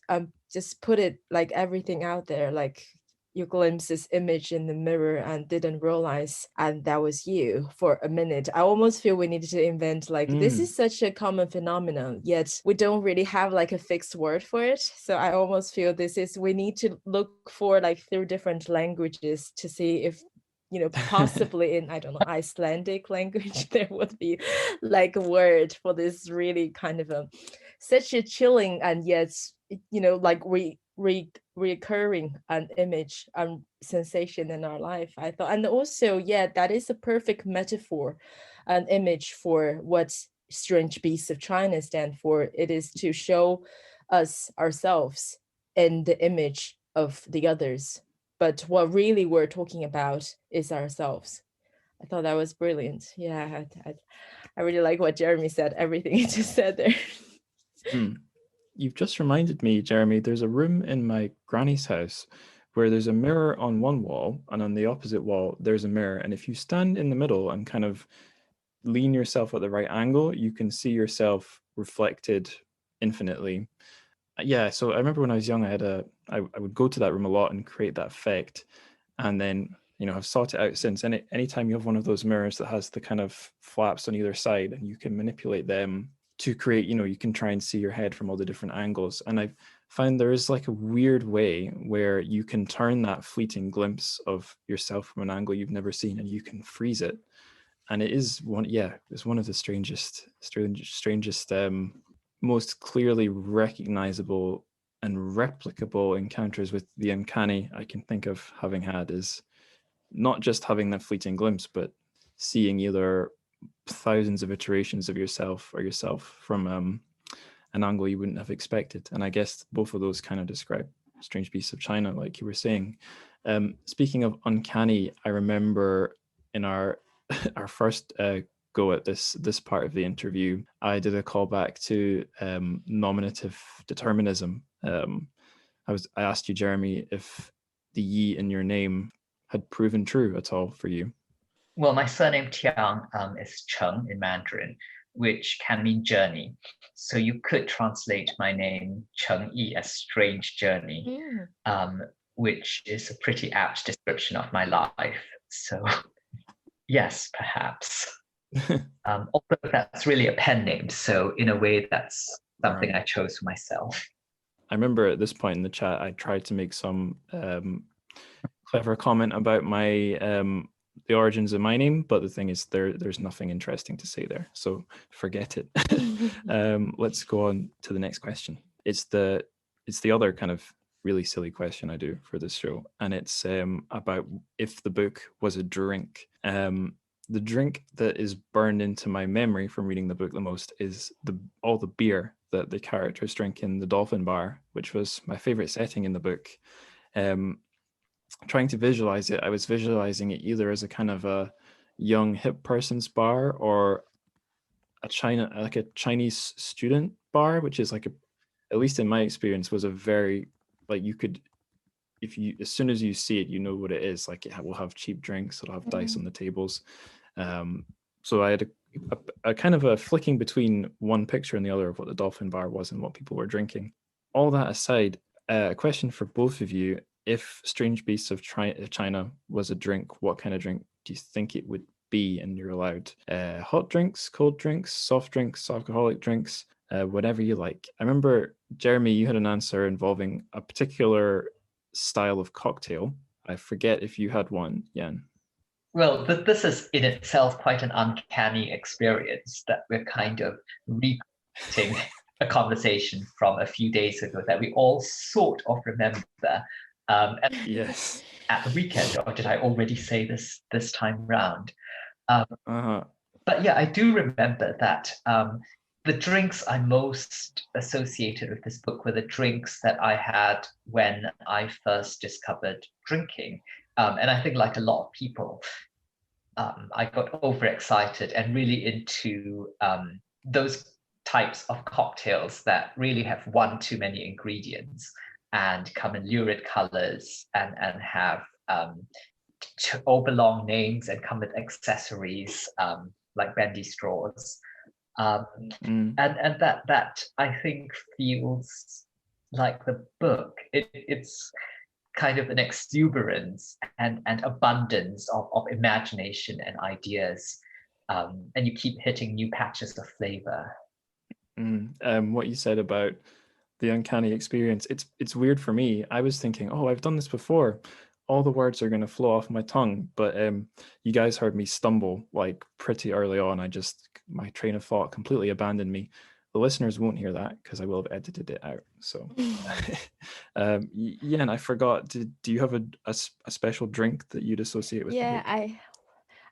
just put it, like everything out there, like you glimpse this image in the mirror and didn't realize and that was you for a minute. I almost feel we needed to invent like this is such a common phenomenon, yet we don't really have like a fixed word for it. So I almost feel this is, we need to look for like through different languages to see if, you know, possibly in, I don't know, Icelandic language, there would be like a word for this really kind of a such a chilling and yet, you know, like we recurring an image and sensation in our life, I thought. And also, yeah, that is a perfect metaphor, an image for what Strange Beasts of China stand for. It is to show us ourselves in the image of the others. But what really we're talking about is ourselves. I thought that was brilliant. Yeah, I really like what Jeremy said, everything he just said there. You've just reminded me, Jeremy, there's a room in my granny's house where there's a mirror on one wall, and on the opposite wall, there's a mirror. And if you stand in the middle and kind of lean yourself at the right angle, you can see yourself reflected infinitely. Yeah, so I remember when I was young, I would go to that room a lot and create that effect. And then, I've sought it out since. And anytime you have one of those mirrors that has the kind of flaps on either side, and you can manipulate them to create, you can try and see your head from all the different angles. And I've found there is like a weird way where you can turn that fleeting glimpse of yourself from an angle you've never seen, and you can freeze it. And it is it's one of the strangest, most clearly recognizable and replicable encounters with the uncanny I can think of having had, is not just having that fleeting glimpse, but seeing either thousands of iterations of yourself from an angle you wouldn't have expected. And I guess both of those kind of describe Strange Beasts of China, like you were saying. Speaking of uncanny, I remember in our first go at this part of the interview, I did a callback to nominative determinism. I asked you, Jeremy, if the yi in your name had proven true at all for you. Well, my surname Tiang is Cheng in Mandarin, which can mean journey. So you could translate my name Cheng Yi as strange journey, which is a pretty apt description of my life. So yes, perhaps. Although that's really a pen name, so in a way that's something I chose for myself. I remember at this point in the chat, I tried to make some clever comment about the origins of my name, but the thing is, there's nothing interesting to say there, so forget it. Let's go on to the next question. It's the other kind of really silly question I do for this show, and it's about if the book was a drink. The drink that is burned into my memory from reading the book the most is all the beer that the characters drink in the Dolphin Bar, which was my favorite setting in the book. Trying to visualize it, I was visualizing it either as a kind of a young hip person's bar, or a Chinese student bar, which is like at least in my experience, was a very, like, you could, as soon as you see it, you know what it is. Like, it will have cheap drinks, it'll have dice on the tables. So I had a kind of a flicking between one picture and the other of what the Dolphin Bar was and what people were drinking. All that aside, a question for both of you: if Strange Beasts of China was a drink, what kind of drink do you think it would be? And you're allowed hot drinks, cold drinks, soft drinks, alcoholic drinks, whatever you like. I remember, Jeremy, you had an answer involving a particular style of cocktail. I forget if you had one, Yan. Well, this is in itself quite an uncanny experience that we're kind of repeating a conversation from a few days ago that we all sort of remember. Yes. At the weekend, or did I already say this time round? But yeah, I do remember that the drinks I most associated with this book were the drinks that I had when I first discovered drinking. And I think, like a lot of people, I got overexcited and really into those types of cocktails that really have one too many ingredients and come in lurid colors and have overlong names and come with accessories like bendy straws. And that I think feels like the book. It's kind of an exuberance and abundance of imagination and ideas, and you keep hitting new patches of flavor. What you said about the uncanny experience, it's weird for me. I was thinking, oh, I've done this before, all the words are going to flow off my tongue, but you guys heard me stumble like pretty early on. My train of thought completely abandoned me. the listeners won't hear that because I will have edited it out. So, yeah, and I forgot. Do you have a special drink that you'd associate with the Yeah, book?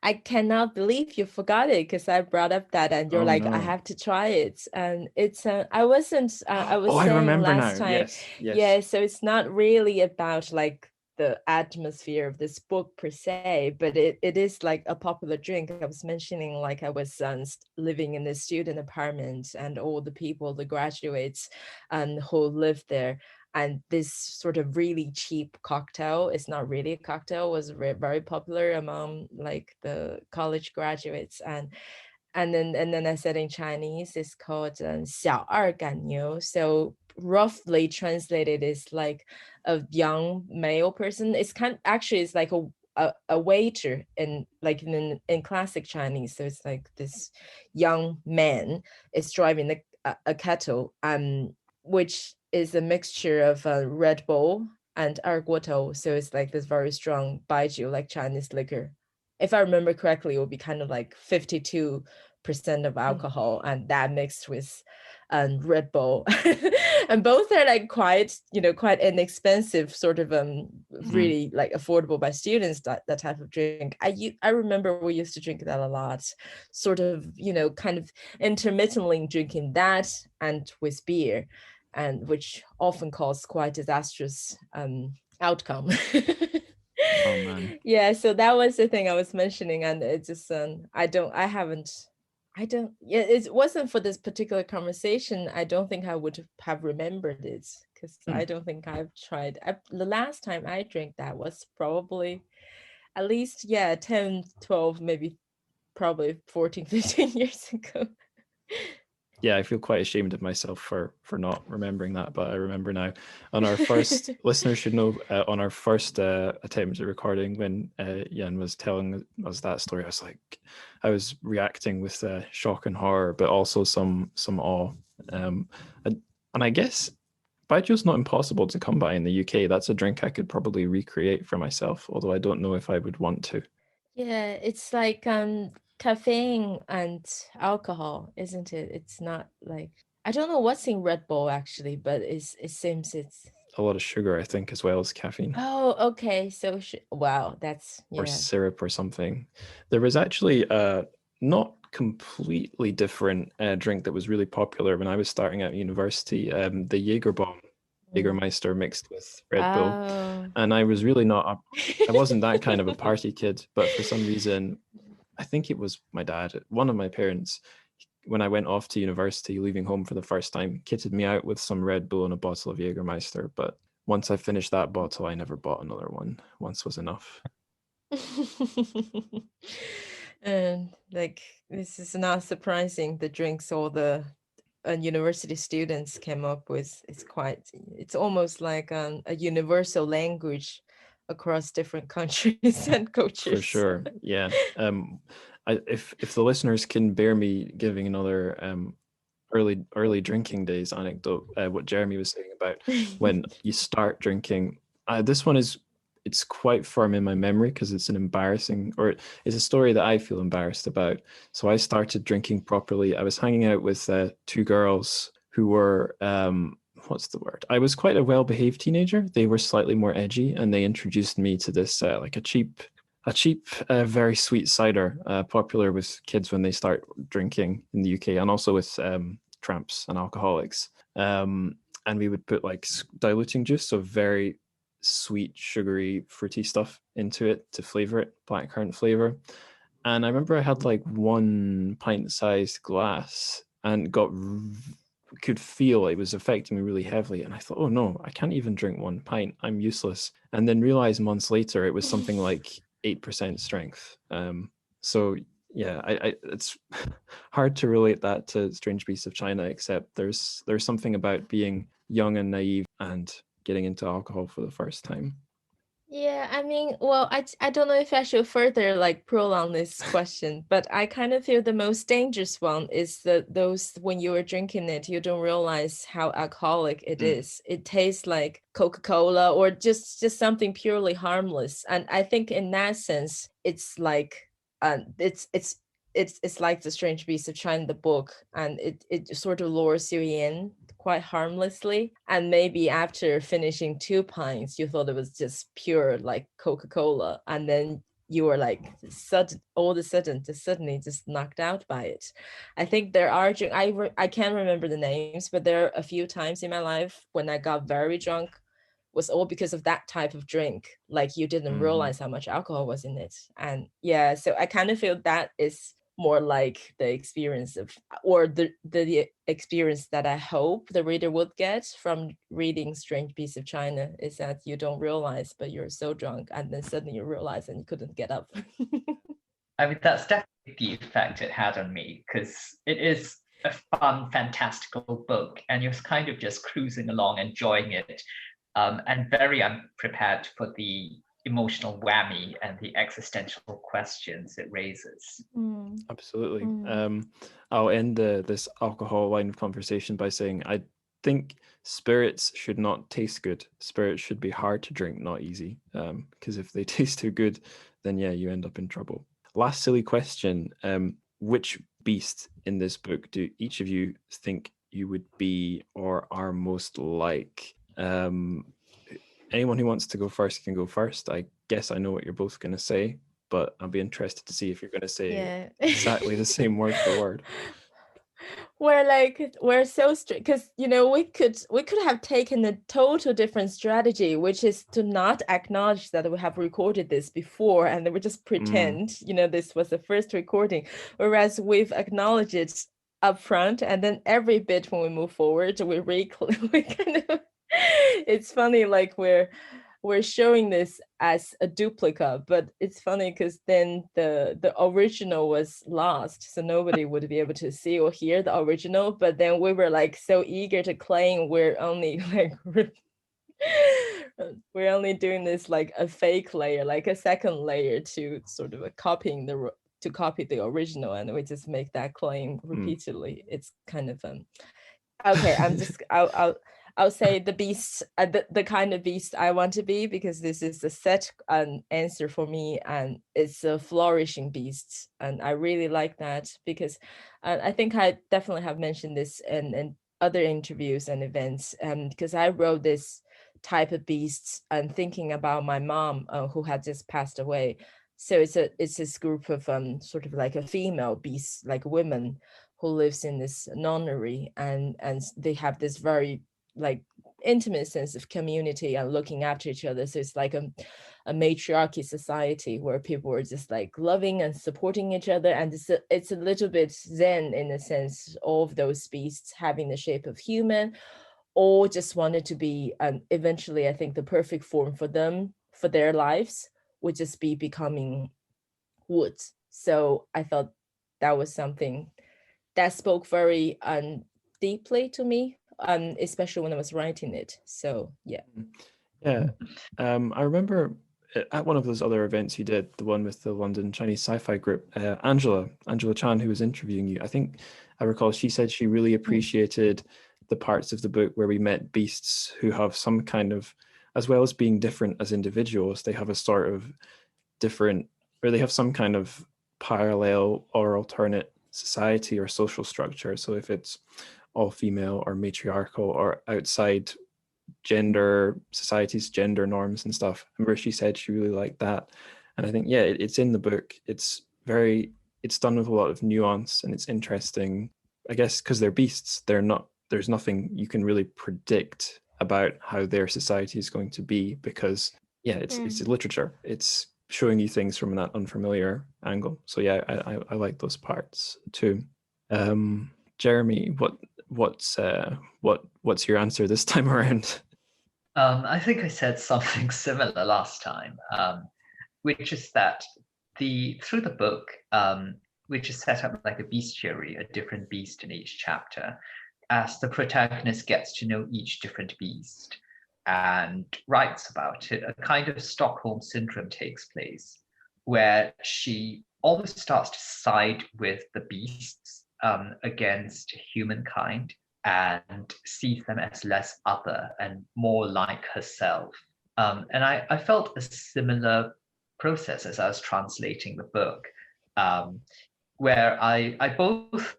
I cannot believe you forgot it because I brought up that and you're Oh like, I no. have to try it. And it's, I wasn't, I was Oh, I saying remember now. last time, Yes, yeah, yes. so it's not really about like the atmosphere of this book per se, but it is like a popular drink. I was mentioning like I was living in a student apartment and all the people, the graduates who live there. And this sort of really cheap cocktail, it's not really a cocktail, was very popular among like the college graduates. And then I said in Chinese, it's called 小二赶牛. So roughly translated is like a young male person. It's actually it's like a waiter in classic Chinese. So it's like this young man is driving a kettle, which is a mixture of Red Bull and Arguoto. So it's like this very strong baijiu, like Chinese liquor. If I remember correctly, it would be kind of like 52% of alcohol, and that mixed with Red Bull. And both are like quite inexpensive, sort of really like affordable by students, that type of drink. I remember we used to drink that a lot, sort of, kind of intermittently drinking that and with beer, and which often cause quite disastrous outcome. Oh man. Yeah, so that was the thing I was mentioning, and it just yeah, it wasn't for this particular conversation. I don't think I would have remembered it because I don't think I've tried. The last time I drank that was probably at least, yeah, 10, 12, maybe probably 14, 15 years ago. Yeah, I feel quite ashamed of myself for not remembering that, but I remember now. On our first, listeners should know, on our first attempt at recording, when Yan was telling us that story, I was reacting with shock and horror, but also some awe. And I guess baijiu's not impossible to come by in the UK. That's a drink I could probably recreate for myself, although I don't know if I would want to. Yeah, it's like caffeine and alcohol, isn't it? It's not like, I don't know what's in Red Bull actually, but it seems it's, A lot of sugar, I think, as well as caffeine. oh, okay. So wow, that's, Or yeah. syrup or something. There was actually a not completely different drink that was really popular when I was starting out university, the Jägermeister mixed with Red Bull. Oh. And I was really not, I wasn't that kind of a party kid, but for some reason, I think it was my dad, one of my parents, when I went off to university, leaving home for the first time, kitted me out with some Red Bull and a bottle of Jägermeister. But once I finished that bottle, I never bought another one. Once was enough. And like, this is not surprising, the drinks all the university students came up with. It's almost like a universal language across different countries and For cultures. sure, yeah. If the listeners can bear me giving another early drinking days anecdote, what Jeremy was saying about when you start drinking, this one it's quite firm in my memory because it's an embarrassing, or it's a story that I feel embarrassed about. So I started drinking properly. I was hanging out with two girls who were what's the word? I was quite a well-behaved teenager. They were slightly more edgy, and they introduced me to this like a cheap, very sweet cider, popular with kids when they start drinking in the UK, and also with tramps and alcoholics. And we would put like diluting juice, so very sweet, sugary, fruity stuff into it to flavor it, blackcurrant flavor. And I remember I had like 1 pint-sized glass and could feel it was affecting me really heavily. And I thought, oh no, I can't even drink 1 pint. I'm useless. And then realized months later it was something like 8% strength. So yeah, it's hard to relate that to Strange Beasts of China, except there's something about being young and naive and getting into alcohol for the first time. Yeah, I mean, well, I don't know if I should further like prolong this question, but I kind of feel the most dangerous one is those when you are drinking it, you don't realize how alcoholic it is. It tastes like Coca-Cola or just something purely harmless. And I think in that sense, it's like it's it's like The Strange Beast of China, the book, and it sort of lures you in quite harmlessly. And maybe after finishing 2 pints, you thought it was just pure like Coca-Cola, and then you were like all of a sudden just suddenly just knocked out by it. I think there are I can't remember the names, but there are a few times in my life when I got very drunk was all because of that type of drink. Like you didn't realize how much alcohol was in it. And yeah, so I kind of feel that is more like the experience of, or the experience that I hope the reader would get from reading Strange Beasts of China, is that you don't realize, but you're so drunk, and then suddenly you realize and you couldn't get up. I mean, that's definitely the effect it had on me, because it is a fun, fantastical book, and you're kind of just cruising along, enjoying it, and very unprepared for the emotional whammy and the existential questions it raises. Absolutely. I'll end this alcohol line of conversation by saying I think spirits should not taste good. Spirits should be hard to drink, not easy. Because if they taste too good, then yeah, you end up in trouble. Last silly question. Which beast in this book do each of you think you would be or are most like? Anyone who wants to go first can go first. I guess I know what you're both going to say, but I'll be interested to see if you're going to say exactly the same word for word. We're so strict, because we could have taken a total different strategy, which is to not acknowledge that we have recorded this before, and then we just pretend this was the first recording, whereas we've acknowledged it up front, and then every bit when we move forward we kind of it's funny, like we're showing this as a duplicate, but it's funny because then the original was lost, so nobody would be able to see or hear the original. But then we were like so eager to claim we're only like we're only doing this like a fake layer, like a second layer to sort of copying to copy the original, and we just make that claim repeatedly. It's kind of okay. I'll say the beast, the kind of beast I want to be, because this is a set answer for me, and it's a flourishing beast, and I really like that, because I think I definitely have mentioned this in other interviews and events, because I wrote this type of beasts and thinking about my mom, who had just passed away. So it's this group of sort of like a female beast, like women who lives in this nunnery, and they have this very like intimate sense of community and looking after each other. So it's like a matriarchy society where people are just like loving and supporting each other, and it's a little bit Zen in the sense of those beasts having the shape of human, or just wanted to be, eventually I think the perfect form for them, for their lives, would just be becoming woods. So I thought that was something that spoke very deeply to me, especially when I was writing it. So yeah. I remember at one of those other events you did, the one with the London Chinese Sci-Fi Group, Angela Chan, who was interviewing you, I think I recall she said she really appreciated the parts of the book where we met beasts who have some kind of, as well as being different as individuals, they have a sort of different, or they have some kind of parallel or alternate society or social structure. So if it's all female or matriarchal or outside society's gender norms and stuff, I remember she said she really liked that. And I think it's in the book. It's done with a lot of nuance, and it's interesting, I guess, because they're beasts. There's nothing you can really predict about how their society is going to be, because it's literature. It's showing you things from that unfamiliar angle. So I like those parts too. Jeremy, what's your answer this time around? I think I said something similar last time, which is that through the book, which is set up like a bestiary, a different beast in each chapter, as the protagonist gets to know each different beast and writes about it, a kind of Stockholm syndrome takes place, where she always starts to side with the beasts against humankind, and sees them as less other and more like herself. And I felt a similar process as I was translating the book, where I both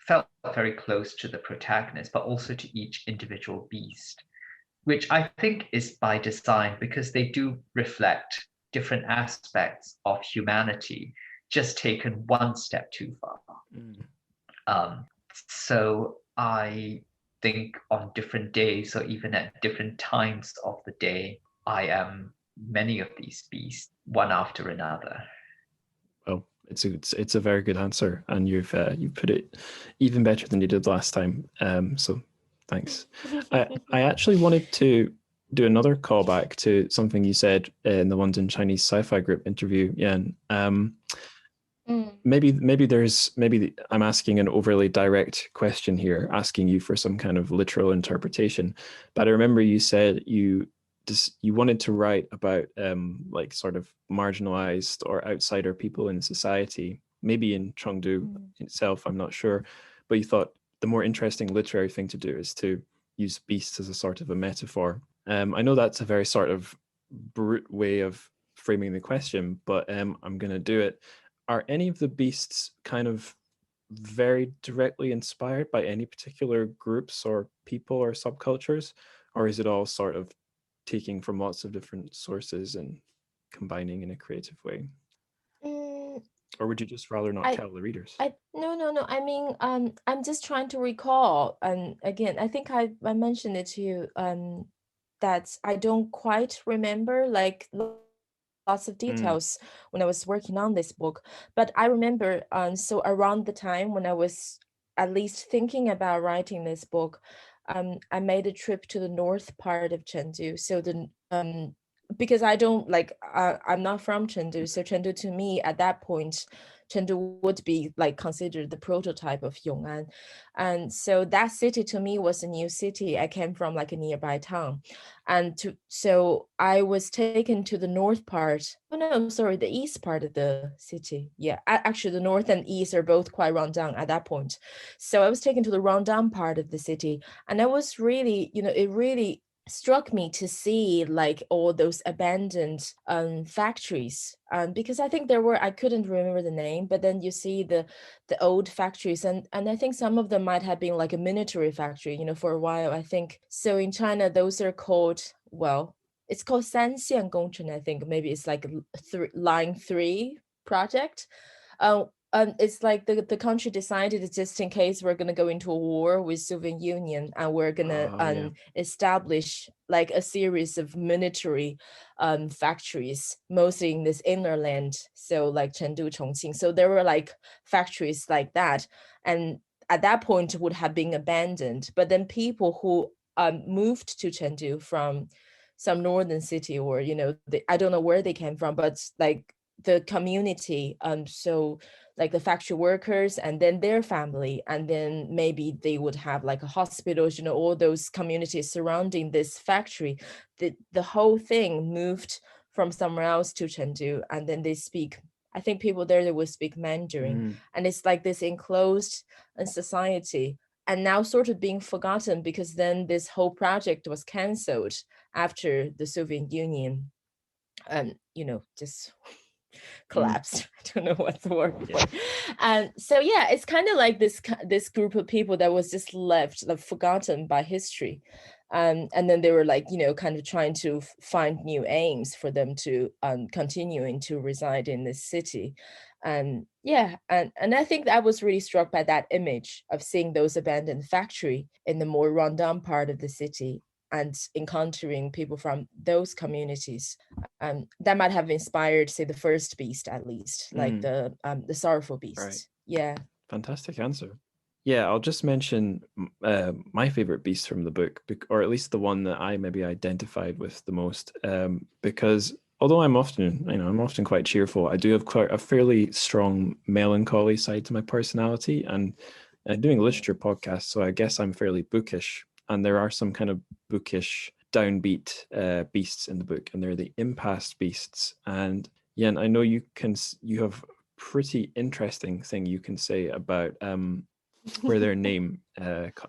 felt very close to the protagonist, but also to each individual beast, which I think is by design because they do reflect different aspects of humanity, just taken one step too far. Um, so I think on different days or even at different times of the day, I am many of these beasts, one after another. Well, it's a very good answer, and you've put it even better than you did last time. So thanks. I actually wanted to do another callback to something you said in the London Chinese Sci-Fi Group interview, Yan. Maybe I'm asking an overly direct question here, asking you for some kind of literal interpretation. But I remember you said you wanted to write about like sort of marginalized or outsider people in society, maybe in Chengdu itself, I'm not sure. But you thought the more interesting literary thing to do is to use beasts as a sort of a metaphor. I know that's a very sort of brute way of framing the question, but I'm going to do it. Are any of the beasts kind of very directly inspired by any particular groups or people or subcultures, or is it all sort of taking from lots of different sources and combining in a creative way? Or would you just rather not tell the readers? No. I mean, I'm just trying to recall, and again, I think I mentioned it to you, that I don't quite remember like lots of details when I was working on this book, but I remember, so around the time when I was at least thinking about writing this book, I made a trip to the north part of Chengdu, so the because I don't like I'm not from Chengdu, so Chengdu to me at that point, Chengdu would be like considered the prototype of Yong'an, and so that city to me was a new city. I came from like a nearby town, so I was taken to the north part. Oh no, sorry, the east part of the city. Yeah, actually the north and east are both quite run down at that point. So I was taken to the run down part of the city, and I was really, it really struck me to see like all those abandoned factories, because I think there were, I couldn't remember the name, but then you see the old factories, and I think some of them might have been like a military factory, for a while, I think. So in China those are called, well, it's called 三线工程, I think. Maybe it's like line 3 project. It's like the country decided, just in case we're going to go into a war with Soviet Union, and we're going to establish like a series of military factories, mostly in this inner land, so like Chengdu, Chongqing. So there were like factories like that, and at that point would have been abandoned. But then people who moved to Chengdu from some northern city, or I don't know where they came from, but like the community, so like the factory workers and then their family, and then maybe they would have like a hospitals, all those communities surrounding this factory. The whole thing moved from somewhere else to Chengdu, and then they speak, I think people there, they will speak Mandarin, and it's like this enclosed society, and now sort of being forgotten, because then this whole project was cancelled after the Soviet Union just collapsed. I don't know what the word for. And so yeah, it's kind of like this group of people that was just left, like, forgotten by history, and then they were like, kind of trying to find new aims for them to continuing to reside in this city. And yeah, and I think I was really struck by that image of seeing those abandoned factory in the more rundown part of the city, and encountering people from those communities, that might have inspired, say, the first beast, at least, like the sorrowful beast. Right. Yeah. Fantastic answer. Yeah, I'll just mention my favorite beast from the book, or at least the one that I maybe identified with the most, because although I'm often quite cheerful, I do have quite a fairly strong melancholy side to my personality, and doing a literature podcast, so I guess I'm fairly bookish, and there are some kind of bookish downbeat beasts in the book, and they're the impasse beasts. And Yen, I know you have pretty interesting thing you can say about where their name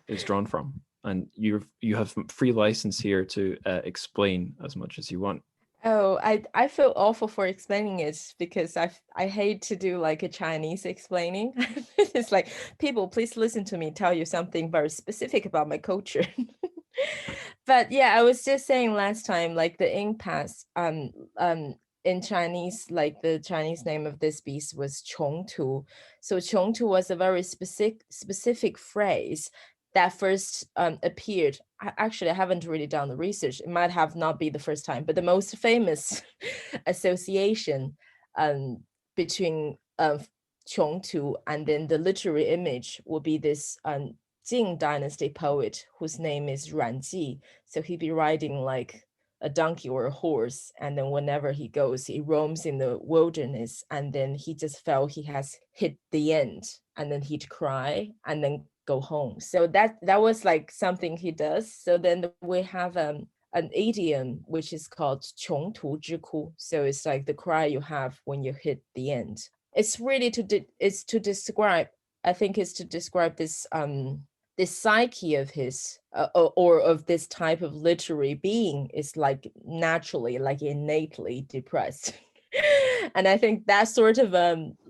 is drawn from, and you have free license here to explain as much as you want. Oh, I feel awful for explaining it because I hate to do like a Chinese explaining. It's like, people, please listen to me tell you something very specific about my culture. But yeah, I was just saying last time, like the ink pass, in Chinese, like the Chinese name of this beast was Chongtu. So Chongtu was a very specific phrase that first appeared. Actually, I haven't really done the research. It might have not be the first time, but the most famous association um, between Chongtu and then the literary image will be this Jing Dynasty poet whose name is Ran Ji. So he'd be riding like a donkey or a horse, and then whenever he goes, he roams in the wilderness, and then he just felt he has hit the end, and then he'd cry and then go home. So that was like something he does. So then we have an idiom which is called 穷途之哭. So it's like the cry you have when you hit the end. It's really it's to describe, I think it's to describe this psyche of his or of this type of literary being is like naturally, like innately depressed. And I think that sort of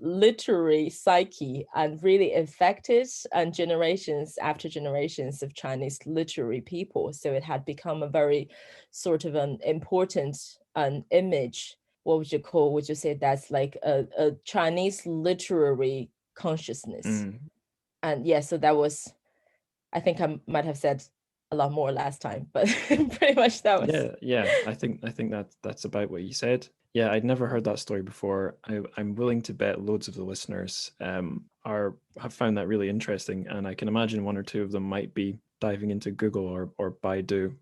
literary psyche and really affected generations after generations of Chinese literary people. So it had become a very sort of an important image. What would you call, would you say that's like a Chinese literary consciousness? And yeah, so that was, I think I might have said a lot more last time, but pretty much that was. Yeah. I think that's about what you said. Yeah, I'd never heard that story before. I'm willing to bet loads of the listeners have found that really interesting, and I can imagine one or two of them might be diving into Google or Baidu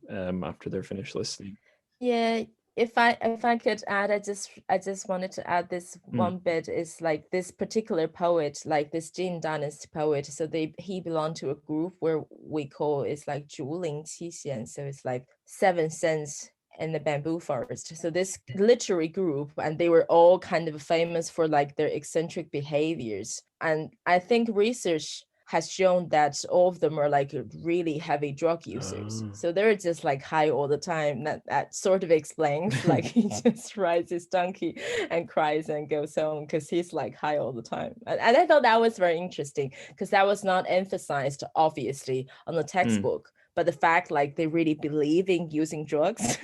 after they're finished listening. Yeah, if I could add, I just wanted to add this one bit is like this particular poet, like this Jin Dynasty poet. So he belonged to a group where we call it's like 竹林七贤. So it's like seven sense in the bamboo forest. So this literary group, and they were all kind of famous for like their eccentric behaviors. And I think research has shown that all of them are like really heavy drug users. So they're just like high all the time. That sort of explains like he just rides his donkey and cries and goes home because he's like high all the time. And I thought that was very interesting because that was not emphasized obviously on the textbook, but the fact like they really believe in using drugs.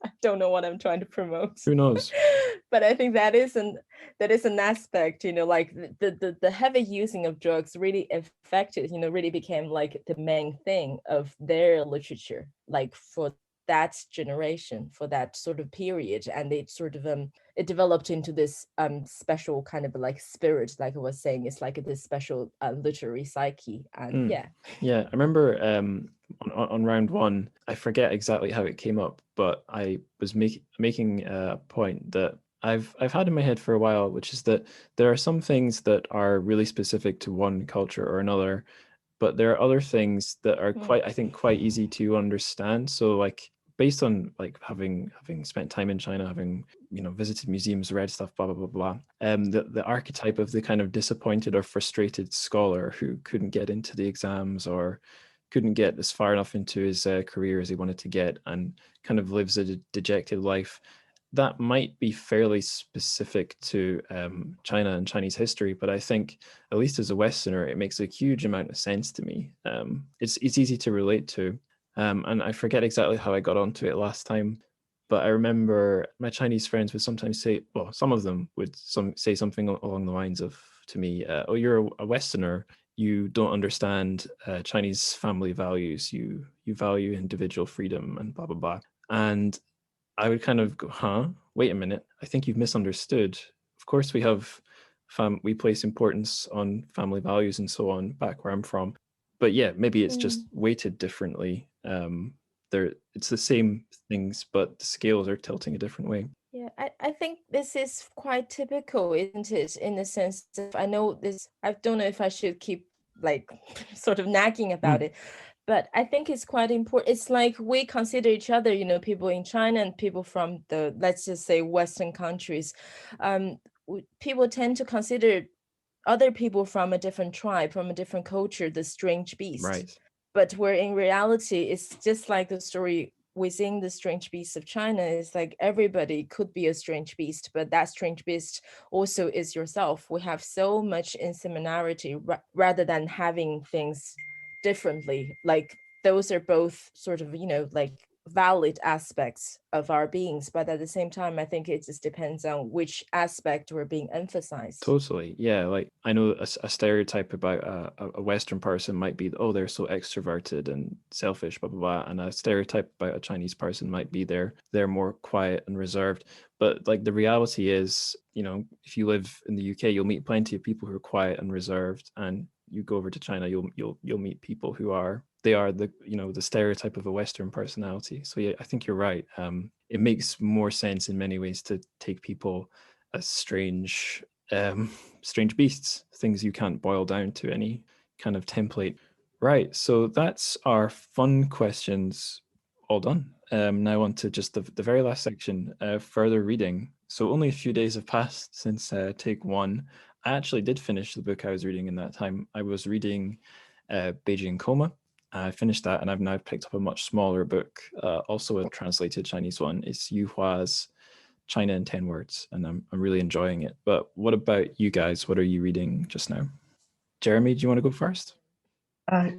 I don't know what I'm trying to promote. Who knows? But I think that is an aspect, like the heavy using of drugs really affected, really became like the main thing of their literature, like for that generation, for that sort of period. And it sort of it developed into this special kind of like spirit, like I was saying, it's like this special literary psyche. And yeah. I remember on round one, I forget exactly how it came up, but I was making a point that I've had in my head for a while, which is that there are some things that are really specific to one culture or another, but there are other things that are quite easy to understand. So like based on like having spent time in China, having visited museums, read stuff, blah blah blah blah. The archetype of the kind of disappointed or frustrated scholar who couldn't get into the exams or couldn't get as far enough into his career as he wanted to get, and kind of lives a dejected life. That might be fairly specific to China and Chinese history, but I think, at least as a Westerner, it makes a huge amount of sense to me. It's easy to relate to, and I forget exactly how I got onto it last time, but I remember my Chinese friends would sometimes say, well, some of them would say something along the lines of to me, "Oh, you're a Westerner. You don't understand Chinese family values. You value individual freedom and blah blah blah." And I would kind of go, huh? Wait a minute. I think you've misunderstood. Of course, we place importance on family values and so on back where I'm from. But yeah, maybe it's just weighted differently. It's the same things, but the scales are tilting a different way. Yeah, I think this is quite typical, isn't it? In the sense of, I know this, I don't know if I should keep like sort of nagging about it, but I think it's quite important. It's like we consider each other, people in China and people from the, let's just say, Western countries. People tend to consider other people from a different tribe, from a different culture, the strange beast. Right. But where in reality, it's just like the story within the strange beasts of China is like everybody could be a strange beast, but that strange beast also is yourself. We have so much in similarity rather than having things differently. Like those are both sort of, like valid aspects of our beings, but at the same time I think it just depends on which aspect we're being emphasized. Totally, yeah. Like I know a stereotype about a Western person might be, oh, they're so extroverted and selfish, blah blah blah, and a stereotype about a Chinese person might be they're more quiet and reserved. But like the reality is, if you live in the UK, you'll meet plenty of people who are quiet and reserved, and you go over to China, you'll meet people who are the the stereotype of a Western personality. So yeah, I think you're right. It makes more sense in many ways to take people as strange beasts, things you can't boil down to any kind of template. Right, so that's our fun questions all done. Now on to just the very last section, further reading. So only a few days have passed since take one. I actually did finish the book I was reading in that time. I was reading Beijing Coma. I finished that, and I've now picked up a much smaller book, also a translated Chinese one. It's Yu Hua's China in 10 Words, and I'm really enjoying it. But what about you guys? What are you reading just now? Jeremy, do you want to go first?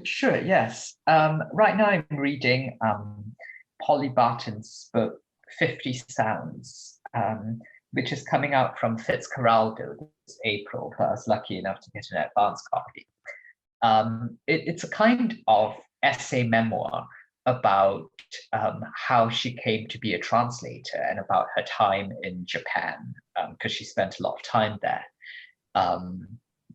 Sure, yes. Right now I'm reading Polly Barton's book, 50 Sounds, which is coming out from Fitzcarraldo this April. I was lucky enough to get an advance copy. It's a kind of essay memoir about how she came to be a translator and about her time in Japan, because she spent a lot of time there.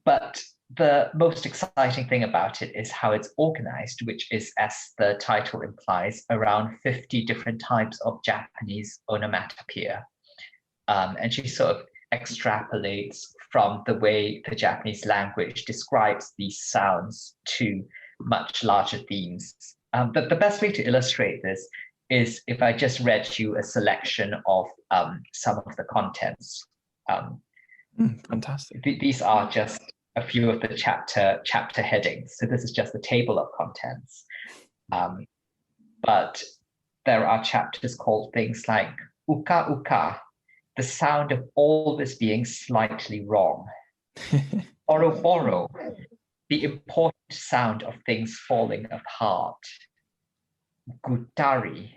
But the most exciting thing about it is how it's organized, which is, as the title implies, around 50 different types of Japanese onomatopoeia. And she sort of extrapolates from the way the Japanese language describes these sounds to much larger themes. The best way to illustrate this is if I just read you a selection of some of the contents. Fantastic. These are just a few of the chapter headings. So this is just the table of contents. But there are chapters called things like uka uka, the sound of always being slightly wrong. Boro boro, the important sound of things falling apart. Gutari,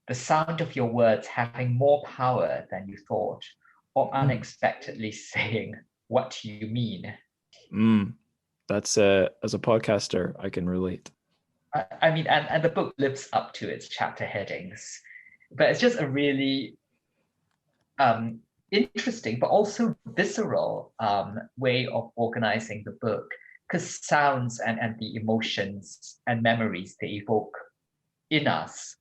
the sound of your words having more power than you thought, or unexpectedly saying what you mean. That's as a podcaster, I can relate. I mean, and the book lives up to its chapter headings, but it's just a really interesting, but also visceral way of organizing the book, because sounds and the emotions and memories they evoke in us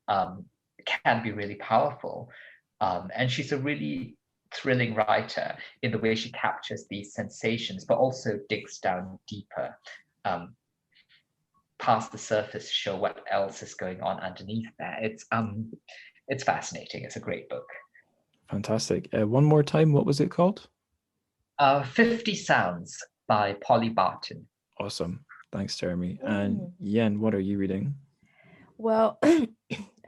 can be really powerful. And she's a really thrilling writer in the way she captures these sensations, but also digs down deeper, past the surface to show what else is going on underneath there. It's fascinating. It's a great book. Fantastic. One more time, what was it called? 50 Sounds by Polly Barton. Awesome. Thanks, Jeremy. And Yen, what are you reading? Well,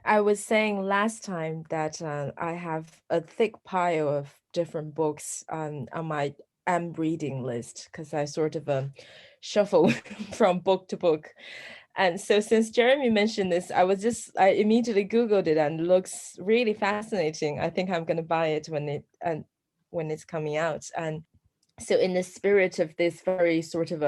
I was saying last time that I have a thick pile of different books on my am reading list, because I sort of shuffle from book to book. And so since Jeremy mentioned this, I immediately Googled it, and it looks really fascinating. I think I'm going to buy it when it's coming out. And so in the spirit of this very sort of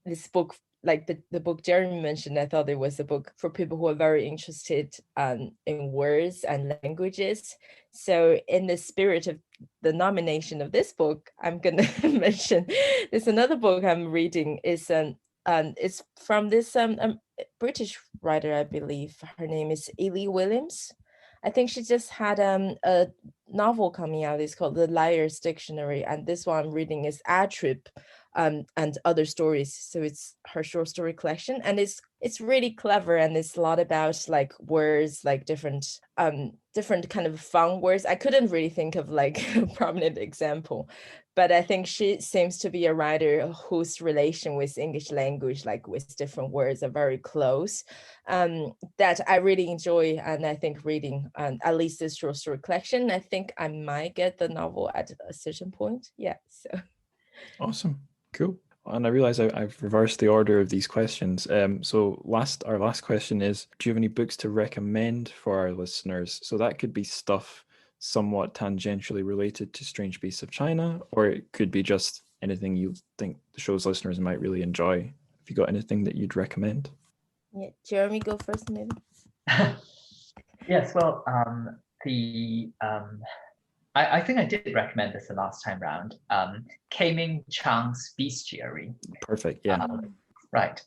this book, like the book Jeremy mentioned, I thought it was a book for people who are very interested in words and languages. So in the spirit of the nomination of this book, I'm going to mention there's another book I'm reading. It's from this British writer, I believe. Her name is Ellie Williams. I think she just had a novel coming out. It's called The Liar's Dictionary, and this one I'm reading is A Trip and Other Stories. So it's her short story collection, and it's really clever, and it's a lot about like words, like different different kind of fun words. I couldn't really think of like a prominent example, but I think she seems to be a writer whose relation with English language, like with different words, are very close. That I really enjoy, and I think reading at least this short story collection. I think I might get the novel at a certain point. Yeah, so. Awesome. Cool. And I realize I've reversed the order of these questions. So our last question is, do you have any books to recommend for our listeners? So that could be stuff somewhat tangentially related to Strange Beasts of China, or it could be just anything you think the show's listeners might really enjoy. Have you got anything that you'd recommend? Yeah, Jeremy, go first, maybe. Yes, well, I think I did recommend this the last time round. Ka-Ming Chang's Bestiary. Perfect. Yeah. Right.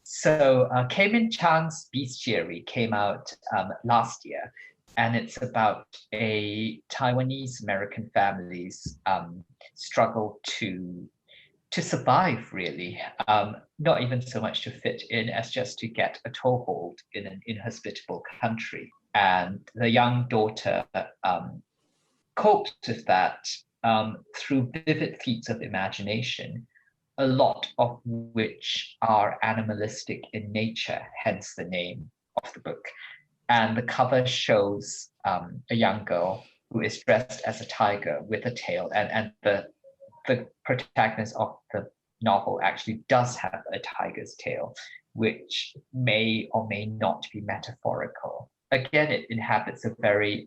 So Ka-Ming Chang's Bestiary came out last year, and it's about a Taiwanese American family's struggle to survive, really. Not even so much to fit in as just to get a toehold in an inhospitable country. And the young daughter copes with that through vivid feats of imagination, a lot of which are animalistic in nature, hence the name of the book. And the cover shows a young girl who is dressed as a tiger with a tail, and the protagonist of the novel actually does have a tiger's tail, which may or may not be metaphorical. Again, it inhabits a very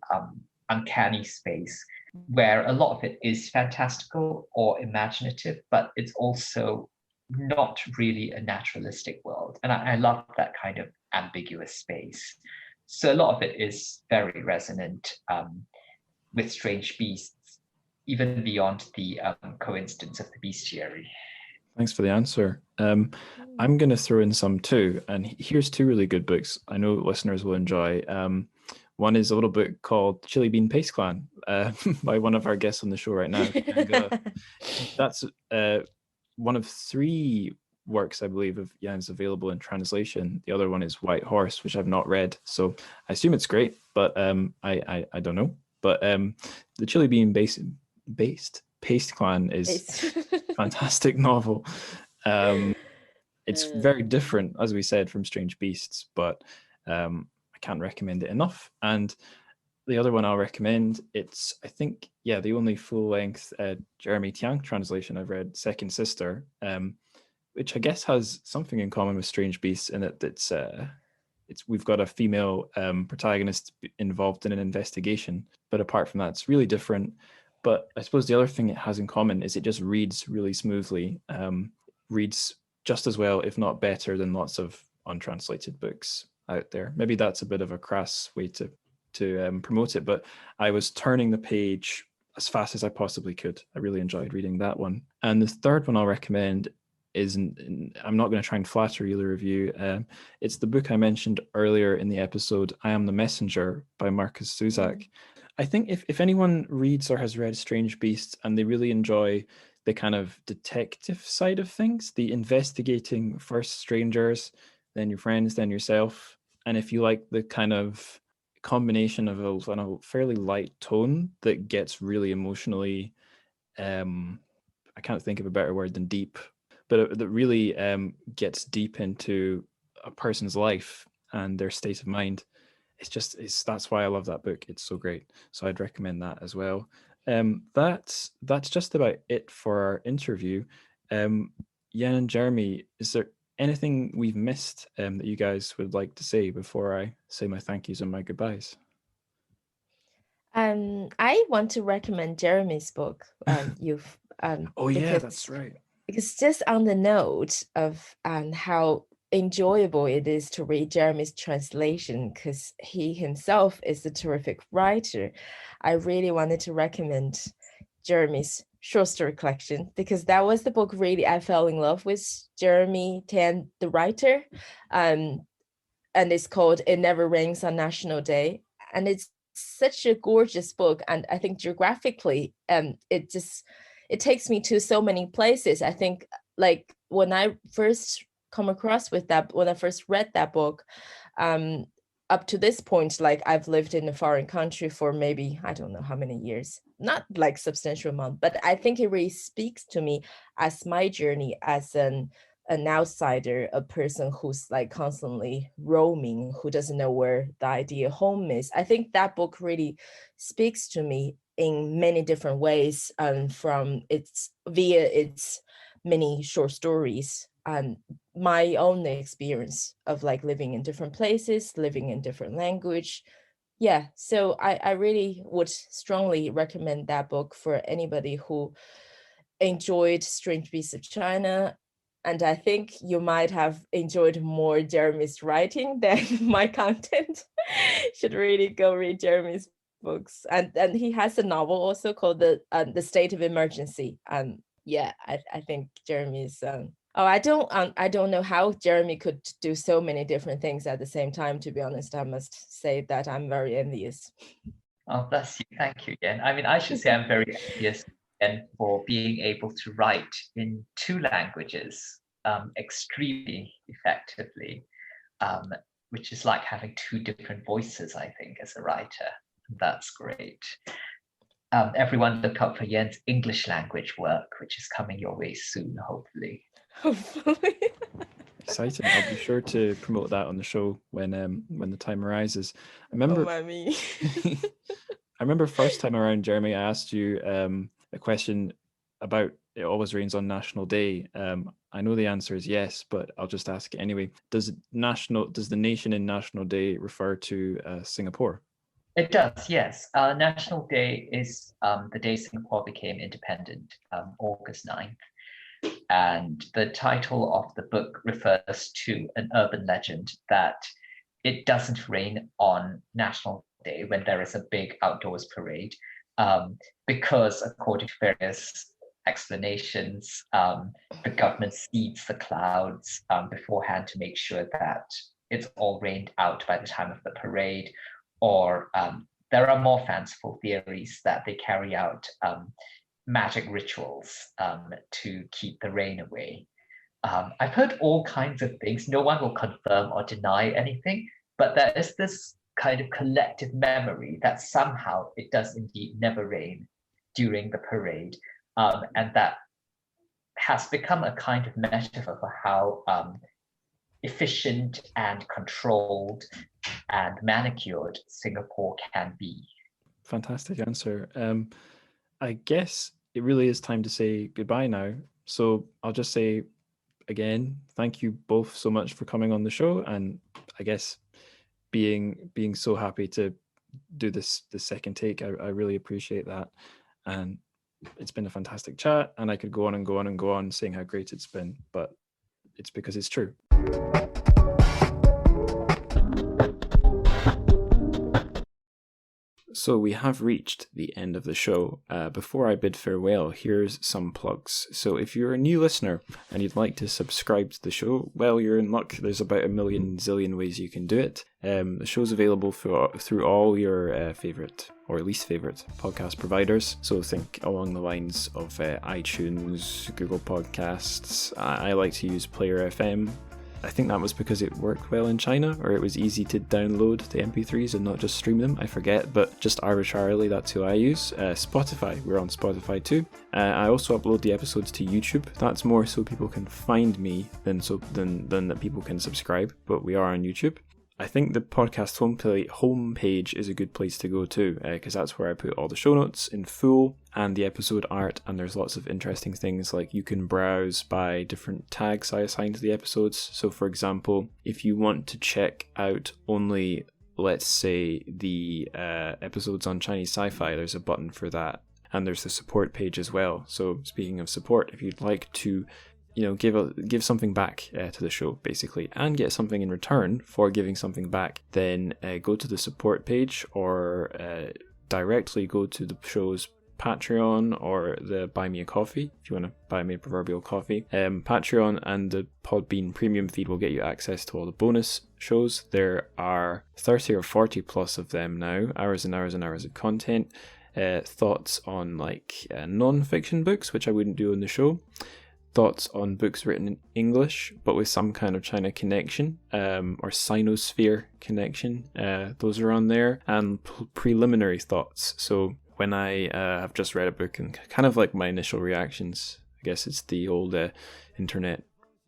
uncanny space where a lot of it is fantastical or imaginative, but it's also not really a naturalistic world. And I love that kind of ambiguous space. So a lot of it is very resonant with Strange Beasts, even beyond the coincidence of the bestiary. Thanks for the answer. I'm going to throw in some too. And here's two really good books I know listeners will enjoy. One is a little book called Chili Bean Paste Clan by one of our guests on the show right now. That's one of three works, I believe, of Yan's available in translation. The other one is White Horse, which I've not read. So I assume it's great, but I don't know. But the Chili Bean Based Paste Clan is a fantastic novel. It's very different, as we said, from Strange Beasts, but I can't recommend it enough. And the other one I'll recommend, it's, I think, the only full-length Jeremy Tiang translation I've read, Second Sister, which I guess has something in common with Strange Beasts in it. It's we've got a female protagonist involved in an investigation, but apart from that, it's really different. But I suppose the other thing it has in common is it just reads really smoothly, reads just as well, if not better, than lots of untranslated books out there. Maybe that's a bit of a crass way to promote it, but I was turning the page as fast as I possibly could. I really enjoyed reading that one. And the third one I'll recommend is, I'm not going to try and flatter either of you. It's the book I mentioned earlier in the episode, I Am the Messenger by Marcus Zusak. I think if anyone reads or has read Strange Beasts and they really enjoy the kind of detective side of things, the investigating first strangers, then your friends, then yourself, and if you like the kind of combination of a fairly light tone that gets really emotionally, I can't think of a better word than deep, but that really gets deep into a person's life and their state of mind. That's why I love that book. It's so great. So I'd recommend that as well. That's just about it for our interview. Yan and Jeremy, is there anything we've missed that you guys would like to say before I say my thank yous and my goodbyes? I want to recommend Jeremy's book. That's right. Because just on the note of how enjoyable it is to read Jeremy's translation, because he himself is a terrific writer, I really wanted to recommend Jeremy's short story collection, because that was the book really I fell in love with Jeremy Tan, the writer, and it's called It Never Rains on National Day, and it's such a gorgeous book, and I think geographically it takes me to so many places. I think like when I first read that book, up to this point, like I've lived in a foreign country for maybe, I don't know how many years, not like substantial amount, but I think it really speaks to me as my journey as an outsider, a person who's like constantly roaming, who doesn't know where the ideal home is. I think that book really speaks to me in many different ways, from its many short stories and my own experience of like living in different places, living in different language. Yeah, so I really would strongly recommend that book for anybody who enjoyed Strange Beasts of China. And I think you might have enjoyed more Jeremy's writing than my content. Should really go read Jeremy's books. And he has a novel also called The State of Emergency. Yeah, I think Jeremy's I don't know how Jeremy could do so many different things at the same time, to be honest. I must say that I'm very envious. Oh, bless you. Thank you again. I mean, I should say I'm very envious and for being able to write in 2 languages extremely effectively, which is like having 2 different voices, I think, as a writer. That's great. Everyone look up for Yen's English language work, which is coming your way soon, hopefully. Hopefully. Exciting. I'll be sure to promote that on the show when the time arises. I remember I remember first time around, Jeremy, I asked you a question about It Always Rains on National Day. I know the answer is yes, but I'll just ask it anyway. Does the nation in National Day refer to Singapore? It does, yes. National Day is the day Singapore became independent, August 9th. And the title of the book refers to an urban legend that it doesn't rain on National Day when there is a big outdoors parade, because according to various explanations, the government seeds the clouds beforehand to make sure that it's all rained out by the time of the parade, or there are more fanciful theories that they carry out magic rituals to keep the rain away. I've heard all kinds of things. No one will confirm or deny anything, but there is this kind of collective memory that somehow it does indeed never rain during the parade, and that has become a kind of metaphor for how efficient and controlled and manicured Singapore can be. Fantastic answer. I guess it really is time to say goodbye now. So I'll just say again, thank you both so much for coming on the show, and I guess being so happy to do the second take. I really appreciate that, and it's been a fantastic chat. And I could go on and go on and go on saying how great it's been, but it's because it's true. So we have reached the end of the show. Before I bid farewell, here's some plugs. So if you're a new listener and you'd like to subscribe to the show, well, you're in luck. There's about a million zillion ways you can do it. The show's available through all your favourite or least favourite podcast providers. So think along the lines of iTunes, Google Podcasts. I like to use Player FM. I think that was because it worked well in China, or it was easy to download the MP3s and not just stream them. I forget, but just arbitrarily, that's who I use. Spotify, we're on Spotify too. I also upload the episodes to YouTube. That's more so people can find me than that people can subscribe, but we are on YouTube. I think the podcast homepage is a good place to go to, because that's where I put all the show notes in full and the episode art, and there's lots of interesting things like you can browse by different tags I assign to the episodes. So for example, if you want to check out only, let's say, the episodes on Chinese sci-fi, there's a button for that, and there's the support page as well. So speaking of support, if you'd like to give something back to the show, basically, and get something in return for giving something back, then go to the support page, or directly go to the show's Patreon or the Buy Me a Coffee, if you want to buy me a proverbial coffee. Patreon and the Podbean premium feed will get you access to all the bonus shows. There are 30 or 40 plus of them now, hours and hours and hours of content, thoughts on like non-fiction books, which I wouldn't do on the show, thoughts on books written in English, but with some kind of China connection, or Sinosphere connection. Those are on there, and preliminary thoughts. So when I have just read a book and kind of like my initial reactions, I guess it's the old internet,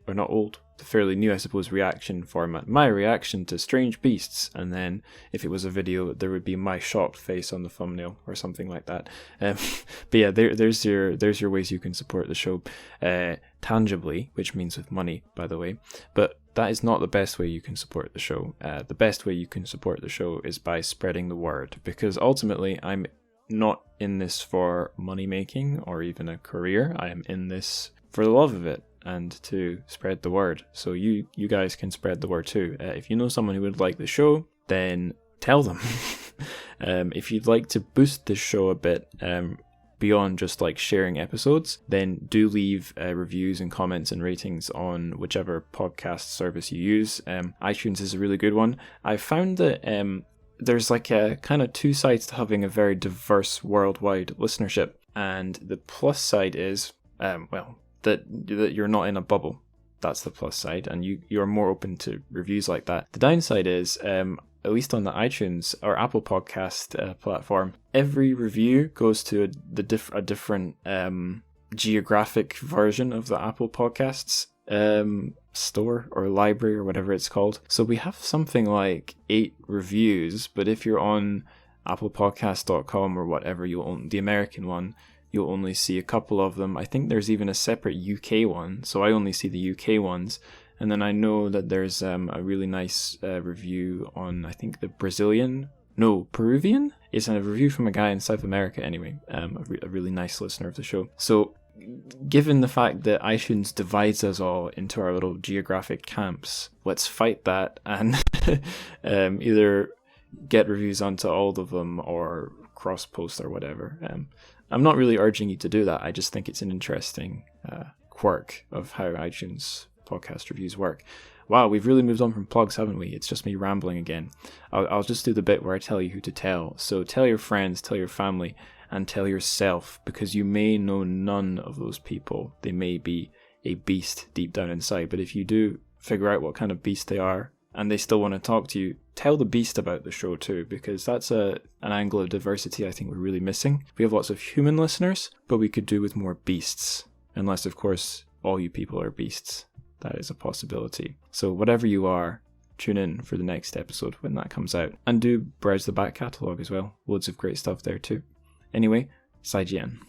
or not old, fairly new, I suppose, reaction format. My reaction to Strange Beasts, and then if it was a video, there would be my shocked face on the thumbnail or something like that. But yeah, there's your ways you can support the show tangibly, which means with money, by the way. But that is not the best way you can support the show. The best way you can support the show is by spreading the word, because ultimately I'm not in this for money making or even a career. I am in this for the love of it and to spread the word. So you guys can spread the word too. If you know someone who would like the show, then tell them. If you'd like to boost this show a bit, beyond just like sharing episodes, then do leave reviews and comments and ratings on whichever podcast service you use. iTunes is a really good one. I found that there's like a kind of two sides to having a very diverse worldwide listenership, and the plus side is that you're not in a bubble. That's the plus side, and you're more open to reviews like that. The downside is, at least on the iTunes or Apple Podcast platform, every review goes to a different geographic version of the Apple Podcasts store or library or whatever it's called. So we have something like 8 reviews, but if you're on applepodcast.com or whatever, you'll own the American one, you'll only see a couple of them. I think there's even a separate UK one, so I only see the UK ones. And then I know that there's a really nice review on, I think, the Peruvian? It's a review from a guy in South America anyway, a really nice listener of the show. So given the fact that iTunes divides us all into our little geographic camps, let's fight that and either get reviews onto all of them or cross-post or whatever. I'm not really urging you to do that. I just think it's an interesting quirk of how iTunes podcast reviews work. Wow, we've really moved on from plugs, haven't we? It's just me rambling again. I'll just do the bit where I tell you who to tell. So tell your friends, tell your family, and tell yourself, because you may know none of those people. They may be a beast deep down inside, but if you do figure out what kind of beast they are and they still want to talk to you, tell the beast about the show too, because that's an angle of diversity I think we're really missing. We have lots of human listeners, but we could do with more beasts. Unless, of course, all you people are beasts. That is a possibility. So whatever you are, tune in for the next episode when that comes out. And do browse the back catalogue as well. Loads of great stuff there too. Anyway, 再见.